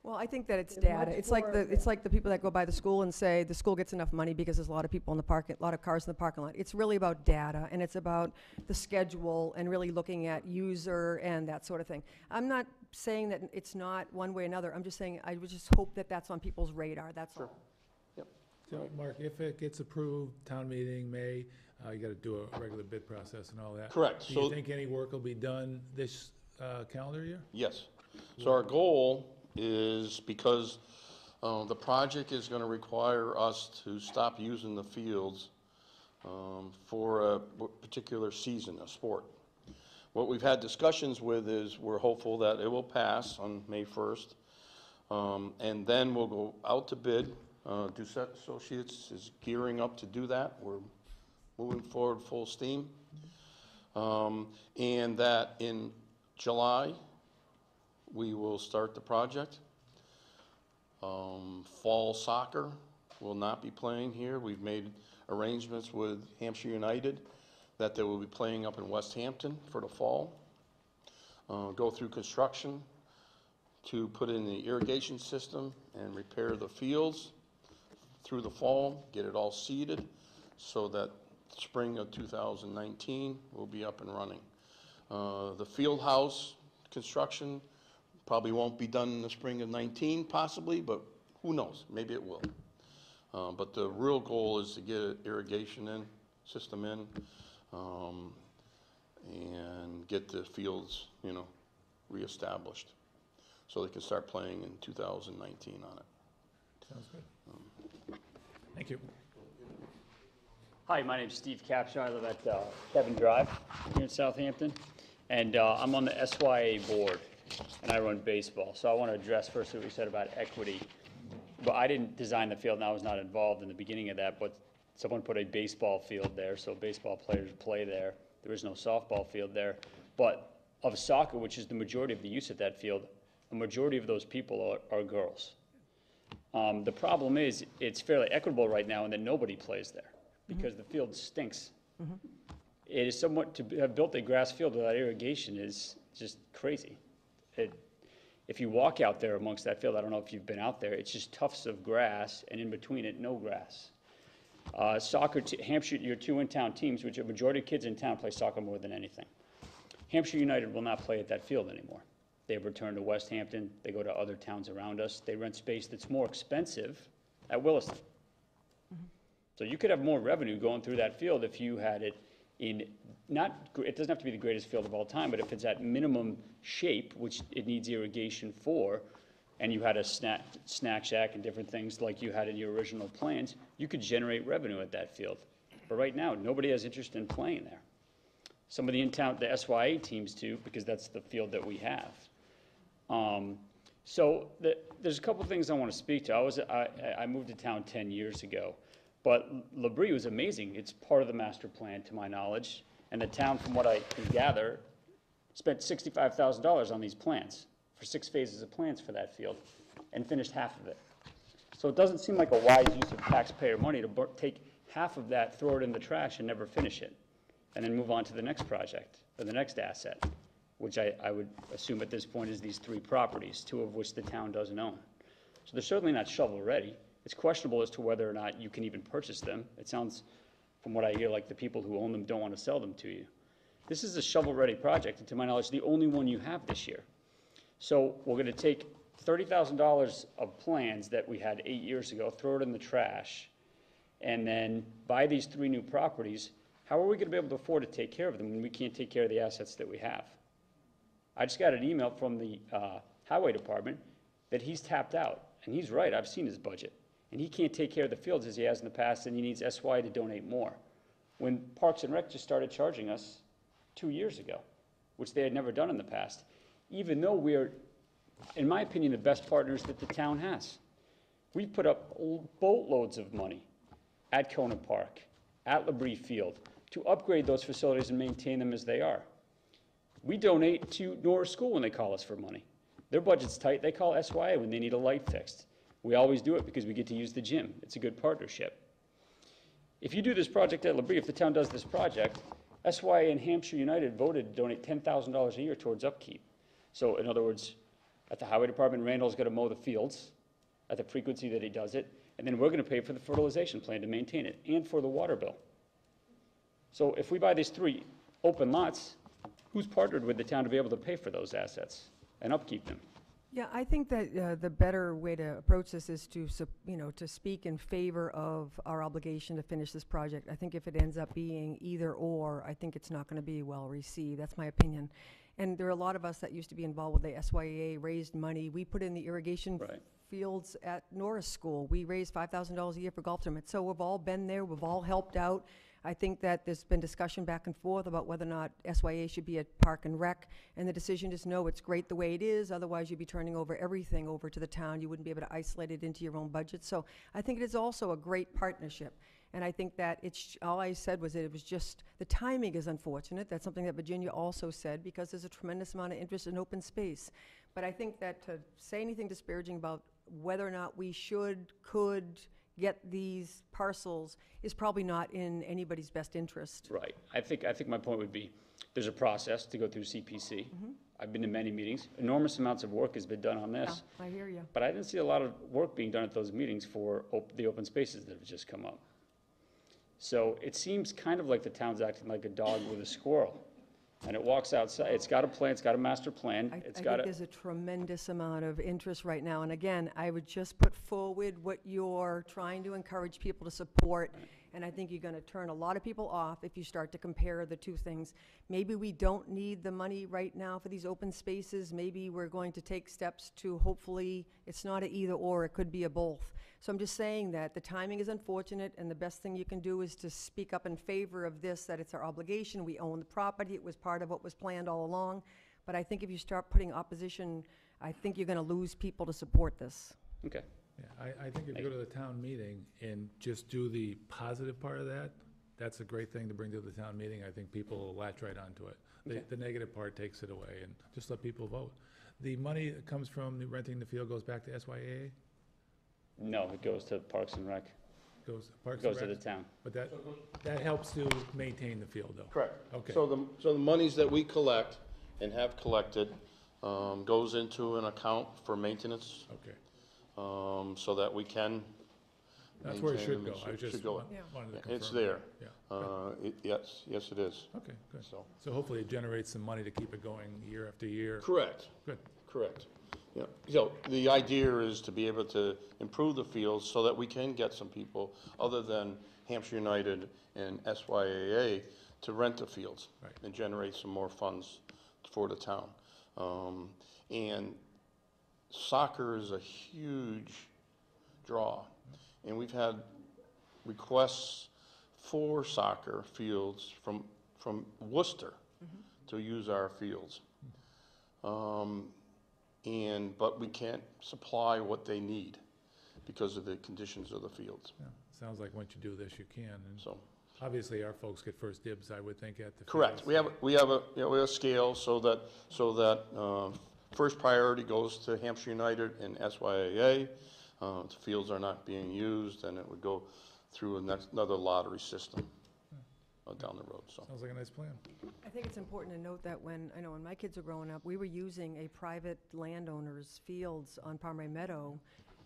Well, I think that it's They're data. much It's like more it's like the people that go by the school and say the school gets enough money because there's a lot of people in the parking, a lot of cars in the parking lot. It's really about data, and it's about the schedule and really looking at user and that sort of thing. I'm not saying that it's not one way or another. I'm just saying I would just hope that that's on people's radar. That's all. So, Mark, if it gets approved, town meeting, May, you gotta do a regular bid process and all that. Correct. Do So- you think any work will be done this calendar year? Yes. So our goal is, because the project is going to require us to stop using the fields for a particular season, a sport. What we've had discussions with is we're hopeful that it will pass on May 1st, and then we'll go out to bid. Doucette Associates is gearing up to do that. We're moving forward full steam. And that in July, we will start the project. Fall soccer will not be playing here. We've made arrangements with Hampshire United that they will be playing up in Westhampton for the fall. Go through construction to put in the irrigation system and repair the fields through the fall, get it all seeded so that spring of 2019 will be up and running. The field house construction probably won't be done in the spring of 19 possibly, but who knows, maybe it will. But the real goal is to get an irrigation system in, and get the fields, reestablished so they can start playing in 2019 on it. Sounds good. Thank you. Hi, my name's Steve Capshaw. I live at Kevin Drive here in Southampton. And I'm on the SYA board, and I run baseball. So I want to address first what we said about equity. But I didn't design the field, and I was not involved in the beginning of that, but someone put a baseball field there, so baseball players play there. There is no softball field there. But of soccer, which is the majority of the use of that field, a majority of those people are girls. The problem is it's fairly equitable right now, and that nobody plays there because the field stinks. It is somewhat, to have built a grass field without irrigation is just crazy. If you walk out there amongst that field, I don't know if you've been out there, it's just tufts of grass, and in between it, no grass. Soccer, Hampshire, your two in-town teams, which a majority of kids in town play soccer more than anything. Hampshire United will not play at that field anymore. They've returned to Westhampton. They go to other towns around us. They rent space that's more expensive at Williston. So you could have more revenue going through that field if you had it in it doesn't have to be the greatest field of all time, but if it's at minimum shape, which it needs irrigation for, and you had a snack shack and different things like you had in your original plans, you could generate revenue at that field. But right now, nobody has interest in playing there. Some of the in-town, the SYA teams do, because that's the field that we have. There's a couple things I want to speak to. I moved to town 10 years ago, but Labrie was amazing. It's part of the master plan, to my knowledge, and the town, from what I can gather, spent $65,000 on these plans for 6 phases of plans for that field, and finished half of it. So it doesn't seem like a wise use of taxpayer money to take half of that, throw it in the trash, and never finish it, and then move on to the next project or the next asset, which I would assume at this point is these 3 properties, 2 of which the town doesn't own. So they're certainly not shovel-ready. It's questionable as to whether or not you can even purchase them. It sounds, from what I hear, like the people who own them don't want to sell them to you. This is a shovel-ready project, and to my knowledge, the only one you have this year. So we're going to take $30,000 of plans that we had 8 years ago, throw it in the trash, and then buy these 3 new properties. How are we going to be able to afford to take care of them when we can't take care of the assets that we have? I just got an email from the highway department that he's tapped out, and he's right. I've seen his budget, and he can't take care of the fields as he has in the past, and he needs SY to donate more. When Parks and Rec just started charging us 2 years ago, which they had never done in the past, even though we're, in my opinion, the best partners that the town has. We've put up boatloads of money at Conant Park, at Labrie Field, to upgrade those facilities and maintain them as they are. We donate to Norris School when they call us for money. Their budget's tight. They call SYA when they need a light fixed. We always do it because we get to use the gym. It's a good partnership. If you do this project at Labrie, if the town does this project, SYA and Hampshire United voted to donate $10,000 a year towards upkeep. So in other words, at the highway department, Randall's got to mow the fields at the frequency that he does it, and then we're going to pay for the fertilization plan to maintain it and for the water bill. So if we buy these 3 open lots, who's partnered with the town to be able to pay for those assets and upkeep them? Yeah, I think that the better way to approach this is to, to speak in favor of our obligation to finish this project. I think if it ends up being either or, I think it's not going to be well received. That's my opinion. And there are a lot of us that used to be involved with the SYA, raised money. We put in the irrigation fields at Norris School. We raised $5,000 a year for golf tournaments. So we've all been there. We've all helped out. I think that there's been discussion back and forth about whether or not SYA should be a park and rec, and the decision is no, it's great the way it is, otherwise you'd be turning over everything over to the town. You wouldn't be able to isolate it into your own budget. So I think it is also a great partnership, and I think that all I said was that it was just, the timing is unfortunate. That's something that Virginia also said, because there's a tremendous amount of interest in open space. But I think that to say anything disparaging about whether or not we could get these parcels is probably not in anybody's best interest. Right. I think my point would be, there's a process to go through CPC. I've been to many meetings. Enormous amounts of work has been done on this. Yeah, I hear you. But I didn't see a lot of work being done at those meetings for the open spaces that have just come up. So it seems kind of like the town's acting like a dog with a squirrel. And it walks outside. It's got a plan. It's got a master plan. I think there's a tremendous amount of interest right now. And again, I would just put forward what you're trying to encourage people to support. And I think you're going to turn a lot of people off if you start to compare the two things. Maybe we don't need the money right now for these open spaces. Maybe we're going to take steps to, hopefully, it's not an either or, it could be a both. So I'm just saying that the timing is unfortunate, and the best thing you can do is to speak up in favor of this, that it's our obligation. We own the property. It was part of what was planned all along. But I think if you start putting opposition, I think you're going to lose people to support this. Okay. Yeah, I think if you go to the town meeting and just do the positive part of that, that's a great thing to bring to the town meeting. I think people will latch right onto it. Okay. The negative part takes it away, and just let people vote. The money that comes from renting the field goes back to SYA? No, it goes to Parks and Rec. Goes Parks It goes and to Rec? the town. But that helps to maintain the field, though? Correct. Okay. So the monies that we collect and have collected goes into an account for maintenance. Okay. So that we can. That's where it should maintain go. them. I It just should go. wanted to confirm. It's there. Yeah. Yes, it is. Okay, good. So. So hopefully it generates some money to keep it going year after year. Correct. Good. Correct. Yeah. So the idea is to be able to improve the fields so that we can get some people, other than Hampshire United and SYAA, to rent the fields. Right. And generate some more funds for the town. And soccer is a huge draw. And we've had requests for soccer fields from Worcester to use our fields. But we can't supply what they need because of the conditions of the fields. Yeah. Sounds like once you do this, you can. And So, obviously, our folks get first dibs, I would think, at the correct. fields. We have a scale so that first priority goes to Hampshire United and SYAA. If the fields are not being used, then it would go through another lottery system down the road. So. Sounds like a nice plan. I think it's important to note that when my kids were growing up, we were using a private landowner's fields on Palmer Meadow.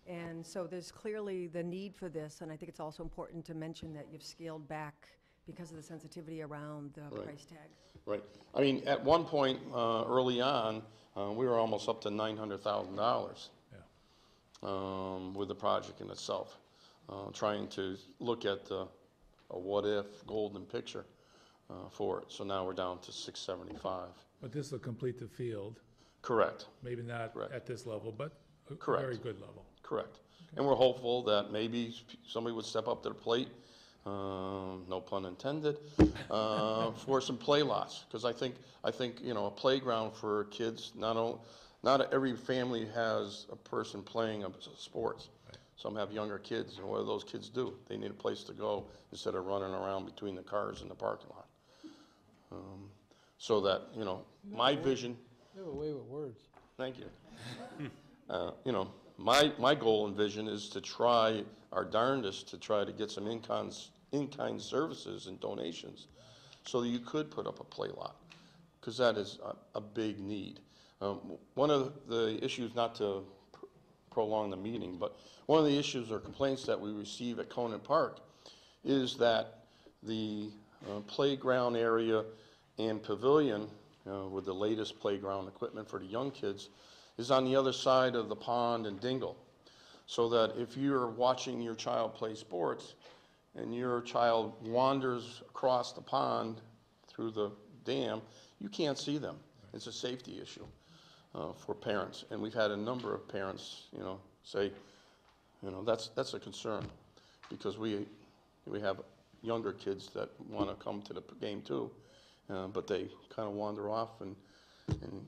And so there's clearly the need for this, and I think it's also important to mention that you've scaled back because of the sensitivity around the price tag. Right. I mean, at one point early on, we were almost up to $900,000 with the project in itself, trying to look at a what-if golden picture for it. So now we're down to $675. But this will complete the field. Correct. Maybe not at this level, but a Correct. very good level. Correct. Okay. And we're hopeful that maybe somebody would step up to the plate, no pun intended, for some play lots. Because I think a playground for kids, not every family has a person playing sports. Right. Some have younger kids, and what do those kids do? They need a place to go instead of running around between the cars in the parking lot. So that, my vision. You have a way with words. Thank you. My goal and vision is to try our darndest to try to get some in-kind services and donations so that you could put up a play lot, because that is a big need. One of the issues, not to prolong the meeting, but one of the issues or complaints that we receive at Conant Park is that the playground area and pavilion, with the latest playground equipment for the young kids, is on the other side of the pond and dingle. So that if you're watching your child play sports and your child wanders across the pond through the dam, you can't see them. It's a safety issue for parents. And we've had a number of parents, say, that's a concern, because we have younger kids that want to come to the game too, but they kind of wander off and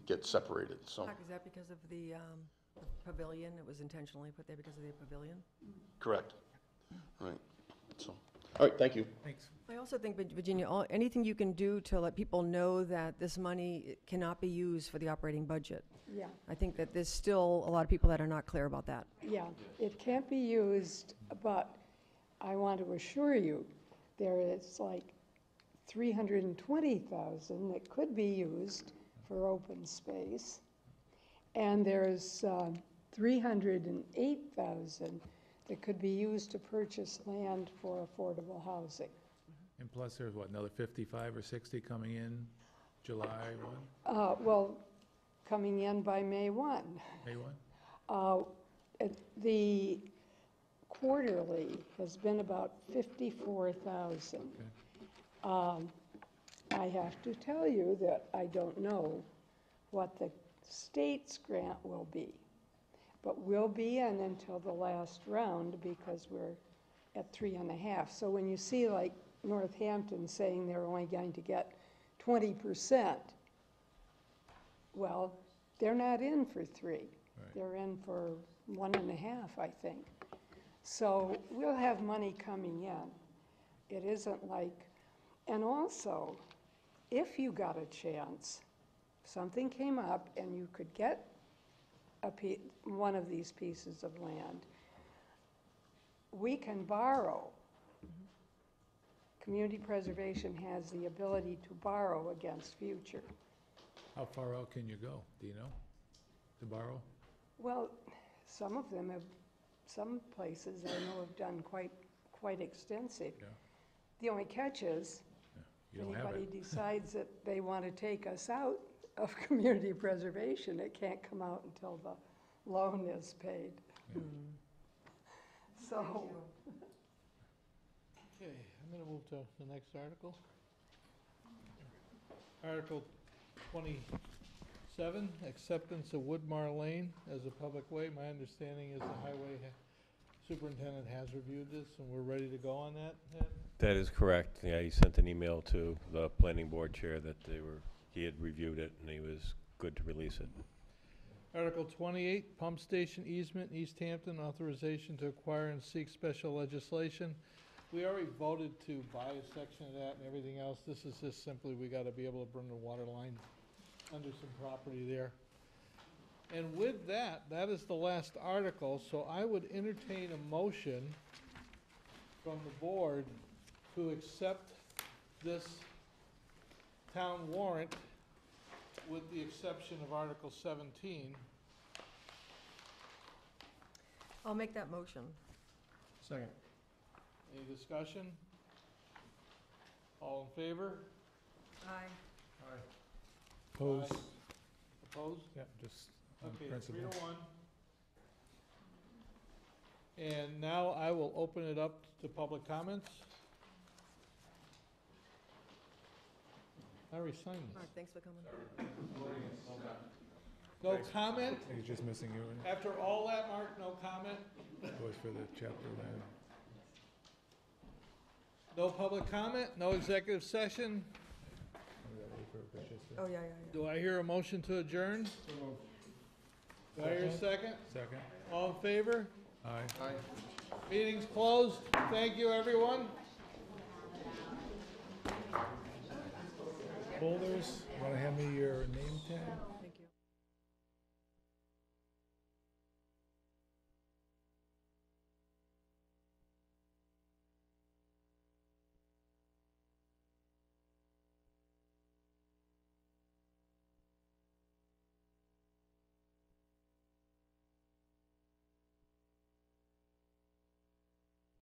get separated. So. Is that because of the pavilion? It was intentionally put there because of the pavilion? Correct. Right. So, all right, thank you. Thanks. I also think, Virginia, anything you can do to let people know that this money cannot be used for the operating budget. Yeah, I think that there's still a lot of people that are not clear about that. yeah, it can't be used, but I want to assure you, there is like 320,000 that could be used for open space, and there's 308,000 that could be used to purchase land for affordable housing. And plus, there's what, another 55 or 60 coming in July 1? Well, coming in by May 1. May 1? The quarterly has been about 54,000. I have to tell you that I don't know what the state's grant will be, but we'll be in until the last round because we're at 3.5. So when you see like Northampton saying they're only going to get 20%, well, they're not in for 3. Right. They're in for 1.5, I think. So we'll have money coming in. It isn't like, and also, if you got a chance, something came up and you could get one of these pieces of land, we can borrow. Community preservation has the ability to borrow against future. How far out can you go? Do you know? To borrow? Well, some of them have, some places I know have done quite extensive. Yeah. The only catch is, You don't have anybody it. decides that they want to take us out of community preservation, it can't come out until the loan is paid. So, Okay, I'm going to move to the next article. Article 27, acceptance of Woodmar Lane as a public way. My understanding is the highway superintendent has reviewed this, and we're ready to go on that, Ed? That is correct. Yeah, he sent an email to the planning board chair that he had reviewed it and he was good to release it. Article 28, pump station easement, Easthampton, authorization to acquire and seek special legislation. We already voted to buy a section of that and everything else. This is just simply, we gotta be able to bring the water line under some property there. And with that, that is the last article, so I would entertain a motion from the board to accept this town warrant with the exception of Article 17. I'll make that motion. Second. Any discussion? All in favor? Aye. Opposed? Opposed? Yep, just on Okay, principle. 3-1. And now I will open it up to public comments. I already signed Mark, this. thanks for coming. No comment? He's just missing you. After all that, Mark, no comment? Goes for the chapter land. No public comment? No executive session? Oh, yeah. Do I hear a motion to adjourn? Do I hear a second? Second. All in favor? Aye. Meeting's closed. Thank you, everyone. Holders, want to hand me your name tag?